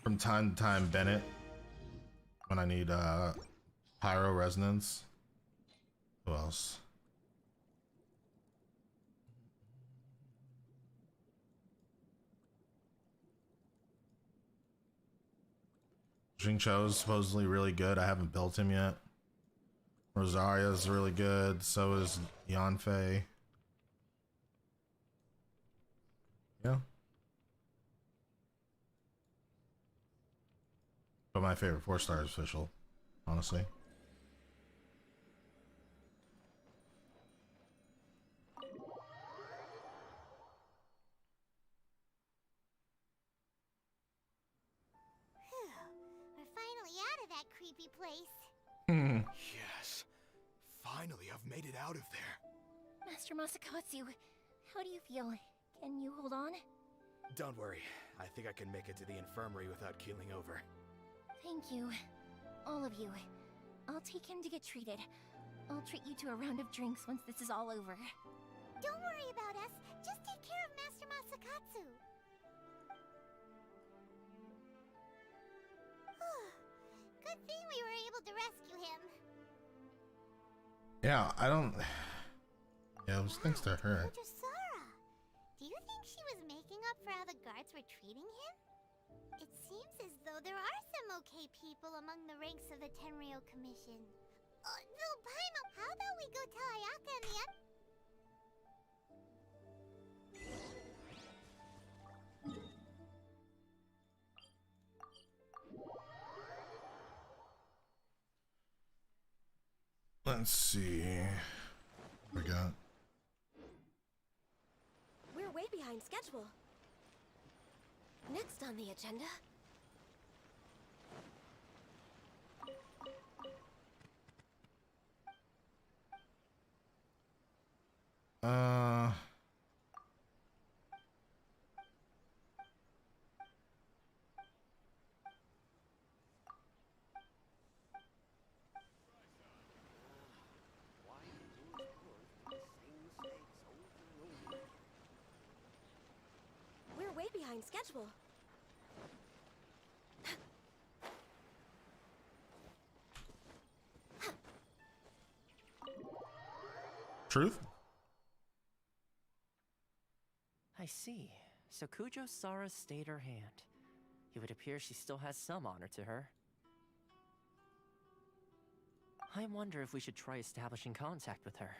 from time to time Bennett when I need pyro resonance. Who else? Jingcho is supposedly really good. I haven't built him yet. Rosaria's really good. So is Yanfei. Yeah. But my favorite 4 star is official, honestly. Creepy place. Yes. Finally, I've made it out of there. Master Masakatsu, how do you feel? Can you hold on? Don't worry. I think I can make it to the infirmary without keeling over. Thank you. All of you. I'll take him to get treated. I'll treat you to a round of drinks once this is all over. Don't worry about us. Just take care of Master Masakatsu. Good thing we were able to rescue him. Yeah, I don't... Yeah, it was thanks to her. Sara, do you think she was making up for how the guards were treating him? It seems as though there are some okay people among the ranks of the Tenryo Commission. Though, Paimon, how about we go tell Ayaka and the other... Let's see. We got. We're way behind schedule. Next on the agenda. we're way behind schedule. Truth? I see. So Kujo Sara stayed her hand. It would appear she still has some honor to her. I wonder if we should try establishing contact with her.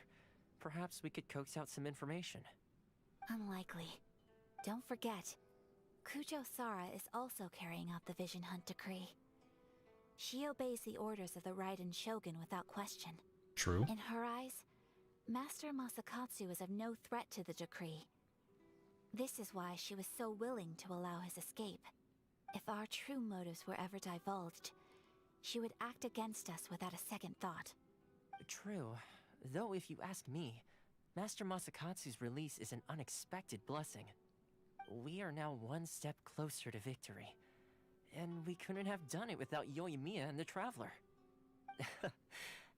Perhaps we could coax out some information. Unlikely. Don't forget, Kujo Sara is also carrying out the Vision Hunt decree. She obeys the orders of the Raiden Shogun without question. True. In her eyes, Master Masakatsu is of no threat to the decree. This is why she was so willing to allow his escape. If our true motives were ever divulged, she would act against us without a second thought. True. Though if you ask me, Master Masakatsu's release is an unexpected blessing. We are now one step closer to victory. And we couldn't have done it without Yoimiya and the Traveler.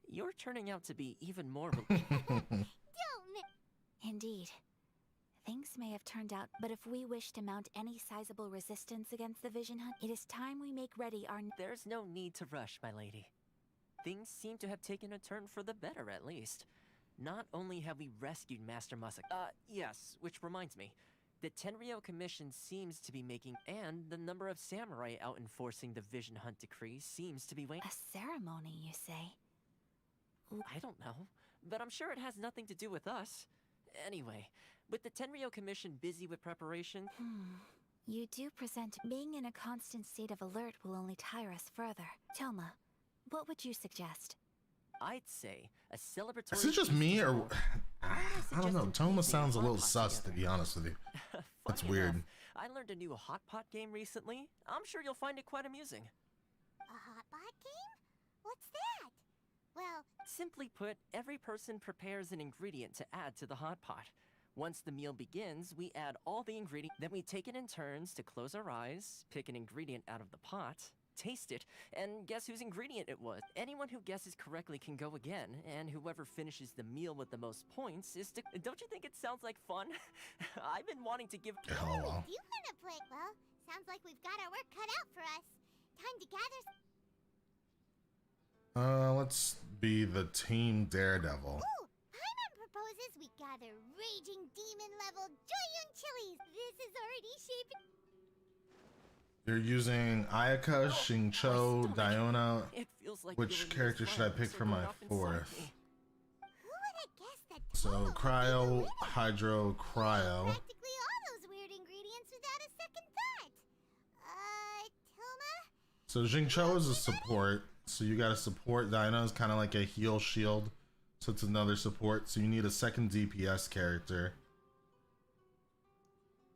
You're turning out to be even more... Indeed. Things may have turned out, but if we wish to mount any sizable resistance against the Vision Hunt, it is time we make ready our... There's no need to rush, my lady. Things seem to have taken a turn for the better, at least. Not only have we rescued Master yes, which reminds me. The Tenryou Commission seems to be making... And the number of samurai out enforcing the Vision Hunt decree seems to be waning. A ceremony, you say? I don't know, but I'm sure it has nothing to do with us. Anyway, with the Tenryou Commission busy with preparation... You do present... Being in a constant state of alert will only tire us further. Toma, what would you suggest? I'd say a celebratory... Is it just me, or... I don't know, Toma sounds a little sus, to be honest with you. That's weird. Enough, I learned a new hot pot game recently. I'm sure you'll find it quite amusing. A hot pot game? What's that? Well... Simply put, every person prepares an ingredient to add to the hot pot. Once the meal begins, we add all the ingredients, then we take it in turns to close our eyes, pick an ingredient out of the pot, taste it, and guess whose ingredient it was. Anyone who guesses correctly can go again, and whoever finishes the meal with the most points is to... Don't you think it sounds like fun? I've been wanting to give... Do you want to play? Well, sounds like we've got our work cut out for us. Time to gather... Let's be the Team Daredevil. Ooh! Paimon proposes we gather raging demon-level Joyun chilies. This is already shaping... You're using Ayaka, Xingqiu, Diona. Which character should I pick for my fourth? Who would have guessed that So, Cryo, Hydro, Cryo. practically all those weird ingredients without a second thought? Toma? So Xingqiu is a support. So you gotta support. Diona is kind of like a heal shield. So it's another support. So you need a second DPS character.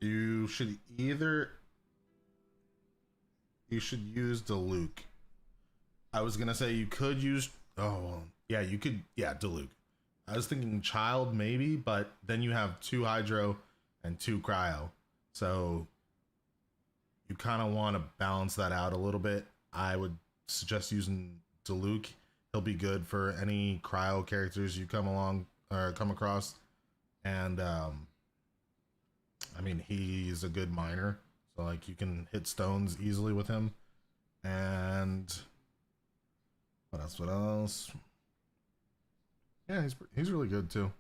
You should either... You should use Diluc. I was gonna say you could use... Oh, well, yeah, you could... Yeah, Diluc. I was thinking Child maybe, but then you have 2 Hydro and 2 Cryo. So you kind of want to balance that out a little bit. I would suggest using Diluc. He'll be good for any Cryo characters you come across. And I mean, he's a good miner, so like you can hit stones easily with him. And what else? Yeah, he's really good too.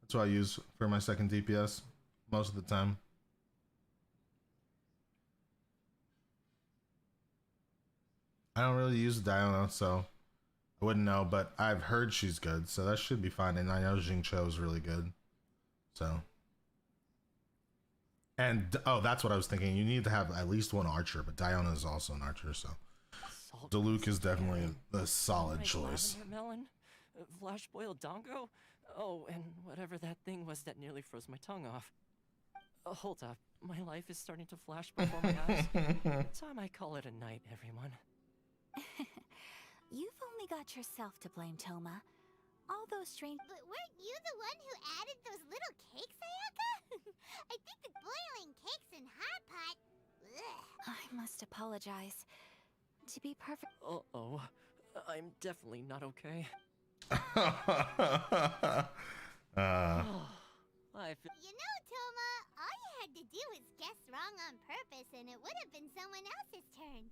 That's what I use for my second DPS most of the time. I don't really use Diona, so I wouldn't know, but I've heard she's good, so that should be fine. And I know Xingqiu is really good. So. And, oh, that's what I was thinking. You need to have at least one archer, but Diona is also an archer, so. Diluc is definitely a solid choice. Melon, flash boiled dongo? Oh, and whatever that thing was that nearly froze my tongue off. Hold up. My life is starting to flash before my eyes. Time I call it a night, everyone. You've only got yourself to blame, Toma. All those strange... But weren't you the one who added those little cakes, Ayaka? I think the boiling cakes in hot pot... Ugh. I must apologize. To be perfect... Uh-oh. I'm definitely not okay. You know, Toma, all you had to do was guess wrong wrong on purpose and it would have been someone else's turn.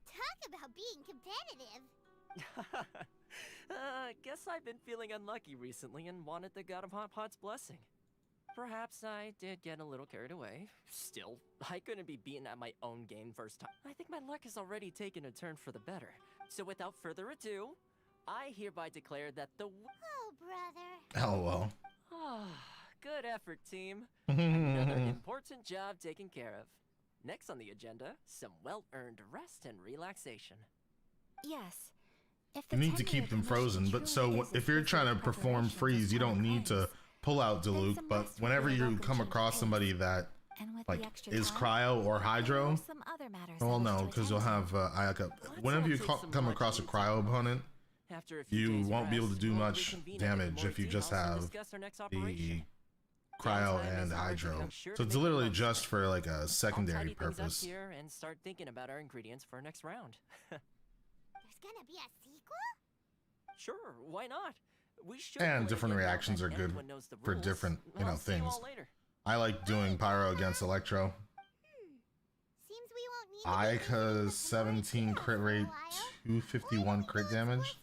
Talk about being competitive. Guess I've been feeling unlucky recently and wanted the God of Hot Pot's blessing. Perhaps I did get a little carried away. Still, I couldn't be beaten at my own game first time. I think my luck has already taken a turn for the better. So without further ado, I hereby declare that the... Oh, brother. Oh, well. Good effort, team. Another important job taken care of. Next on the agenda, some well-earned rest and relaxation. Yes. You need to keep them frozen, but so if you're trying to perform freeze, you don't need to pull out Diluc, but whenever you come across somebody that like is cryo or hydro, well no, because you'll have Ayaka. Whenever you come across a cryo opponent, you won't be able to do much damage if you just have the cryo and hydro. So it's literally just for like a secondary purpose. Here and start thinking about our ingredients for our next round. There's gonna be a sequel? Sure, why not? We should. And different reactions are good for different, things. I like doing Pyro against Electro. Seems we won't need Ayaka's 17 crit rate, 251 crit damage.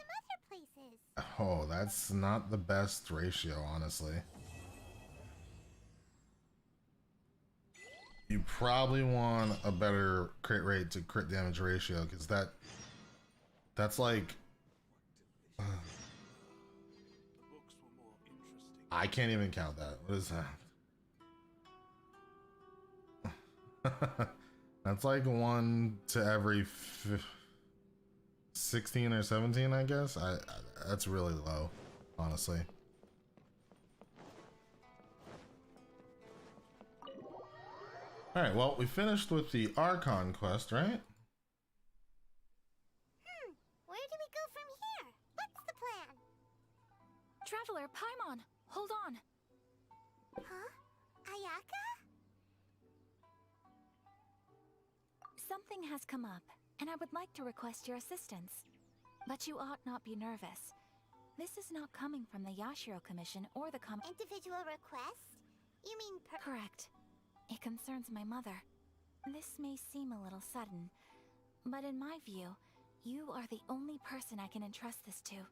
Oh, that's not the best ratio, honestly. You probably want a better crit rate to crit damage ratio, because that's like I can't even count that. What is that? That's like 1 to every 16 or 17, I guess. That's really low, honestly. All right, well, we finished with the Archon quest, right? Where do we go from here? What's the plan? Traveler, Paimon, hold on. Huh? Ayaka? Something has come up, and I would like to request your assistance. But you ought not be nervous. This is not coming from the Yashiro Commission or the Individual request? You mean Correct. It concerns my mother. This may seem a little sudden, but in my view, you are the only person I can entrust this to.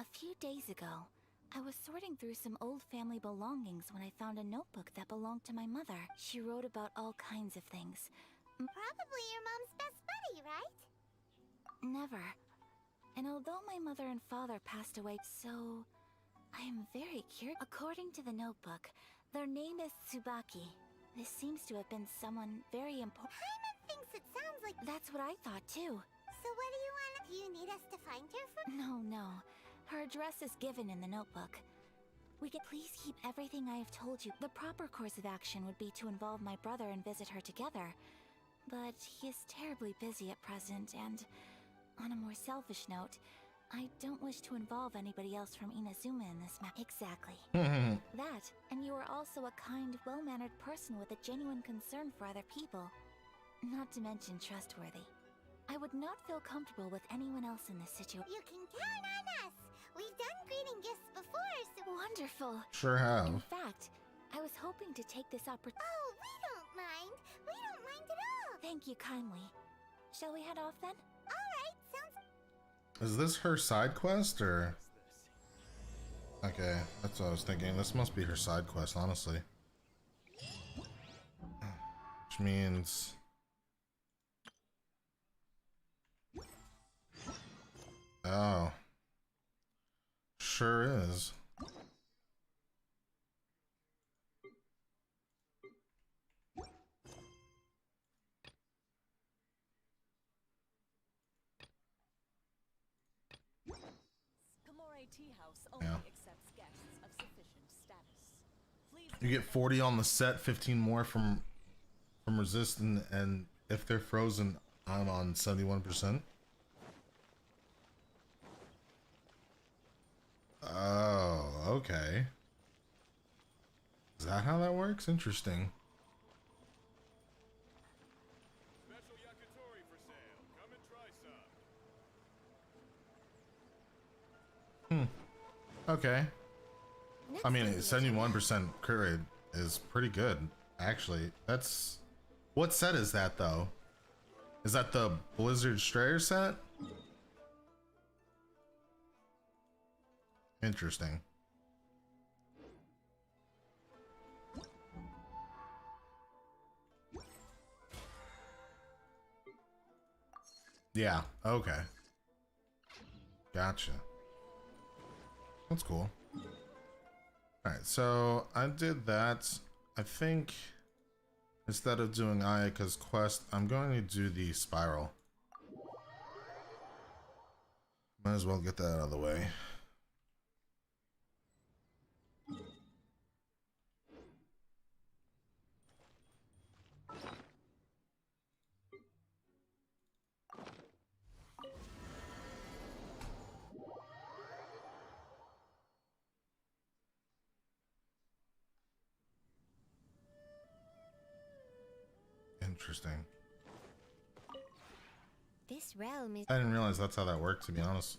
A few days ago, I was sorting through some old family belongings when I found a notebook that belonged to my mother. She wrote about all kinds of things. Probably your mom's best buddy, right? Never. And although my mother and father passed away, so I am very curious. According to the notebook, their name is Tsubaki. This seems to have been someone very important. Paimon thinks it sounds like... That's what I thought too. So what do you want? Do you need us to find her for... No. Her address is given in the notebook. We could please keep everything I have told you. The proper course of action would be to involve my brother and visit her together. But he is terribly busy at present, and on a more selfish note, I don't wish to involve anybody else from Inazuma in this matter. Exactly. That, and you are also a kind, well-mannered person with a genuine concern for other people. Not to mention trustworthy. I would not feel comfortable with anyone else in this situation. You can count on us! We've done greeting gifts before, so... Wonderful! Sure have. In fact, I was hoping to take this opportunity... Oh, we don't mind! We don't mind at all! Thank you kindly. Shall we head off then? Alright, sounds... Is this her side quest, or... Okay, that's what I was thinking. This must be her side quest, honestly. Which means... Oh. Sure is. Yeah. You get 40 on the set, 15 more from resist, and if they're frozen, I'm on 71%. Oh, okay. Is that how that works? Interesting. Special yakitori for sale. Come and try some. Okay. I mean, 71% crit rate is pretty good. Actually, that's... What set is that, though? Is that the Blizzard Strayer set? Interesting. Yeah, okay. Gotcha. That's cool. Alright, so I did that. I think instead of doing Ayaka's quest, I'm going to do the spiral. Might as well get that out of the way. Interesting. This realm is... I didn't realize that's how that worked, to be honest.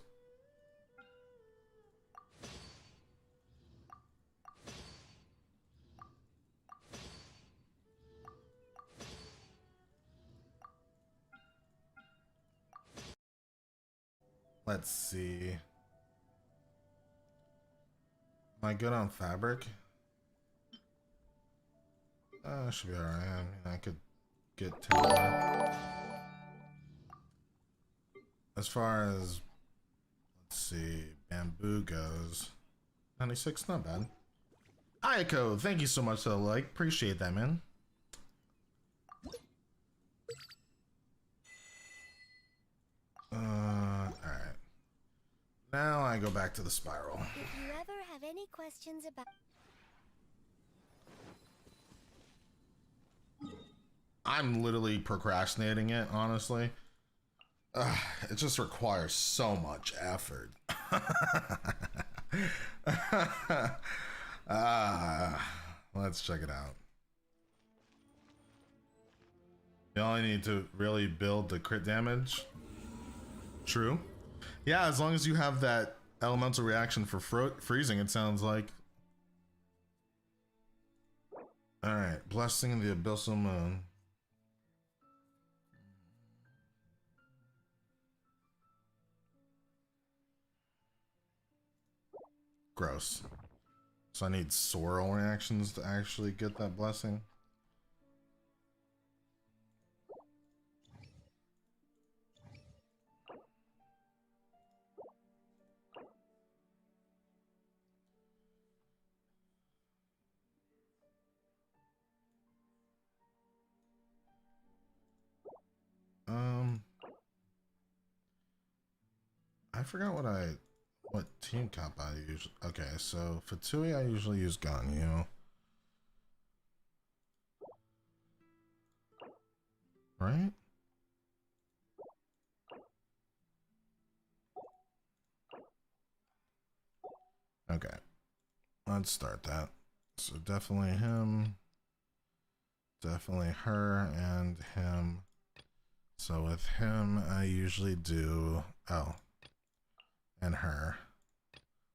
Let's see. Am I good on fabric? Should be alright. I mean, I could get 10 more. As far as, let's see, bamboo goes, 96, not bad. Ayako, thank you so much for the like. Appreciate that, man. Alright. Now I go back to the spiral. If you ever have any questions about... I'm literally procrastinating it, honestly. It just requires so much effort. Let's check it out. You only need to really build the crit damage. True. Yeah, as long as you have that elemental reaction for freezing, it sounds like. Alright, Blessing of the Abyssal Moon. Gross. So I need sorrow reactions to actually get that blessing. I forgot what team comp I usually... Okay, so for Tui, I usually use Ganyu. Right? Okay. Let's start that. So definitely him. Definitely her and him. So with him, I usually do... Oh. And her.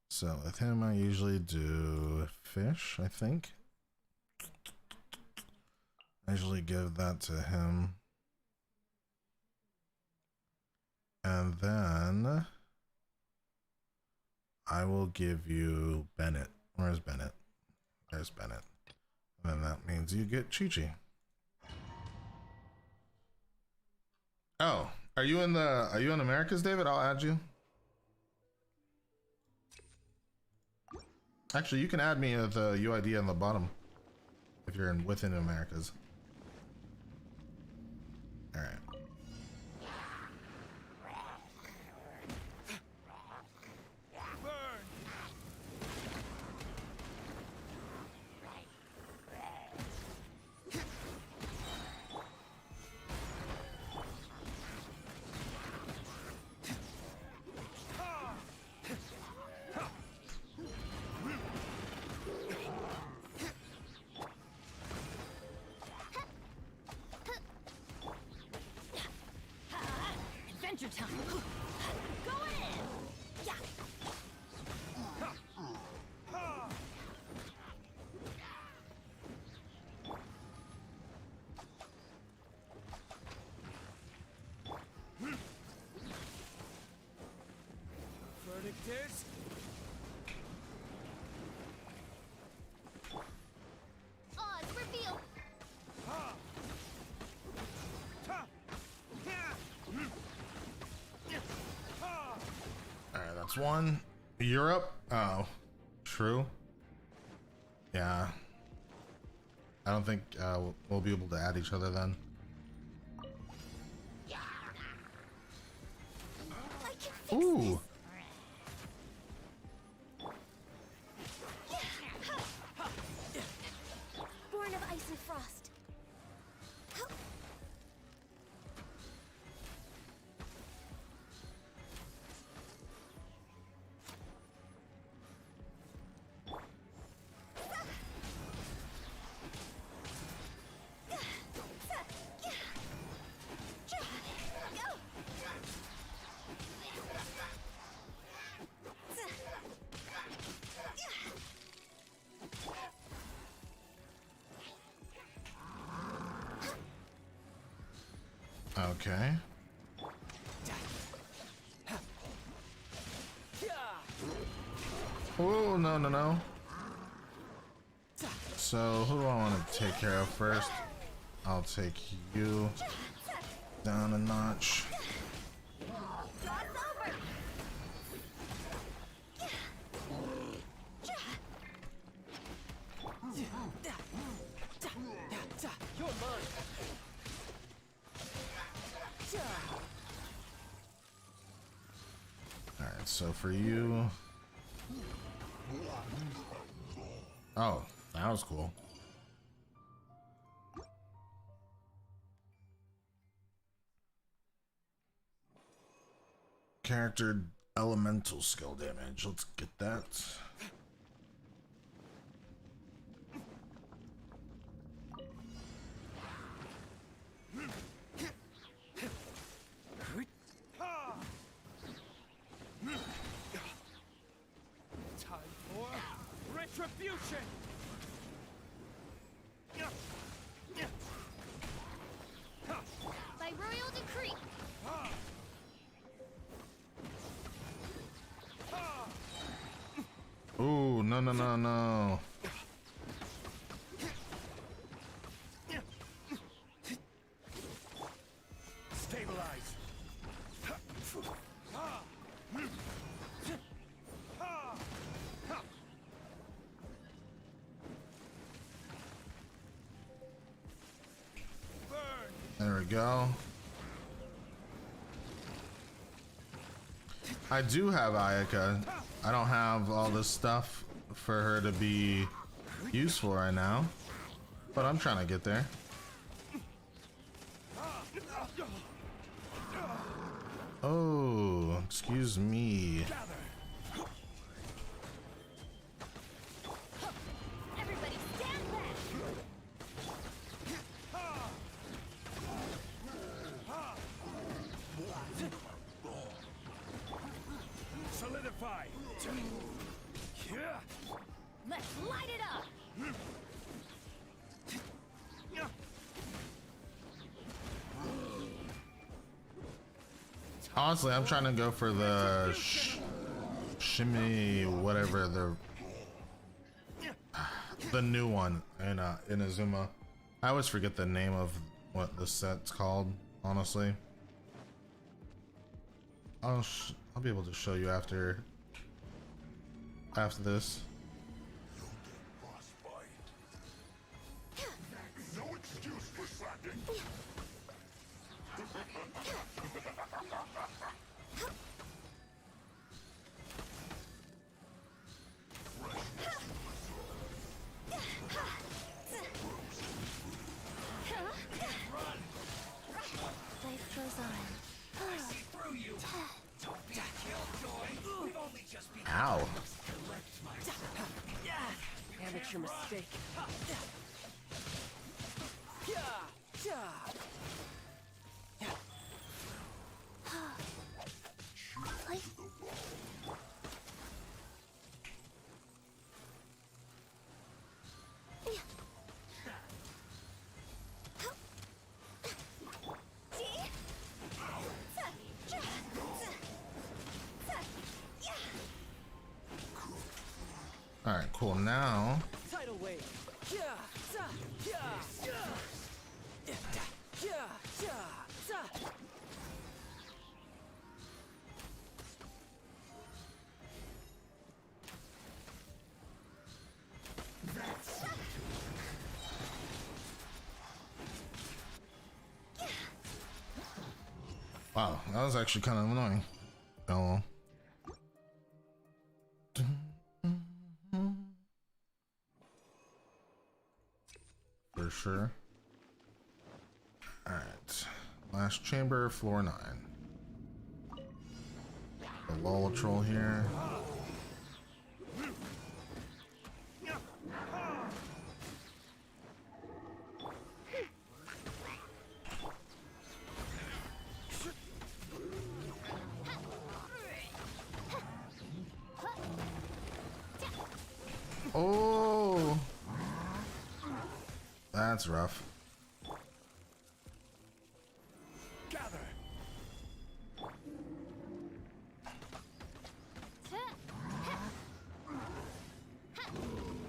So with him, I usually do fish, I think. I usually give that to him. And then I will give you Bennett. Where's Bennett? There's Bennett. And then that means you get Chi-Chi. Oh, are you in Americas, David? I'll add you. Actually, you can add me at the UID on the bottom if you're within Americas. All right. Adventure time. Go in. Yeah. is... Oz, reveal! Alright, that's one. Europe? Oh, true. Yeah. I don't think we'll be able to add each other then. Ooh. Born of ice and frost. Okay. Oh, no, no, no. So, who do I want to take care of first? I'll take you down a notch. You're mine. Alright, so for you... Oh, that was cool. Character elemental skill damage. Let's get that. Time for retribution! By royal decree! Ooh, no, no, no, no. Stabilize! There we go. I do have Ayaka. I don't have all this stuff for her to be useful right now, but I'm trying to get there. Oh, excuse me. Everybody stand back! Solidify! Let's light it up! Honestly, I'm trying to go for the shimmy, whatever the new one in Inazuma. I always forget the name of what the set's called. Honestly, I'll be able to show you after this. No excuse for slacking. Life goes on. I see through you. Don't be a killjoy. We've only just begun. Ow. Amateur mistake. All right, cool. Now, Tidal wave. Yeah, za, yeah, yeah. Yeah, yeah, yeah, za. wow, that was actually kind of annoying. Oh. For sure. All right, last chamber, floor 9. The Lola troll here. Oh, that's rough. Gather.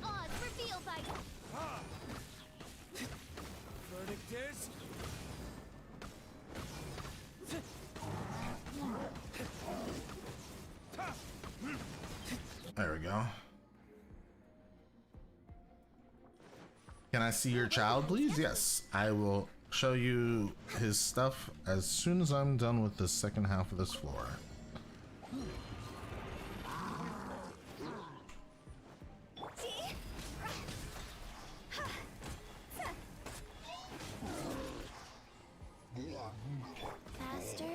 Odds revealed by Verdict is. There we go. Can I see your child, please? Yes, I will show you his stuff as soon as I'm done with the second half of this floor. Faster.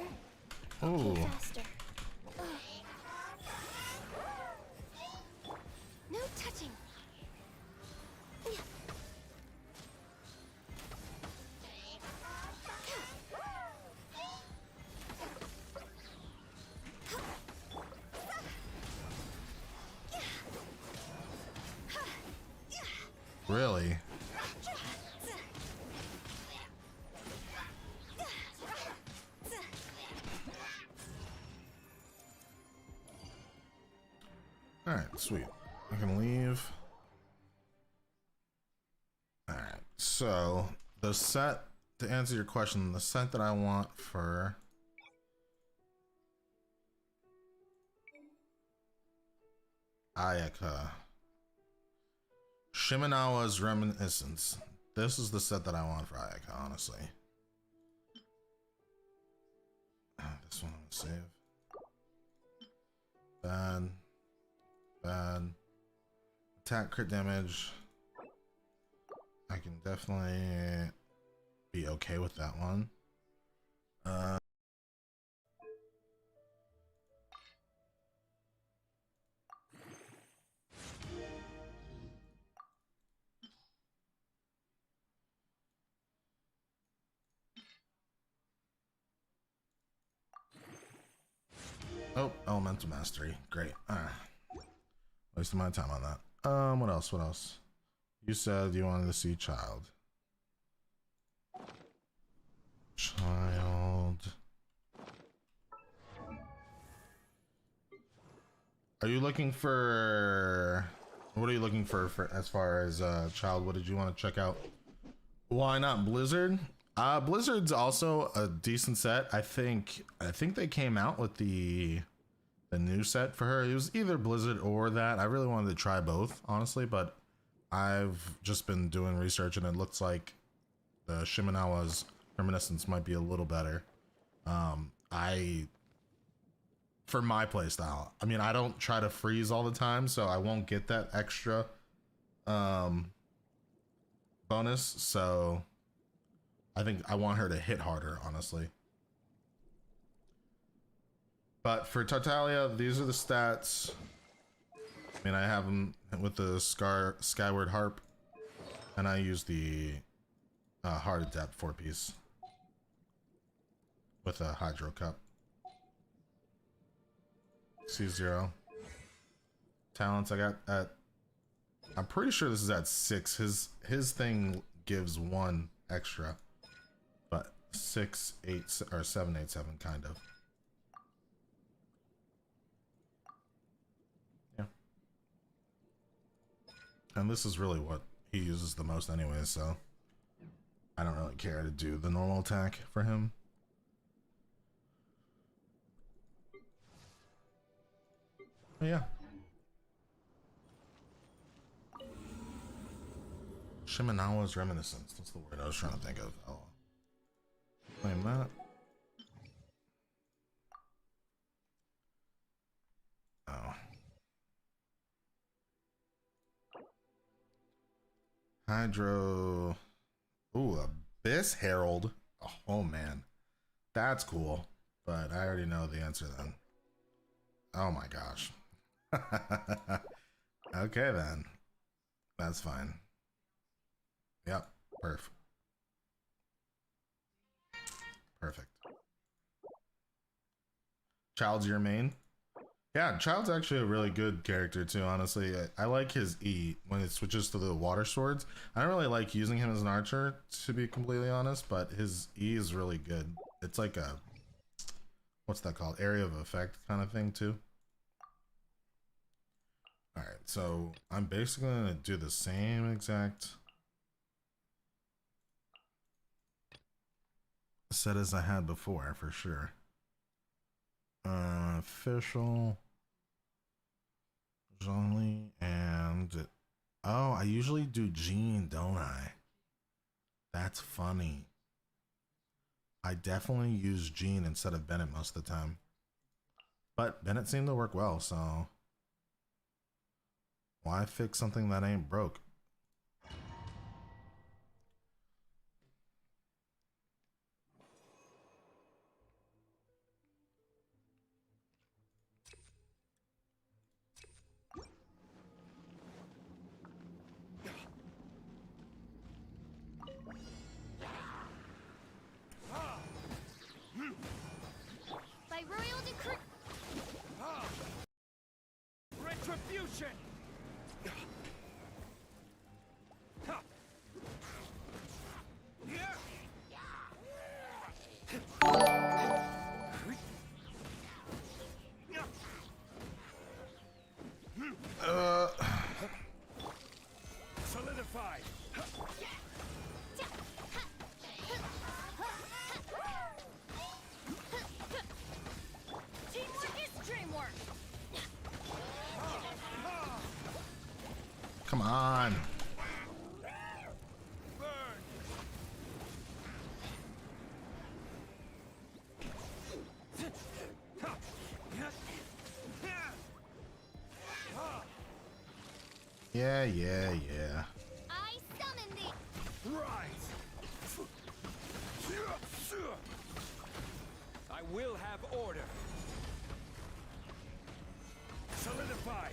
Oh. Okay, faster. No touching. Really? All right, sweet. I can leave. All right, so the set, to answer your question, the set that I want for Ayaka, Shimenawa's Reminiscence. This is the set that I want for Ayaka, honestly. This one I'm gonna save. Bad. Bad. Attack, crit damage. I can definitely be okay with that one. Oh, elemental mastery. Great. Wasting my time on that. What else? What else? You said you wanted to see child. Child. Are you looking for... What are you looking for as far as child? What did you want to check out? Why not Blizzard? Blizzard's also a decent set. I think they came out with the new set for her. It was either Blizzard or that. I really wanted to try both, honestly, but I've just been doing research and it looks like the Shimenawa's Reminiscence might be a little better. For my playstyle, I mean, I don't try to freeze all the time, so I won't get that extra bonus. So I think I want her to hit harder, honestly. But for Tartaglia, these are the stats. I mean, I have them with the Skyward Harp, and I use the Heart of Depth 4-piece with a Hydro Cup. C0. Talents I got at... I'm pretty sure this is at 6. His thing gives 1 extra. But 6, 8, or 7, 8, 7, kind of. Yeah. And this is really what he uses the most anyway, so I don't really care to do the normal attack for him. But yeah. Shimenawa's Reminiscence. That's the word I was trying to think of. Oh. Claim that. Oh. Hydro. Ooh, Abyss Herald. Oh man. That's cool. But I already know the answer then. Oh my gosh. Okay then. That's fine. Yep. Perfect. Child's your main? Yeah, Child's actually a really good character too, honestly. I like his E when it switches to the water swords. I don't really like using him as an archer, to be completely honest, but his E is really good. It's like a, what's that called? Area of effect kind of thing too. Alright, so I'm basically going to do the same exact set as I had before, for sure. Official. Only, and oh, I usually do Jean, don't I? That's funny. I definitely use Jean instead of Bennett most of the time. But Bennett seemed to work well, so why fix something that ain't broke? By royal decree. Retribution! Solidified! Teamwork is dreamwork. Come on. Yeah. I summon thee. Rise! I will have order. Solidify!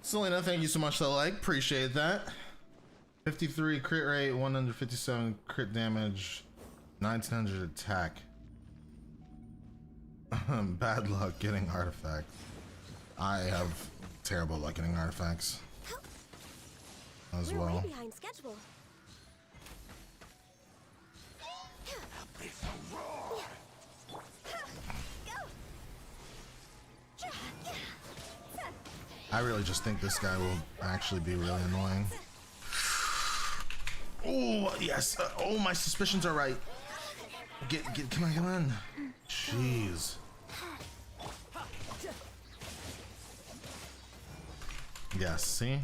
Selena, thank you so much for the like. Appreciate that. 53 crit rate, 157 crit damage, 1900 attack. Bad luck getting artifacts. I have terrible luck getting artifacts as We're well. way behind schedule. I really just think this guy will actually be really annoying. Oh, yes. Oh, my suspicions are right. Come on. Jeez. Yes, see?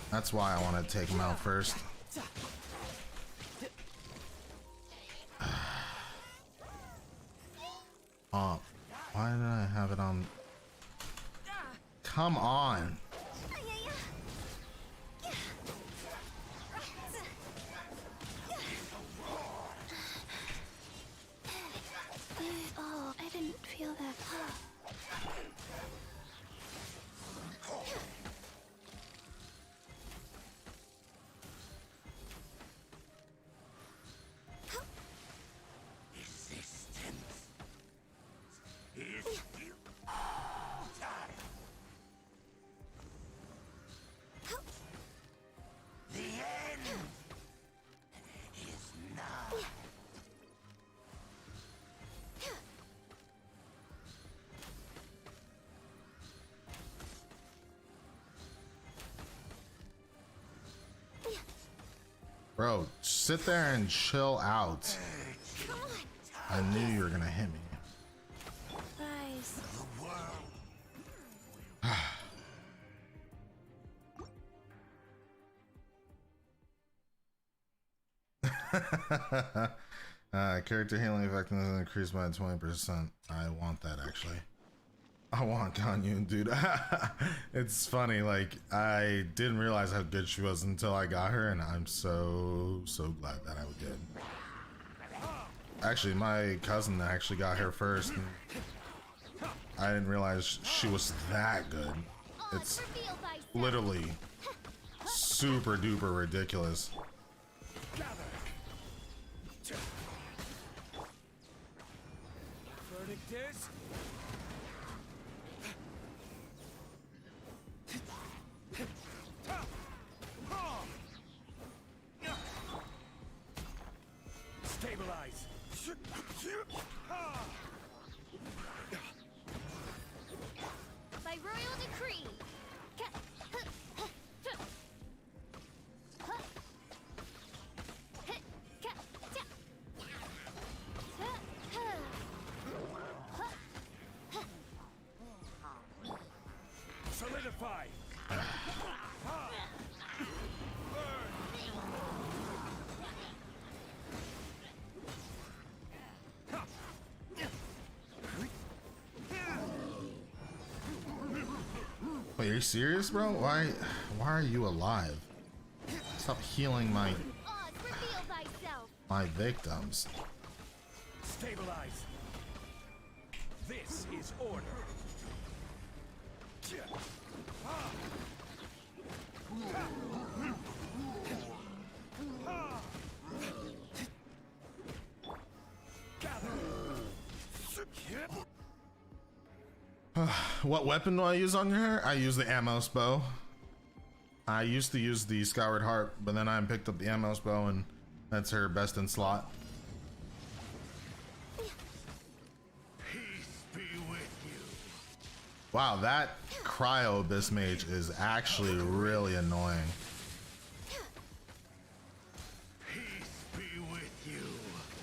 That's why I want to take him out first. Oh, why did I have it on? Come on. Oh, I didn't feel that. Bro, sit there and chill out. I knew you were gonna hit me. Rise. Character healing effectiveness increased by 20%. I want that actually. I want Ganyu, dude. It's funny, like I didn't realize how good she was until I got her, and I'm so glad that I did. Actually, my cousin actually got her first, and I didn't realize she was that good. It's literally super duper ridiculous. Verdict is stabilize. By royal decree. Solidify. Wait, are you serious, bro? Why are you alive? Stop healing my victims. Stabilize. This is order. What weapon do I use on her? I use the Amos bow. I used to use the Skyward Harp, but then I picked up the Amos bow, and that's her best in slot. Wow, that Cryo Abyss Mage is actually really annoying.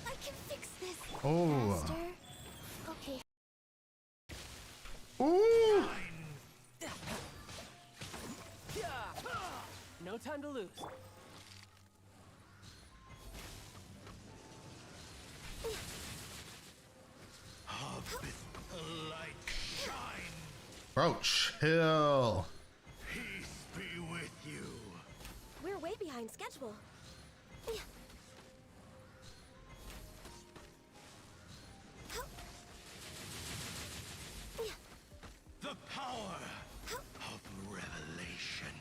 I can fix this. Oh. Faster. Okay. Ooh. No time to lose. Bro, chill. We're way behind schedule. The power of revelation.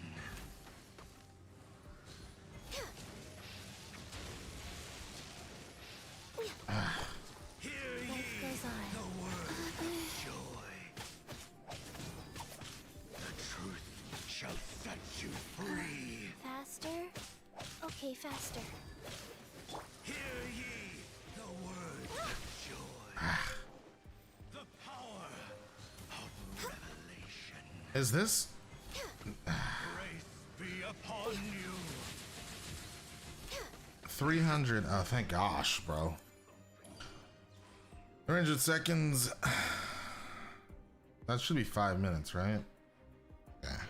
Hear ye the word of joy. The truth shall set you free. Faster. Okay, faster. Hear ye the word of joy. The power of revelation. Is this? Grace be upon you. 300. Oh, thank gosh, bro. 300 seconds. That should be 5 minutes, right? Yeah.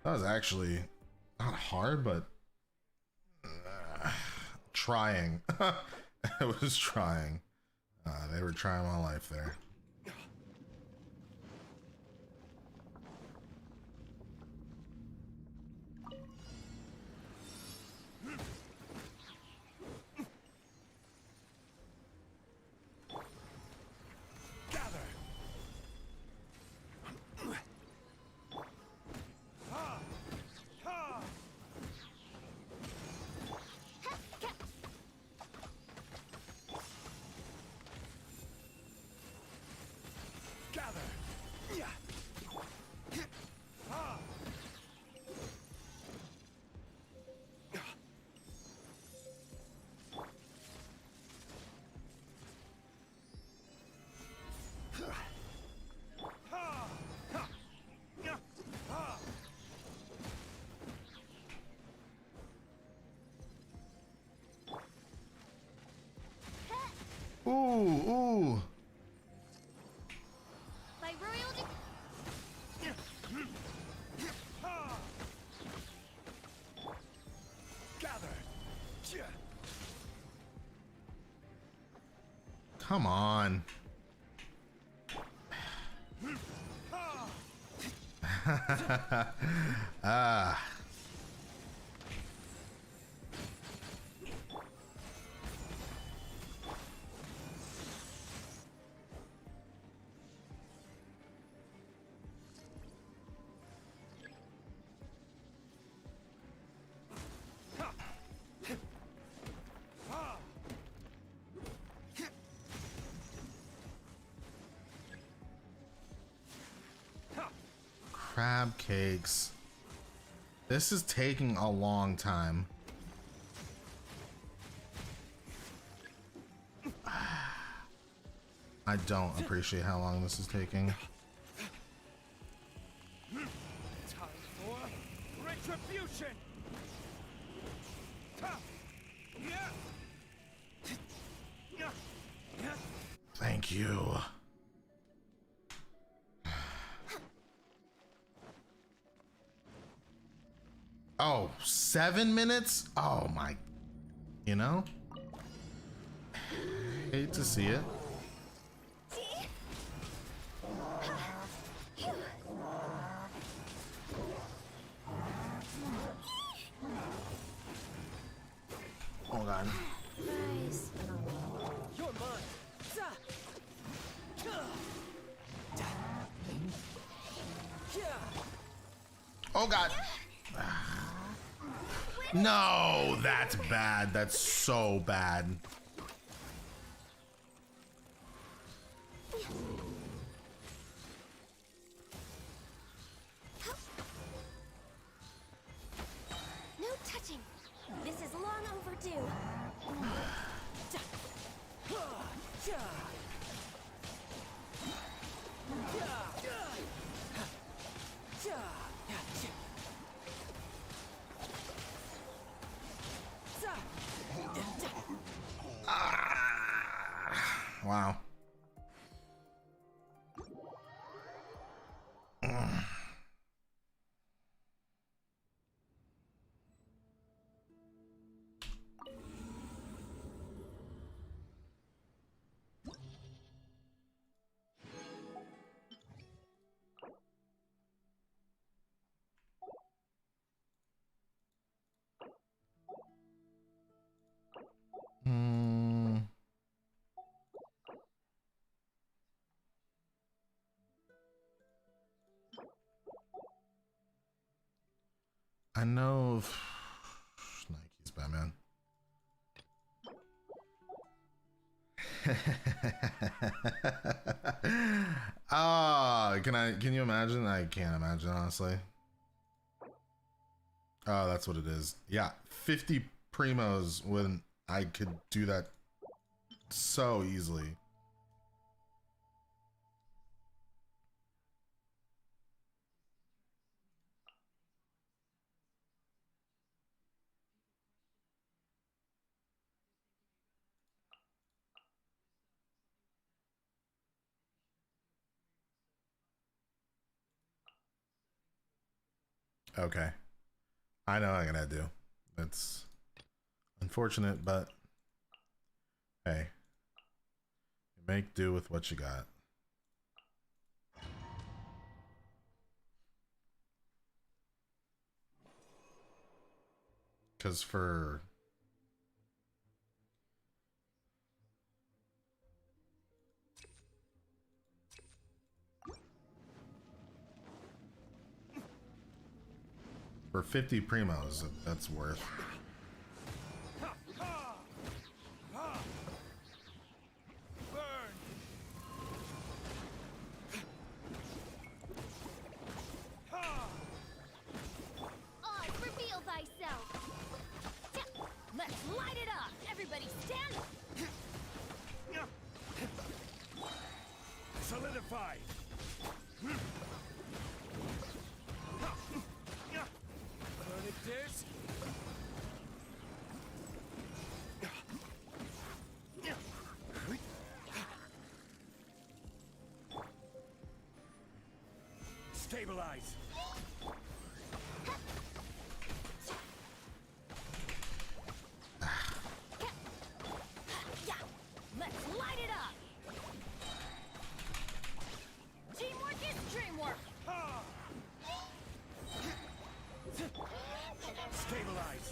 That was actually not hard, but trying. It was trying. They were trying my life there. ooh. By royal Gather. Come on. Ah. Crab cakes. This is taking a long time. I don't appreciate how long this is taking. Time for retribution. Thank you. Oh, 7 minutes? Oh my. You know? Hate to see it. Oh god. Nice. You're mine. Oh god. No, that's bad. That's so bad. No touching. This is long overdue. Wow. I know Nike's Batman. Can you imagine? I can't imagine, honestly. Oh, that's what it is. Yeah, 50 primos when I could do that so easily. Okay. I know what I gotta do. It's unfortunate, but hey, make do with what you got. Because for For 50 primos, that's worth. Oz, reveal thyself. Let's light it up. Everybody stand. Solidify. Verdict is Stabilize. Yeah, let's light it up. Teamwork is dreamwork. Stabilize.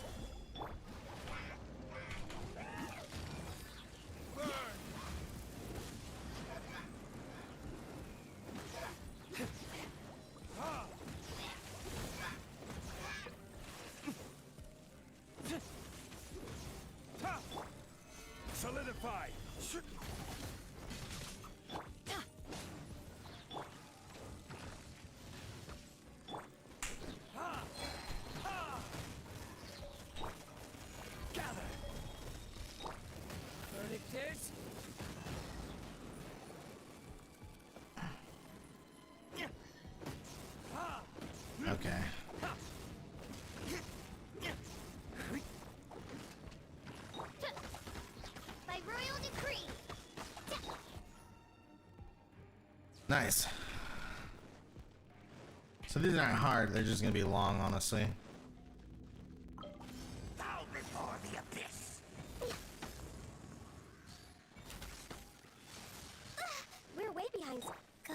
Solidify. Gather. Verdict is. Okay. By royal decree. Nice. So these aren't hard, they're just gonna be long, honestly. Bow before the abyss. We're way behind. Go.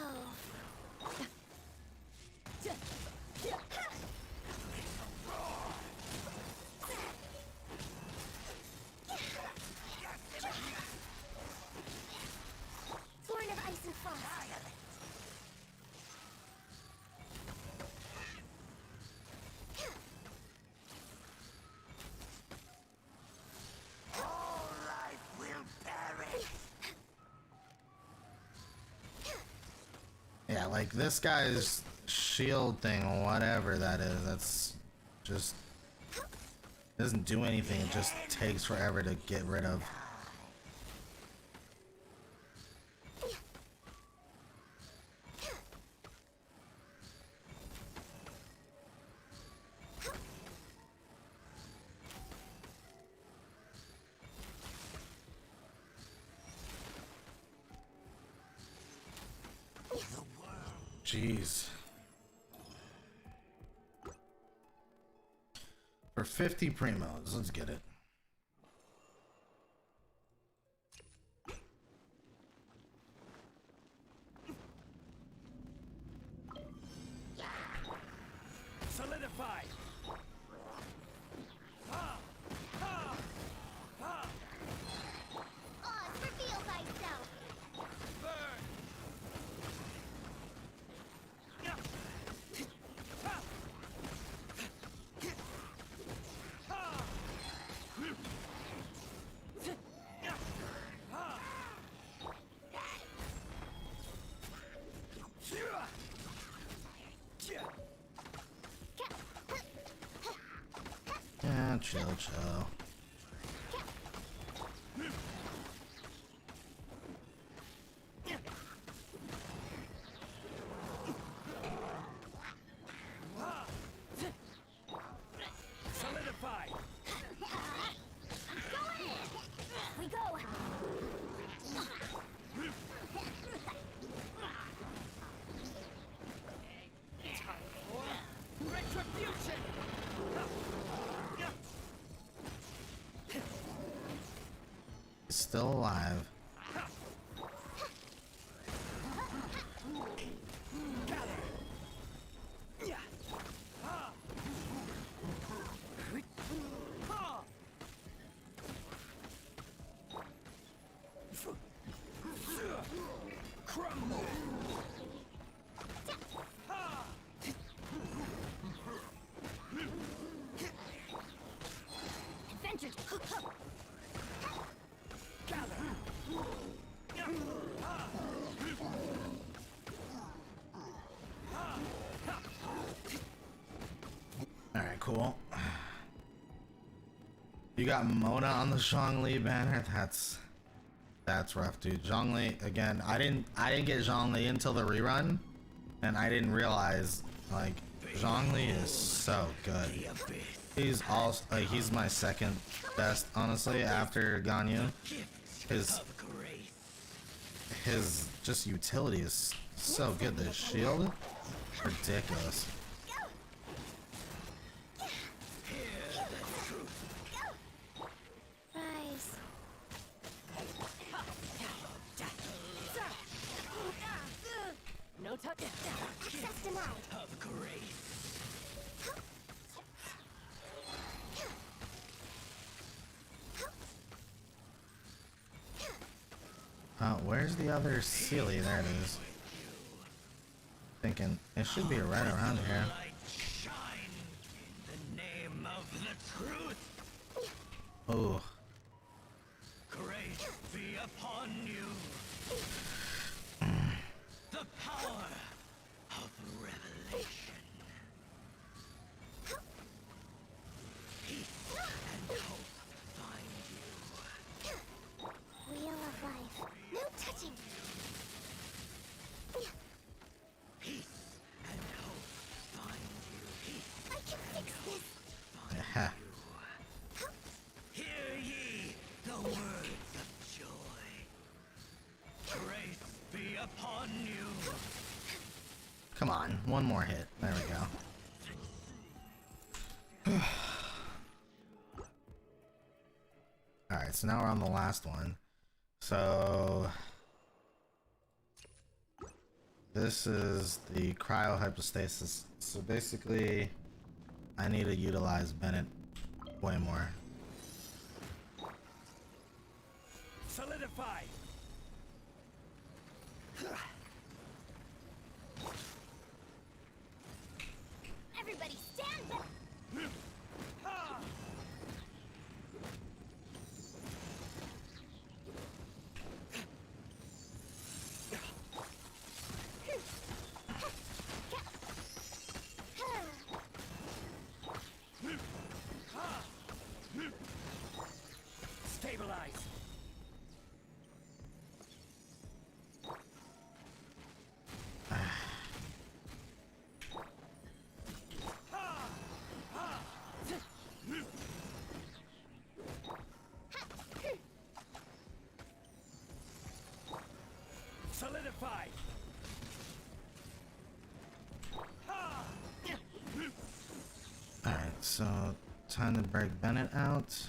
Born of ice and frost. All life will perish. Yeah, like this guy's shield thing, whatever that is, that's just doesn't do anything, it just takes forever to get rid of. Jeez. For 50 primos, let's get it. Solidify. Oz, reveal thyself. Burn. Yeah, chill, chill. Solidify. We go. Time for retribution. He's still alive. Crumble. Adventure. Alright, cool. You got Mona on the Zhongli banner. That's rough, dude. Zhongli again. I didn't get Zhongli until the rerun, and I didn't realize like Zhongli is so good. He's also like he's my second best, honestly, after Ganyu. His just utility is so good. The shield Ridiculous. Rise. No touch. Access denied. Of grace. Where's the other Sealy? There it is. Thinking it should be right around here. Shine in the name of the truth. Oh. Grace be upon you. The power of revelation. Peace and hope find you. Wheel of life. No touching. Peace and hope find you. I can fix this. Yeah. Hear ye the words of joy. Grace be upon you. Come on, one more hit. There we go. Alright, so now we're on the last one. So this is the cryohypostasis. So basically I need to utilize Bennett way more. Solidify. Everybody stand back. Stabilize. Solidify. Alright, so time to break Bennett out.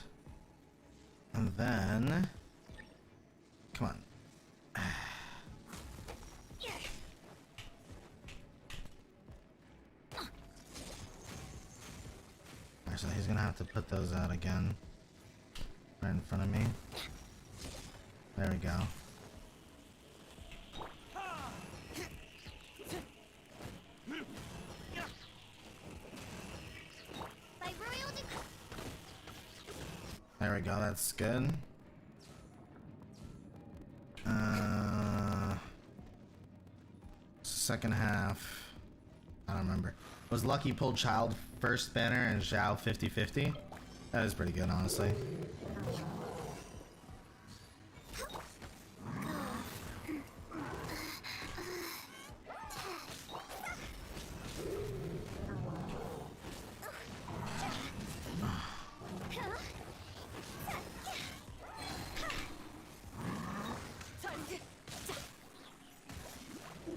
And then come on. Alright, so he's gonna have to put those out again. Right in front of me. There we go. By royal decree. There we go, that's good. Second half. I don't remember. Was Lucky pulled Child first banner and Zhao 50-50? That is pretty good, honestly.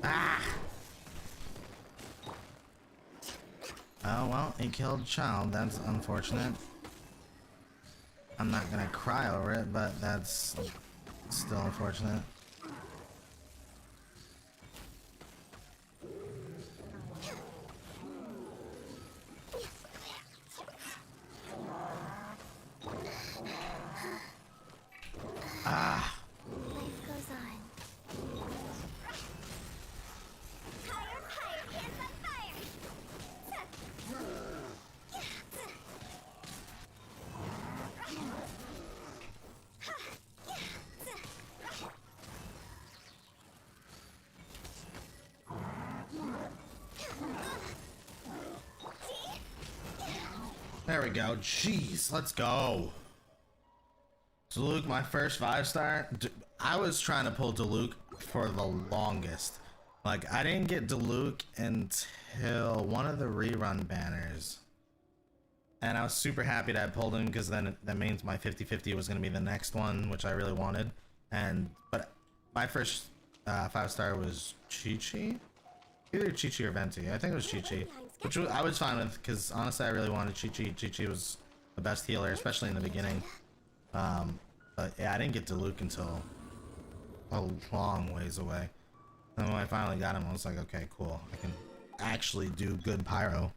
Ah! Oh well, he killed Child. That's unfortunate. I'm not gonna cry over it, but that's still unfortunate. Ah! Life goes on. Higher, higher, hands on fire. There we go. Jeez, let's go. Diluc, my first 5-star. I was trying to pull Diluc for the longest. Like, I didn't get Diluc until one of the rerun banners. And I was super happy that I pulled him because then that means my 50-50 was going to be the next one, which I really wanted. But my first 5-star was Chi-Chi. Either Chi-Chi or Venti. I think it was Chi-Chi. Which I was fine with, because honestly I really wanted Chi-Chi. Chi-Chi was the best healer, especially in the beginning. But yeah, I didn't get to Luke until a long ways away. And when I finally got him, I was like, okay, cool. I can actually do good pyro.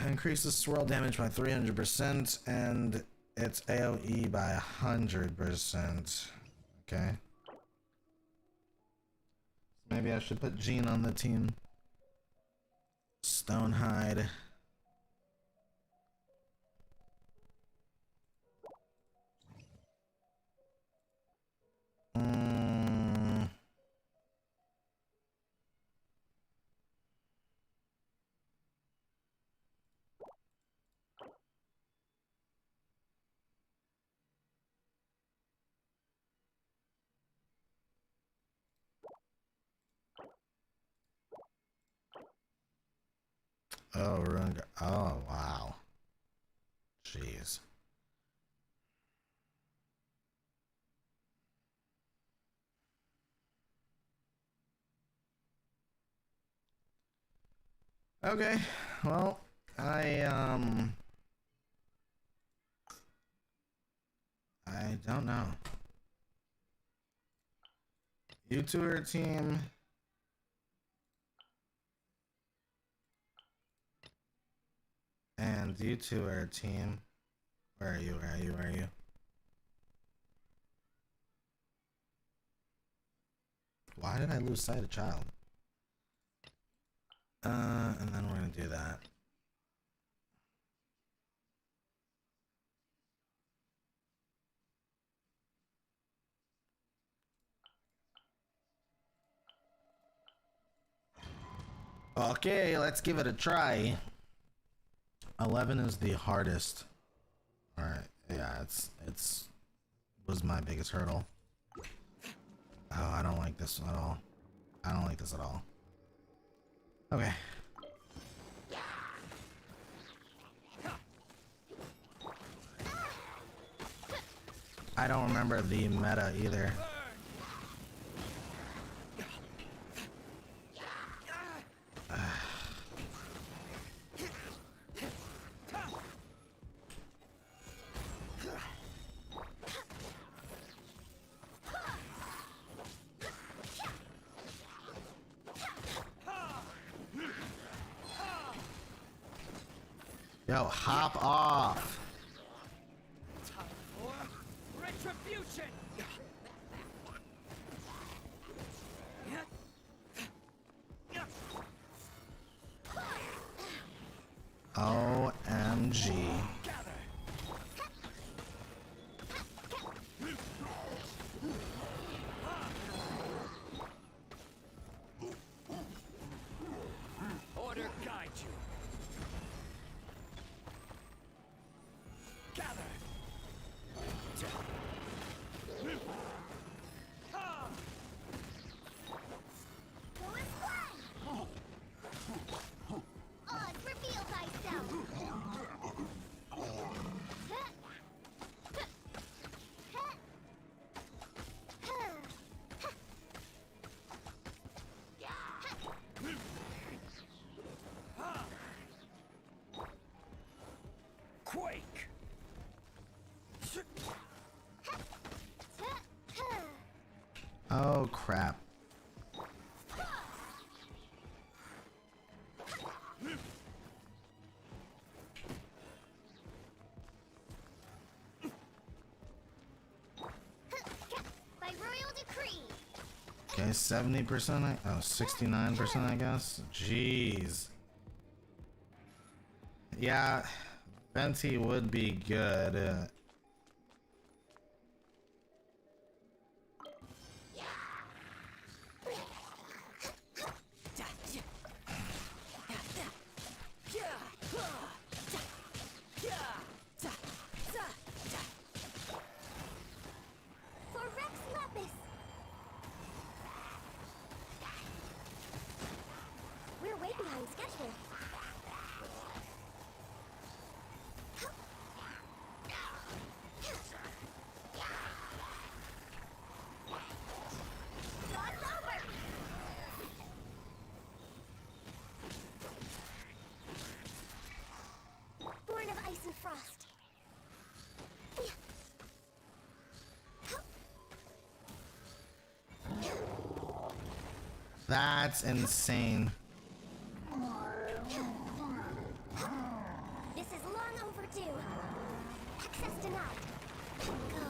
Increases swirl damage by 300% and its AoE by 100%. Okay. Maybe I should put Jean on the team. Stonehide. Oh, Runga. Oh, wow. Jeez. Okay, well, I don't know. You two are a team. And you two are a team. Where are you? Where are you? Where are you? Why did I lose sight of child? And then we're gonna do that. Okay, let's give it a try. 11 is the hardest. All right, yeah, it's was my biggest hurdle. Oh, I don't like this at all. I don't like this at all. Okay. I don't remember the meta either. Yo, hop off. Time for retribution. OMG. Order guide you. Gather. Go and fly! Oz, reveal thyself! Quake. Oh crap. By royal decree! Okay, 70%. Oh, 69%, I guess. Jeez. Yeah, Venti would be good. For Rex Lapis! We're way behind schedule. It's over! That's insane. This is long overdue. Access denied. Go.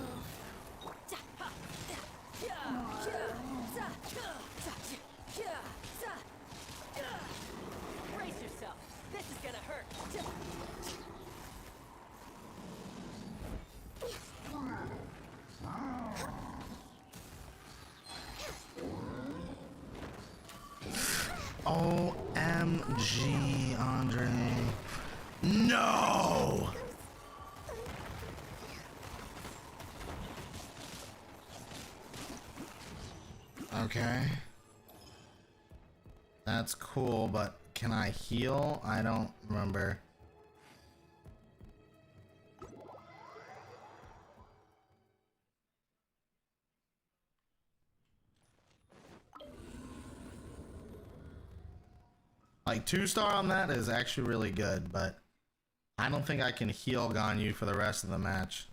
Brace yourself. This is gonna hurt. OMG, Andre. No! Okay. That's cool, but can I heal? I don't remember. Like 2-star on that is actually really good, but I don't think I can heal Ganyu for the rest of the match.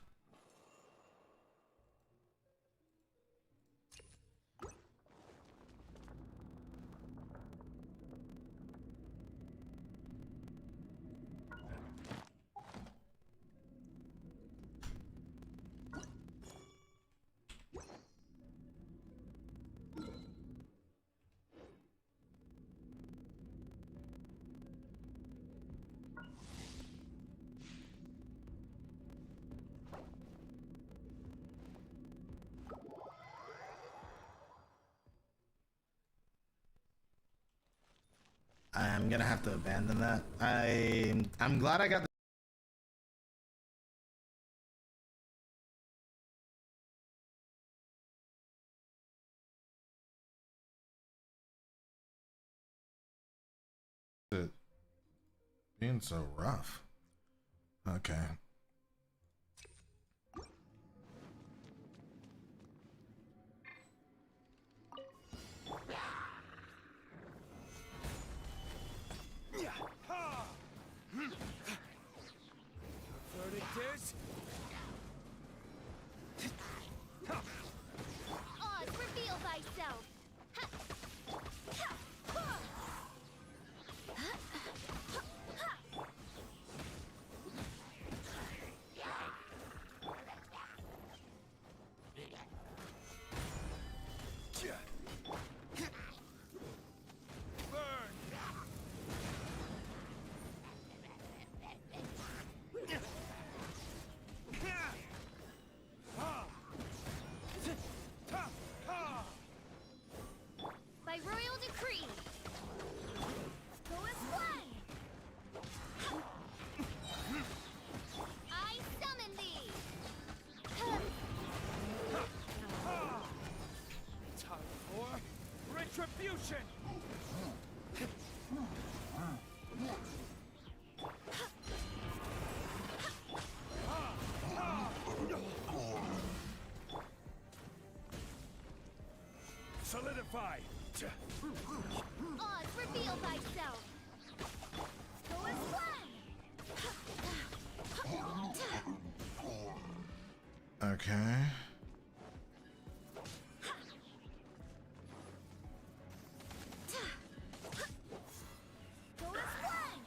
I'm gonna have to abandon that. I'm glad I got it being so rough. Okay. Verdict is... Oz, reveal thyself. By royal decree, go as one. I summon thee. Time for retribution! Solidify! Oz, reveal thyself. Go as one. Okay. Go as one.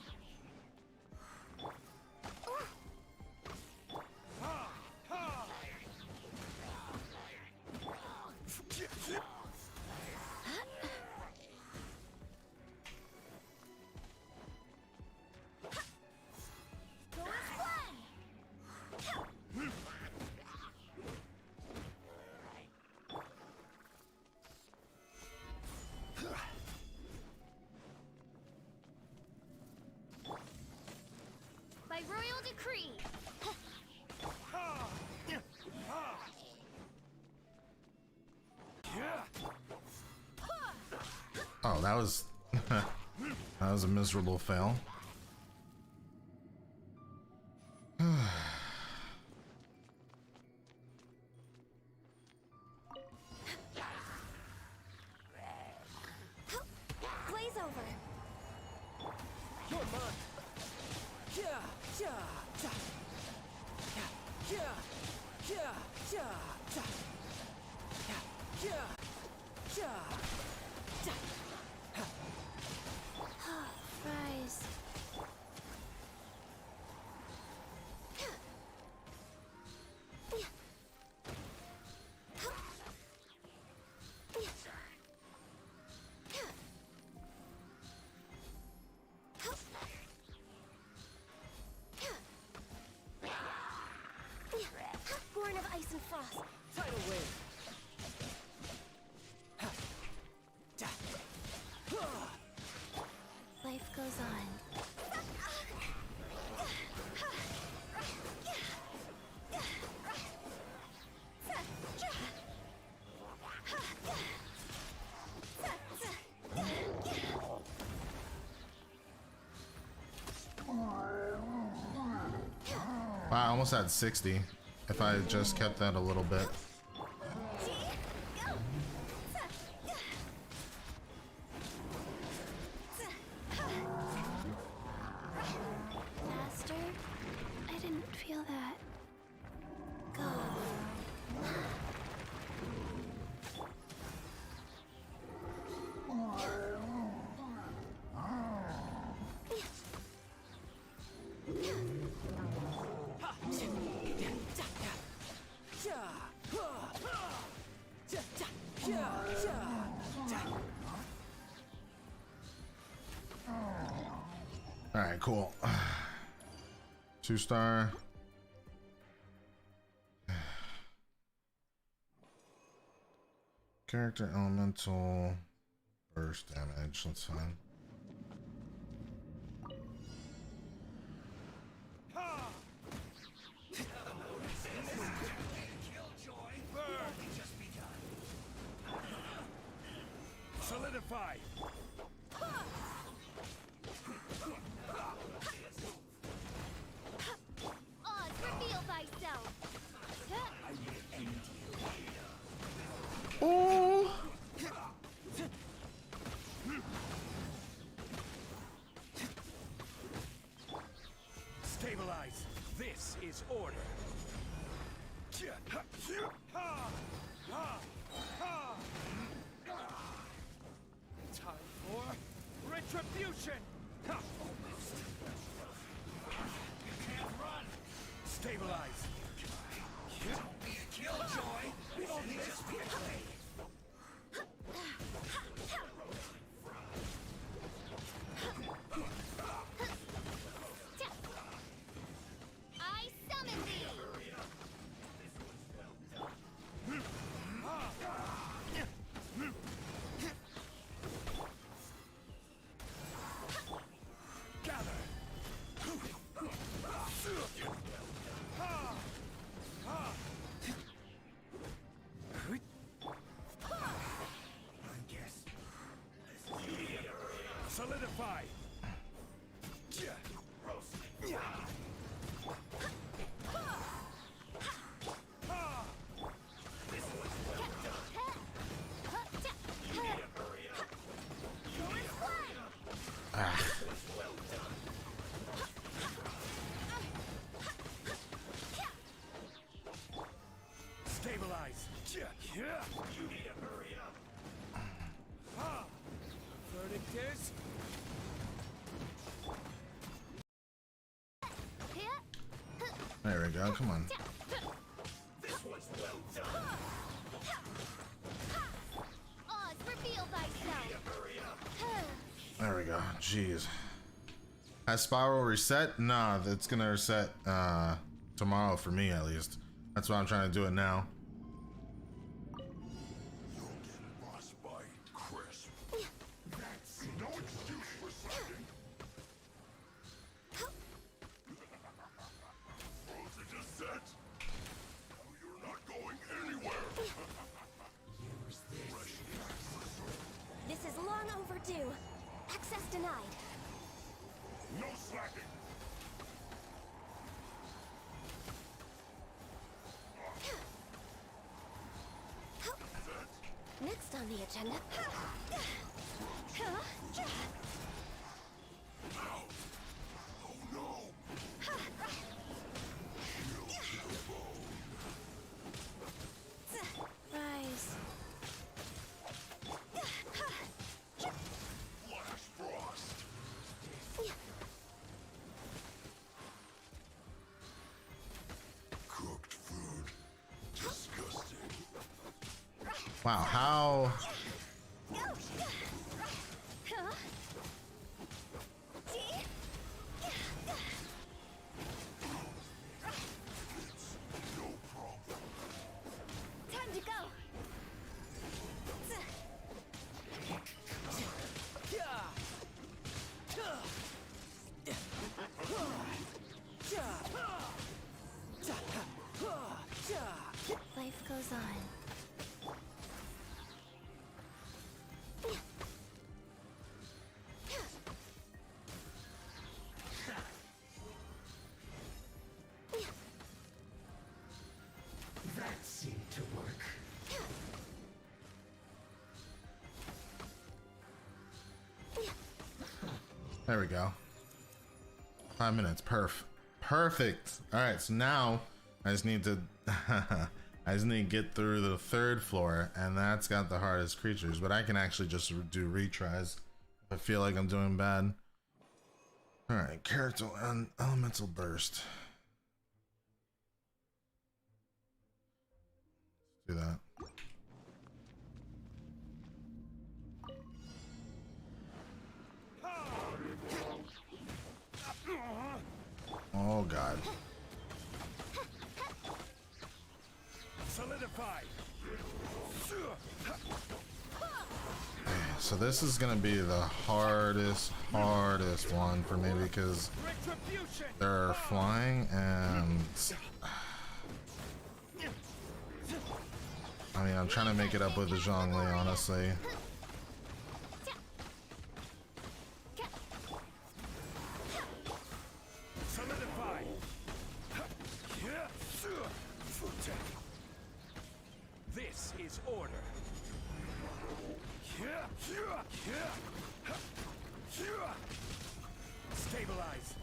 Go as one. By royal decree. Oh, that was that was a miserable fail. Blaze over. You're mine. Yeah, yeah, yeah. Yeah, yeah, yeah, yeah. Yeah, yeah, yeah. Frost. Tidal wave. Life goes on. Wow, I almost had 60 if I had just kept that a little bit. Master, I didn't feel that. Go. All right, cool. 2-star. Character elemental burst damage. That's fine. Solidify. Oz, reveal thyself. Oh. Stabilize. This is order. Time for retribution. Almost. You can't run. Stabilize. Don't be a killjoy. Only just be a clay. I summon thee. Solidify. Stabilize. You need to hurry up. Verdict is There we go. Come on. this was well done. Oz, reveal thyself. There we go. Jeez. Has Spiral reset? Nah, that's gonna reset tomorrow for me at least. That's why I'm trying to do it now. That's no excuse for slacking. Frozen just set. Now you're not going anywhere. This is long overdue. Access denied. No slacking. Next on the agenda. Oh no. Rise. Flash frost. Cooked food. Disgusting. Wow, how? There we go. 5 minutes. Perfect. All right, so now I just need to I just need to get through the 3rd floor, and that's got the hardest creatures, but I can actually just do retries if I feel like I'm doing bad. All right, character and elemental burst. Let's do that. Oh god. Solidify. So this is gonna be the hardest one for me because they're flying and I mean I'm trying to make it up with the Zhongli, honestly. Solidify. This is order. Stabilize.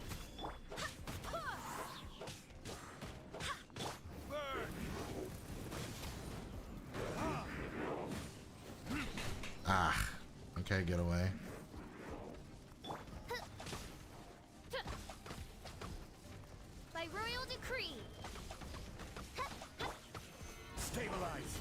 Ah, okay, get away. By royal decree. Stabilize.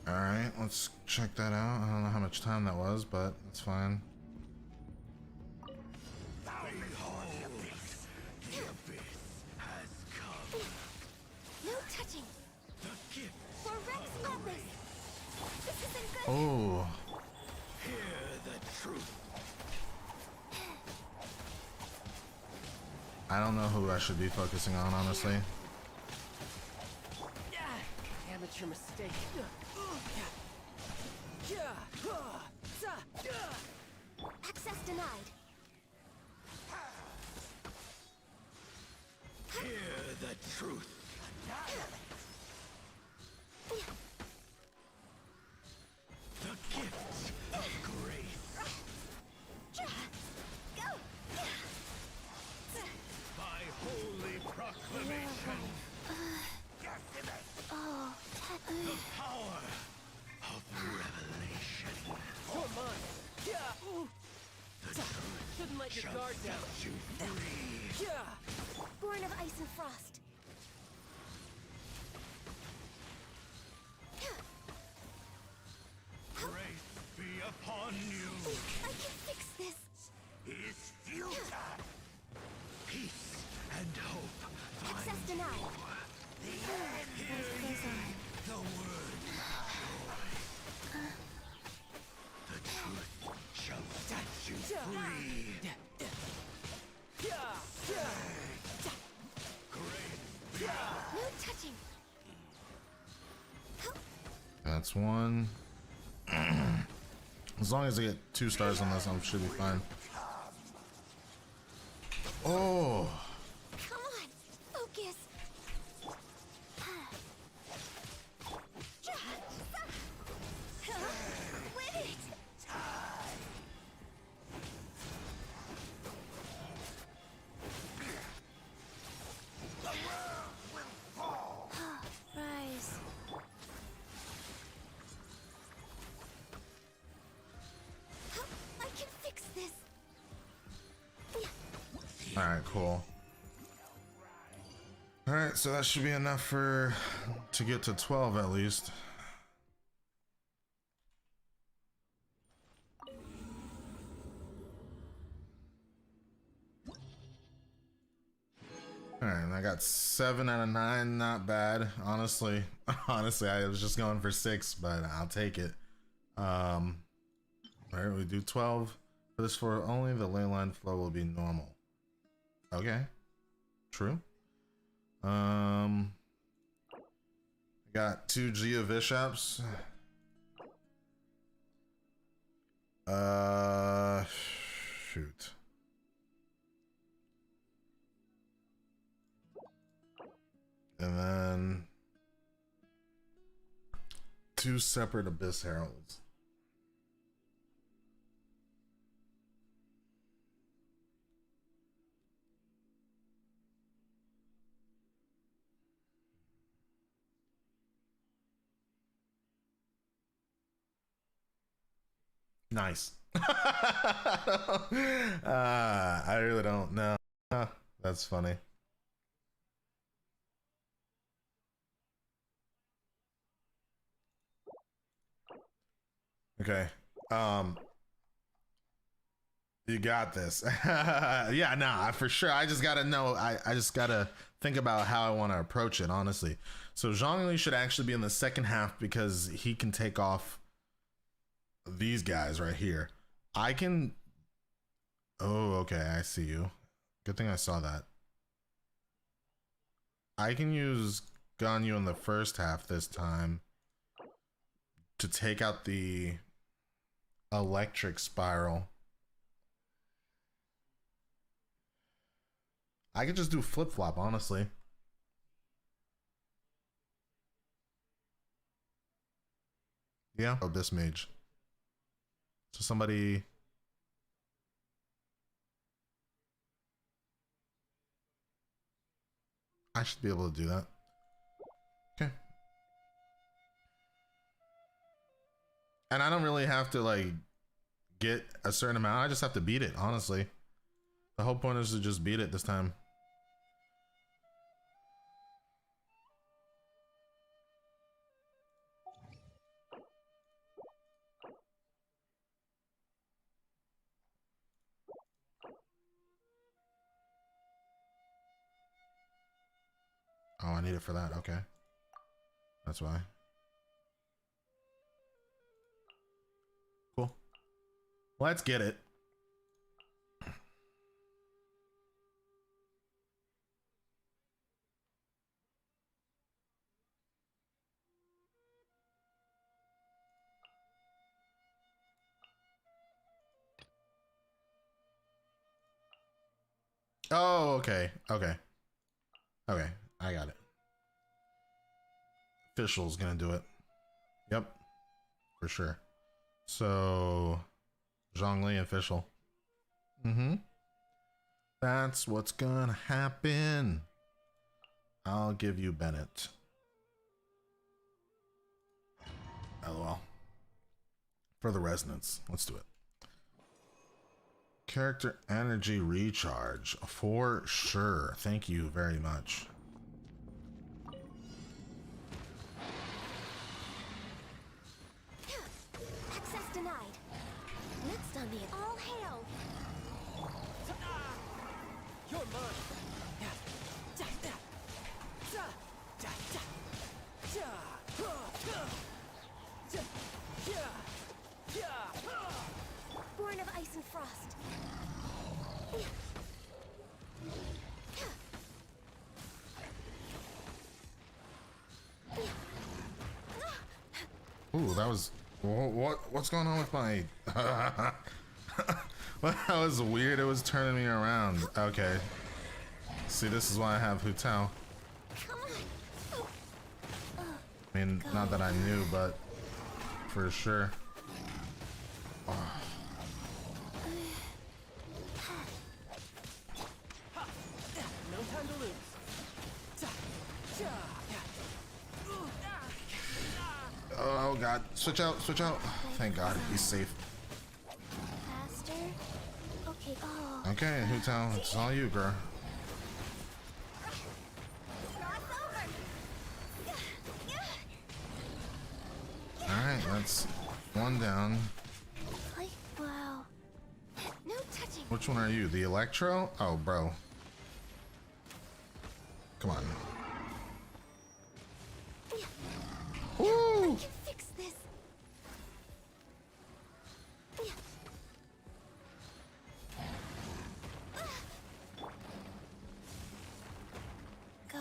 Alright, let's check that out. I don't know how much time that was, but it's fine. No touching. For Rex Lapis. This isn't good. Oh. Hear the truth. I don't know who I should be focusing on, honestly. Amateur mistake. Access denied. Hear the truth. The gift of grace. By holy proclamation. Oh, The power of revelation. Come on. Shouldn't let your guard down. You free. Born of ice and frost. Grace be upon you. I can fix this. Is futile. Peace and hope. Access denied. The end. The word joy. The truth shall set you free. No touching. That's one. As long as I get 2 stars on this, I should be fine. Oh. Come on, focus. Win it. Rise. I can fix this. Alright, cool. Alright, so that should be enough to get to 12 at least. Alright, and I got 7 out of 9, not bad. Honestly, I was just going for 6, but I'll take it. Alright, we do 12. For this floor only, the ley line flow will be normal. Okay. True. I got 2 Geo Bishops. Shoot. And then 2 separate Abyss Heralds. Nice. I really don't know. That's funny. Okay. You got this. Yeah, nah, for sure. I just gotta know. I just gotta think about how I want to approach it, honestly. So Zhongli should actually be in the second half because he can take off these guys right here. I can. Oh, okay. I see you. Good thing I saw that. I can use Ganyu in the first half this time to take out the electric spiral. I could just do flip-flop, honestly. Yeah. Oh, this mage. So somebody... I should be able to do that. Okay. And I don't really have to, like, get a certain amount. I just have to beat it, honestly. The whole point is to just beat it this time. Oh, I need it for that. Okay. That's why. Cool. Let's get it. Oh, okay. Okay. Okay. I got it. Official's gonna do it. Yep. For sure. So, Zhongli official. Mm-hmm. That's what's gonna happen. I'll give you Bennett. LOL. For the resonance. Let's do it. Character energy recharge. For sure. Thank you very much. Access denied. Next on the all hail. You're mine. Born of ice and frost. Ooh, that was what's going on with my well, that was weird. It was turning me around. Okay. See, this is why I have Hu Tao. I mean, not that I knew, but for sure. Oh. No time to lose. Oh god, switch out, switch out. Thank god, he's safe. Faster. Okay. Oh. Okay, Hu Tao, it's all you, girl. Alright, that's one down. Wow. No touching. Which one are you? The Electro? Oh, bro. Come on. Woo! I can fix this. Go.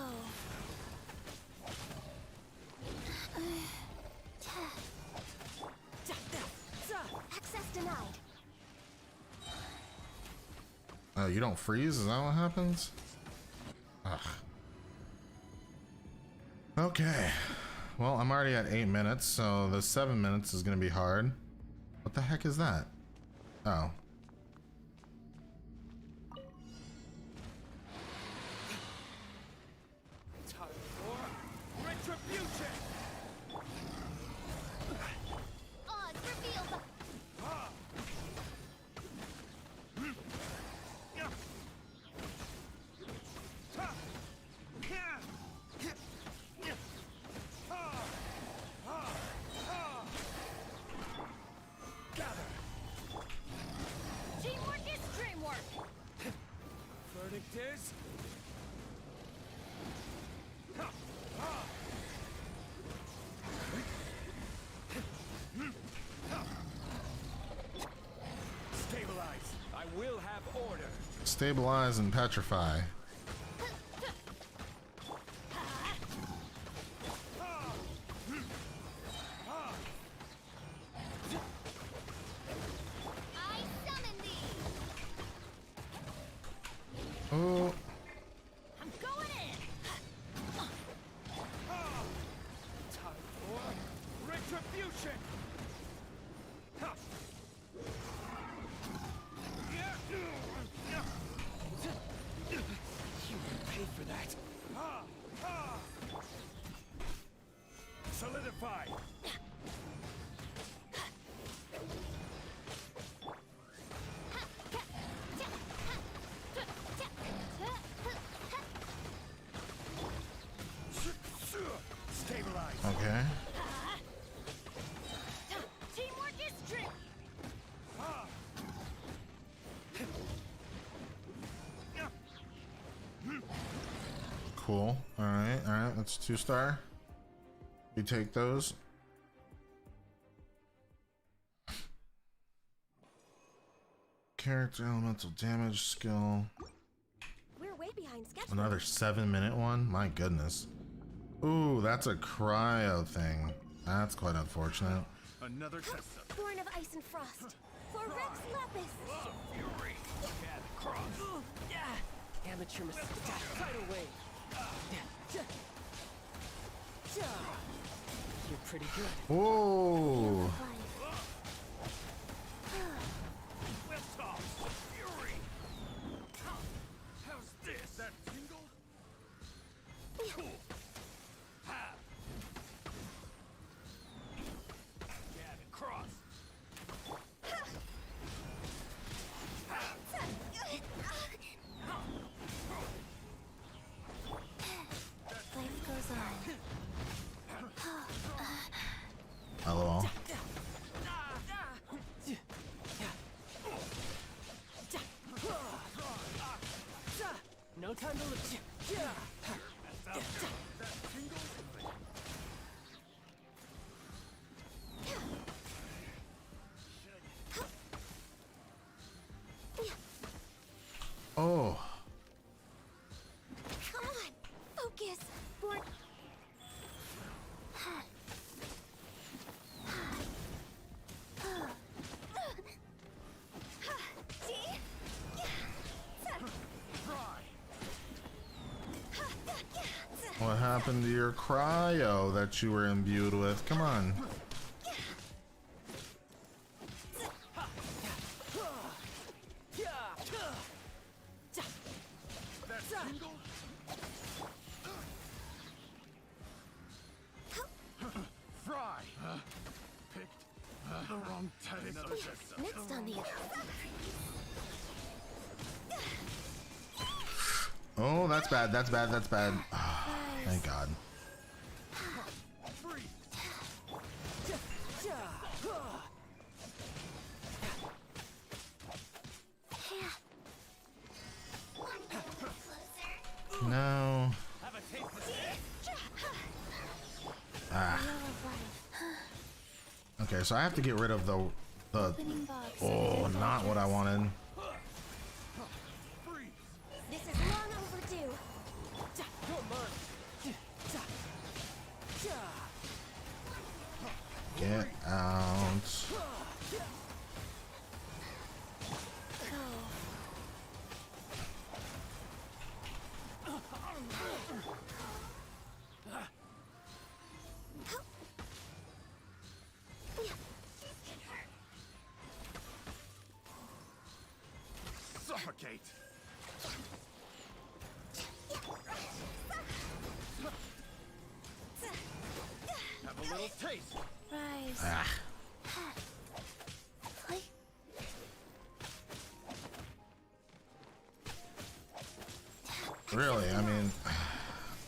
Access denied. Oh, you don't freeze? Is that what happens? Ugh. Okay. Well, I'm already at 8 minutes, so the 7 minutes is gonna be hard. What the heck is that? Oh. Time for retribution! Odds revealed. Teamwork is dreamwork. Verdict is... Stabilize. I will have order. Stabilize and petrify. I summon thee. Oh. I'm going in. Time for retribution. You paid for that. Solidify. Stabilize. Okay. Teamwork is dream. Cool. Alright, alright. That's 2-star. We take those. Character elemental damage skill. We're way behind schedule. Another 7-minute one? My goodness. Ooh, that's a cryo thing. That's quite unfortunate. Another test. Born of ice and frost. For Rex Lapis. Fury. Cross. Amateur mistake. Tidal wave. You're pretty good. Whoa. Fury. How's this? That tingle? Cool. Ha. Jab and cross. Life goes on. LOL. No time to lose. Oh. Come on. Focus. Born. What happened to your cryo that you were imbued with? Come on. Fry. Picked the wrong test. Next on the Oh, that's bad. That's bad. That's bad. Oh, thank God. No. Ah. Okay, so I have to get rid of the oh, not what I wanted. This is long overdue. Get out. Suffocate. Have a little taste. Rise. Ah. Play. Really, I mean,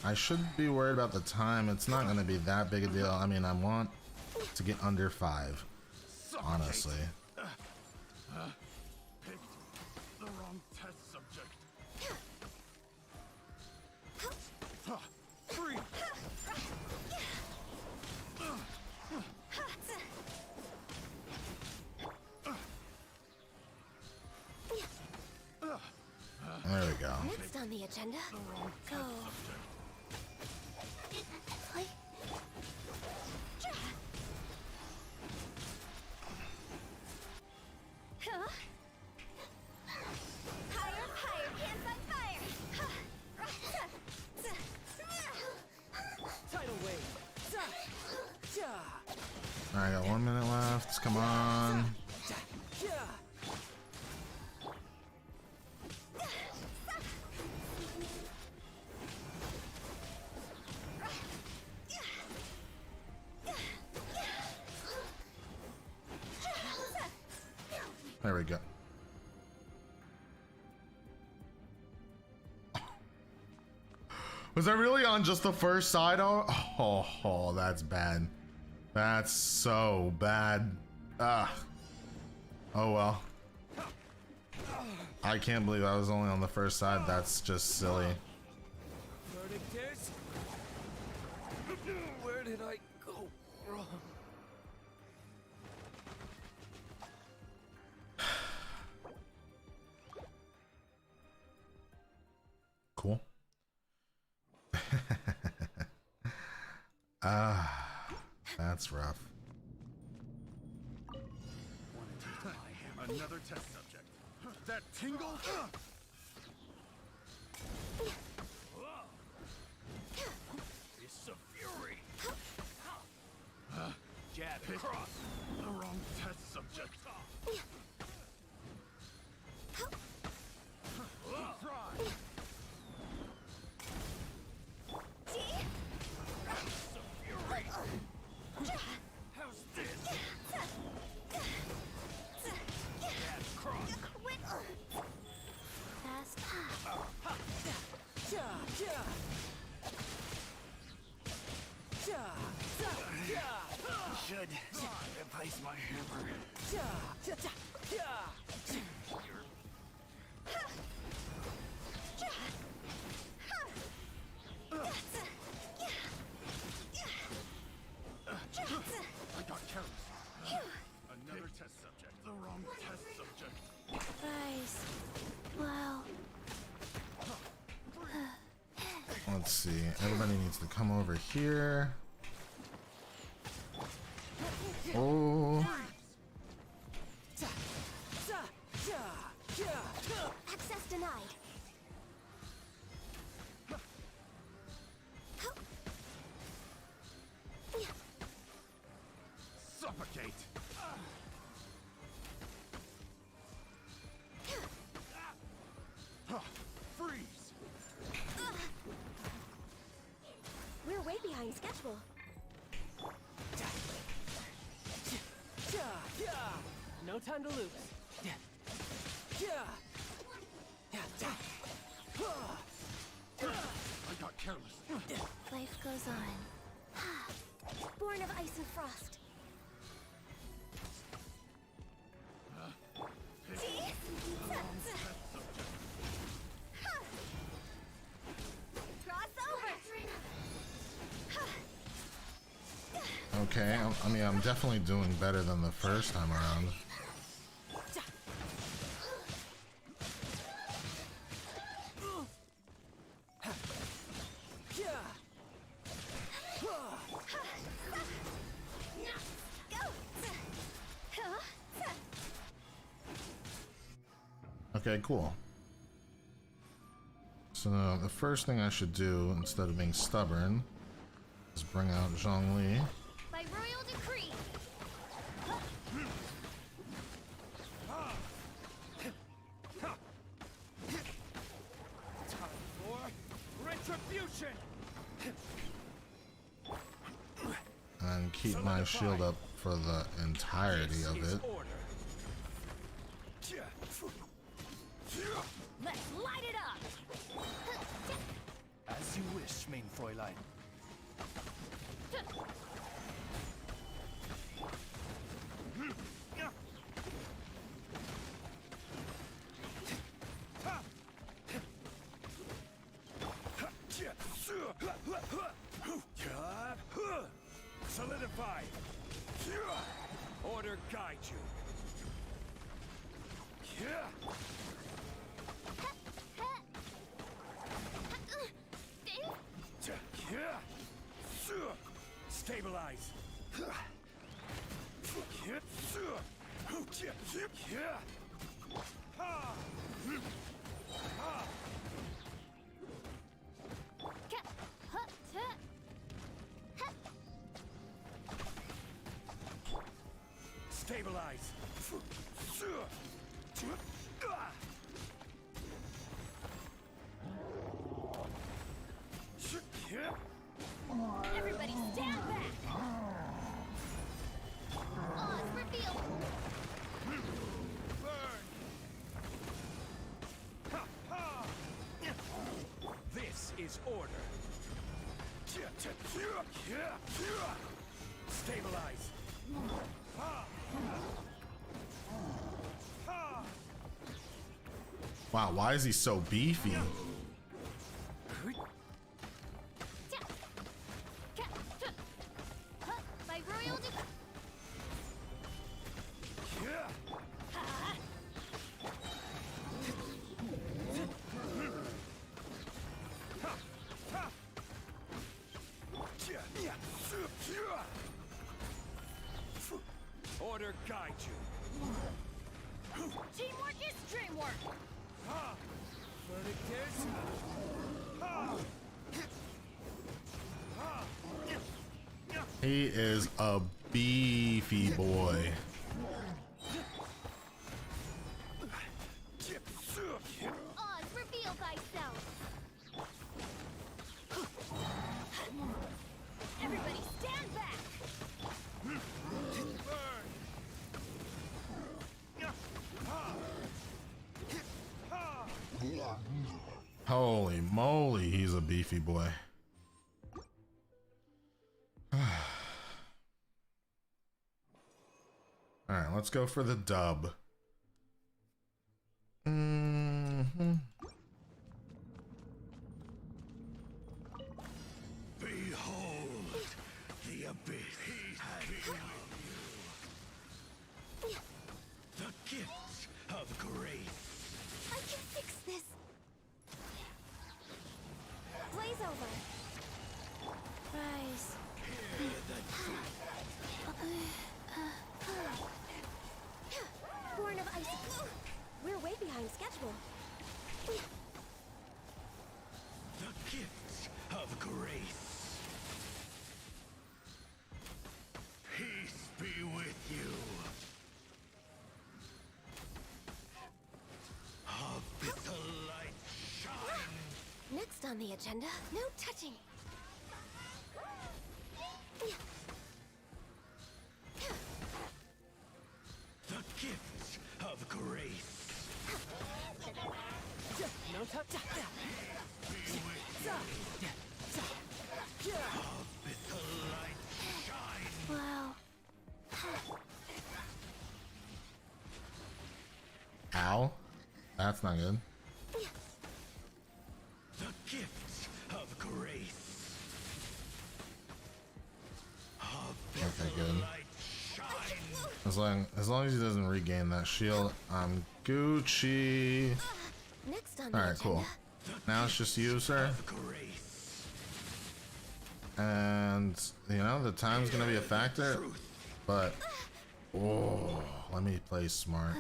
I shouldn't be worried about the time. It's not going to be that big a deal. I mean, I want to get under 5, honestly. Picked the wrong test subject. Free. There we go. Next on the agenda, go. Play. Huh? Higher, higher, hands on fire. Tidal wave. Alright, got 1 minute left. Come on. There we go. Was that really on just the first side? Oh, that's bad. That's so bad. Ah. Oh well. I can't believe I was only on the first side. That's just silly. Verdict is... Where did I go wrong? Cool. Ah, that's rough. Another test subject. That tingle? It's a fury. Jab it. Cross. The wrong test subject. Try. How's this? Fast. Should replace my hammer. I got careless. Another test subject. The wrong test subject. Rise. Wow. Let's see. Everybody needs to come over here. Oh. Access denied. Suffocate. Freeze. We're way behind schedule. No time to lose. I got careless. Life goes on. Born of ice and frost. Okay, I mean, I'm definitely doing better than the first time around. Okay, cool. So the first thing I should do, instead of being stubborn, is bring out Zhongli. By royal decree. retribution. And keep my shield up for the entirety of it. Let's light it up! As you wish, main Fräulein. Solidify. Order guide you. Stabilize. Stabilize. Everybody stand back! Oz, reveal! This is order. Stabilize. Wow, why is he so beefy? By royal Order guide you. Teamwork is dreamwork! He is a beefy boy. Oz, reveal thyself! Everybody stand back! Holy moly, he's a beefy boy. Alright, let's go for the dub. Behold the abyss has been with you. The gift of grace. I can fix this. Blaze over. Rise. Born of ice. We're way behind schedule. The gift of grace. Peace be with you. Abyssal light shine. Next on the agenda, no touching. The gift of grace. No touch. Abyssal light shine. Wow. Ow. That's not good. The gift of grace. Okay, good. As long as he doesn't regain that shield, I'm Gucci. Next on the Alright, cool. Now it's just you, sir. And you know the time's gonna be a factor, but oh, let me play smart.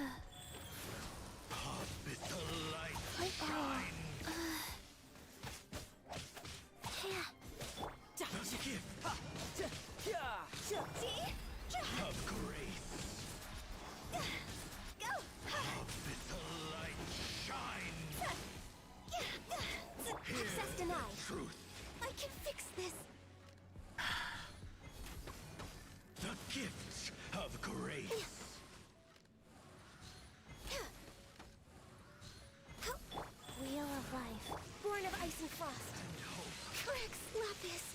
Access denied. lost. Crix, Lapis.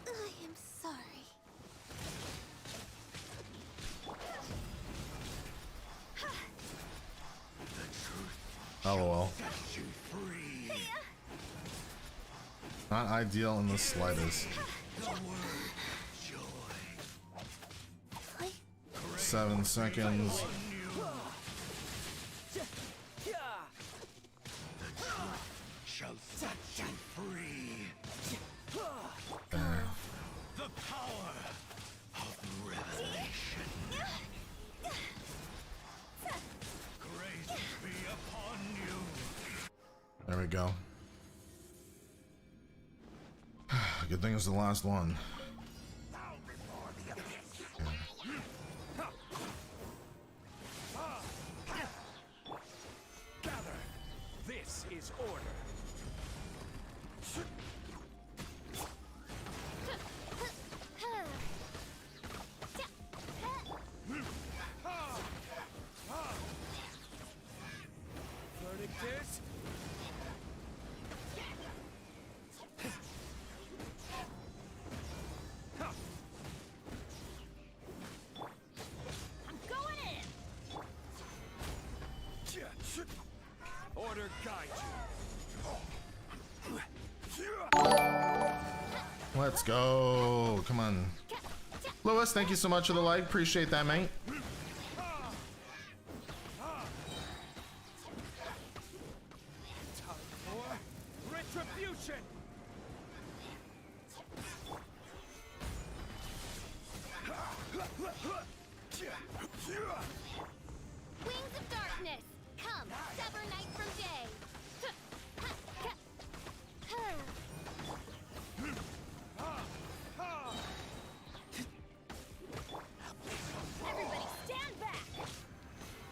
I am sorry. LOL. Not ideal in the slightest. 7 seconds. Shall set you free. There. The power of revelation. Grace be upon you. There we go. Good thing it's the last one. Gather. This is order. Verdict is I'm going in. order guide Let's go. Come on. Lewis, thank you so much for the like. Appreciate that, mate. Time for retribution. Wings of darkness. Come, sever night from day. Everybody stand back.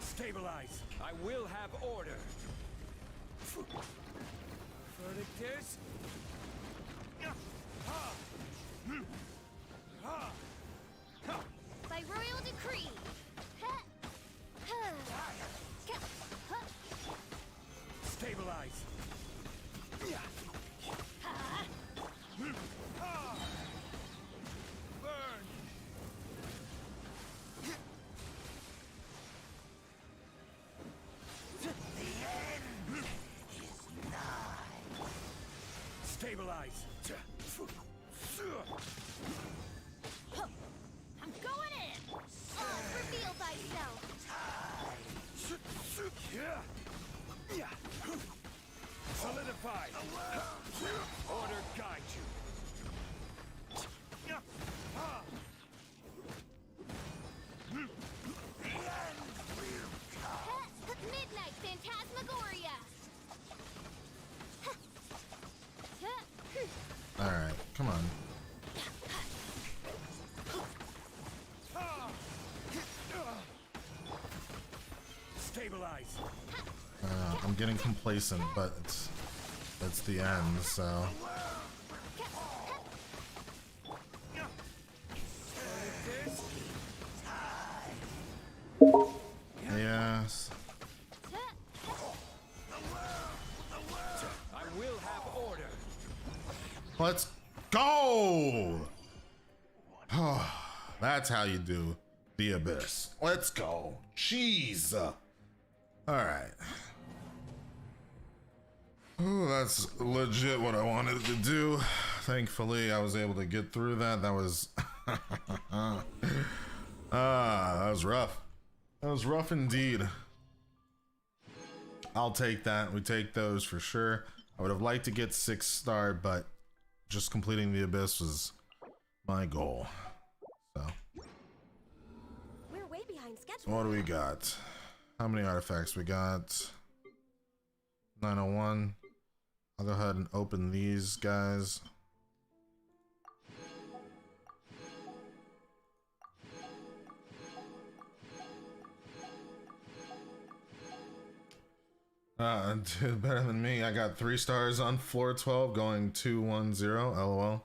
Stabilize. I will have order. Verdict is By royal decree. stabilize. Burn. Stabilize. I'm going in. Oh, reveal thyself. Solidify. Order guide you. Midnight Phantasmagoria. All right, come on. Stabilize. I'm getting complacent, but it's the end, so. Yes. I will have order. Let's go! That's how you do the abyss. Let's go. Jeez. Alright. Oh, that's legit what I wanted to do. Thankfully, I was able to get through that. That was... that was rough. That was rough indeed. I'll take that. We take those for sure. I would have liked to get 6-star, but just completing the abyss was my goal. So, We're way behind schedule. what do we got? How many artifacts we got? 901. I'll go ahead and open these guys. Did better than me. I got 3 stars on floor 12, going 210. LOL.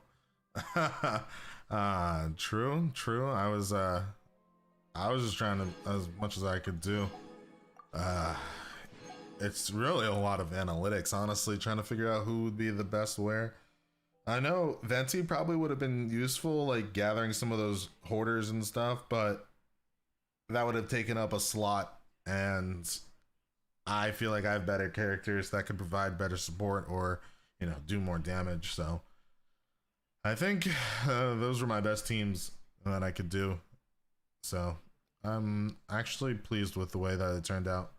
True. I was just trying to as much as I could do. it's really a lot of analytics, honestly, trying to figure out who would be the best where. I know Venti probably would have been useful, like gathering some of those hoarders and stuff, but that would have taken up a slot, and I feel like I have better characters that could provide better support or, you know, do more damage. So I think those were my best teams that I could do. So I'm actually pleased with the way that it turned out.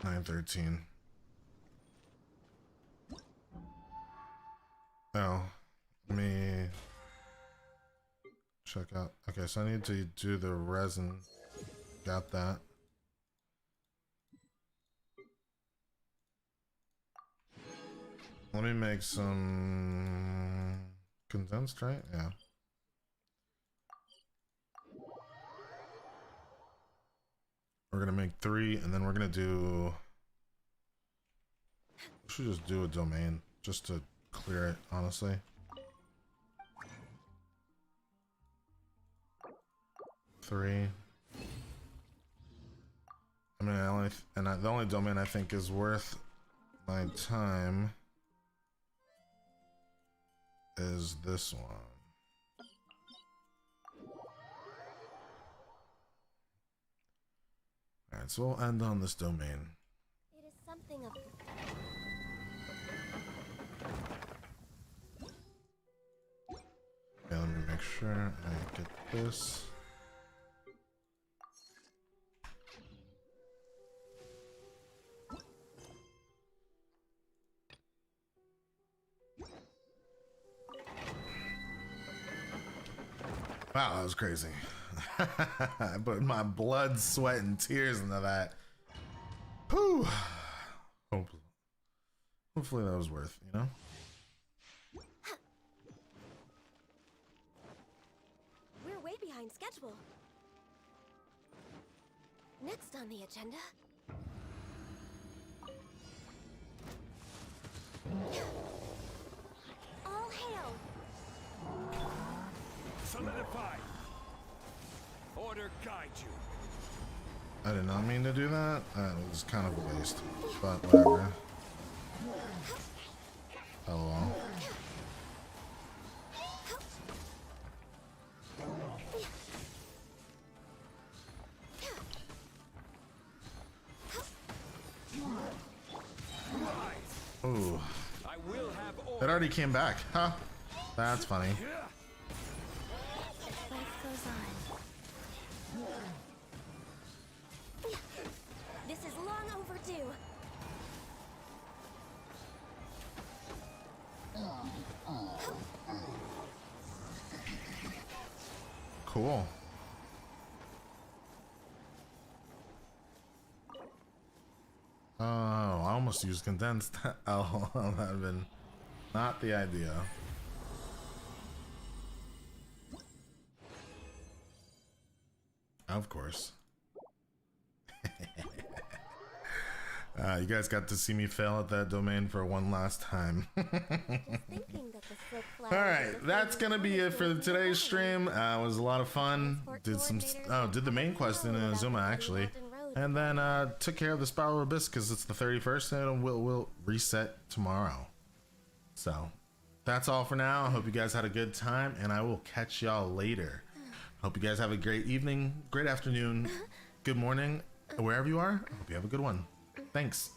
913. Oh, let me check out. Okay, so I need to do the resin. Got that. Let me make some condensed, right? Yeah. We're gonna make 3, and then we're gonna do. We should just do a domain just to clear it, honestly. Three. I mean, the only domain I think is worth my time is this one. Alright, so we'll end on this domain. It is something of... Okay, let me make sure I get this. Wow, that was crazy. I put my blood, sweat, and tears into that. Whew. Hopefully that was worth, you know? We're way behind schedule. Next on the agenda... All hail! Solidify. Order guide you. I did not mean to do that. That was kind of a waste, but whatever. LOL. Ooh. It already came back, huh? That's funny. Life goes on. This is long overdue. Cool. Oh, I almost used condensed. Oh, that would have been not the idea. Of course. You guys got to see me fail at that domain for one last time. Alright, that's gonna be it for today's stream. It was a lot of fun. Did the main quest in Inazuma actually. And then took care of the Spiral Abyss because it's the 31st and we'll reset tomorrow. So that's all for now. I hope you guys had a good time and I will catch y'all later. Hope you guys have a great evening, great afternoon, good morning, wherever you are. I hope you have a good one. Thanks.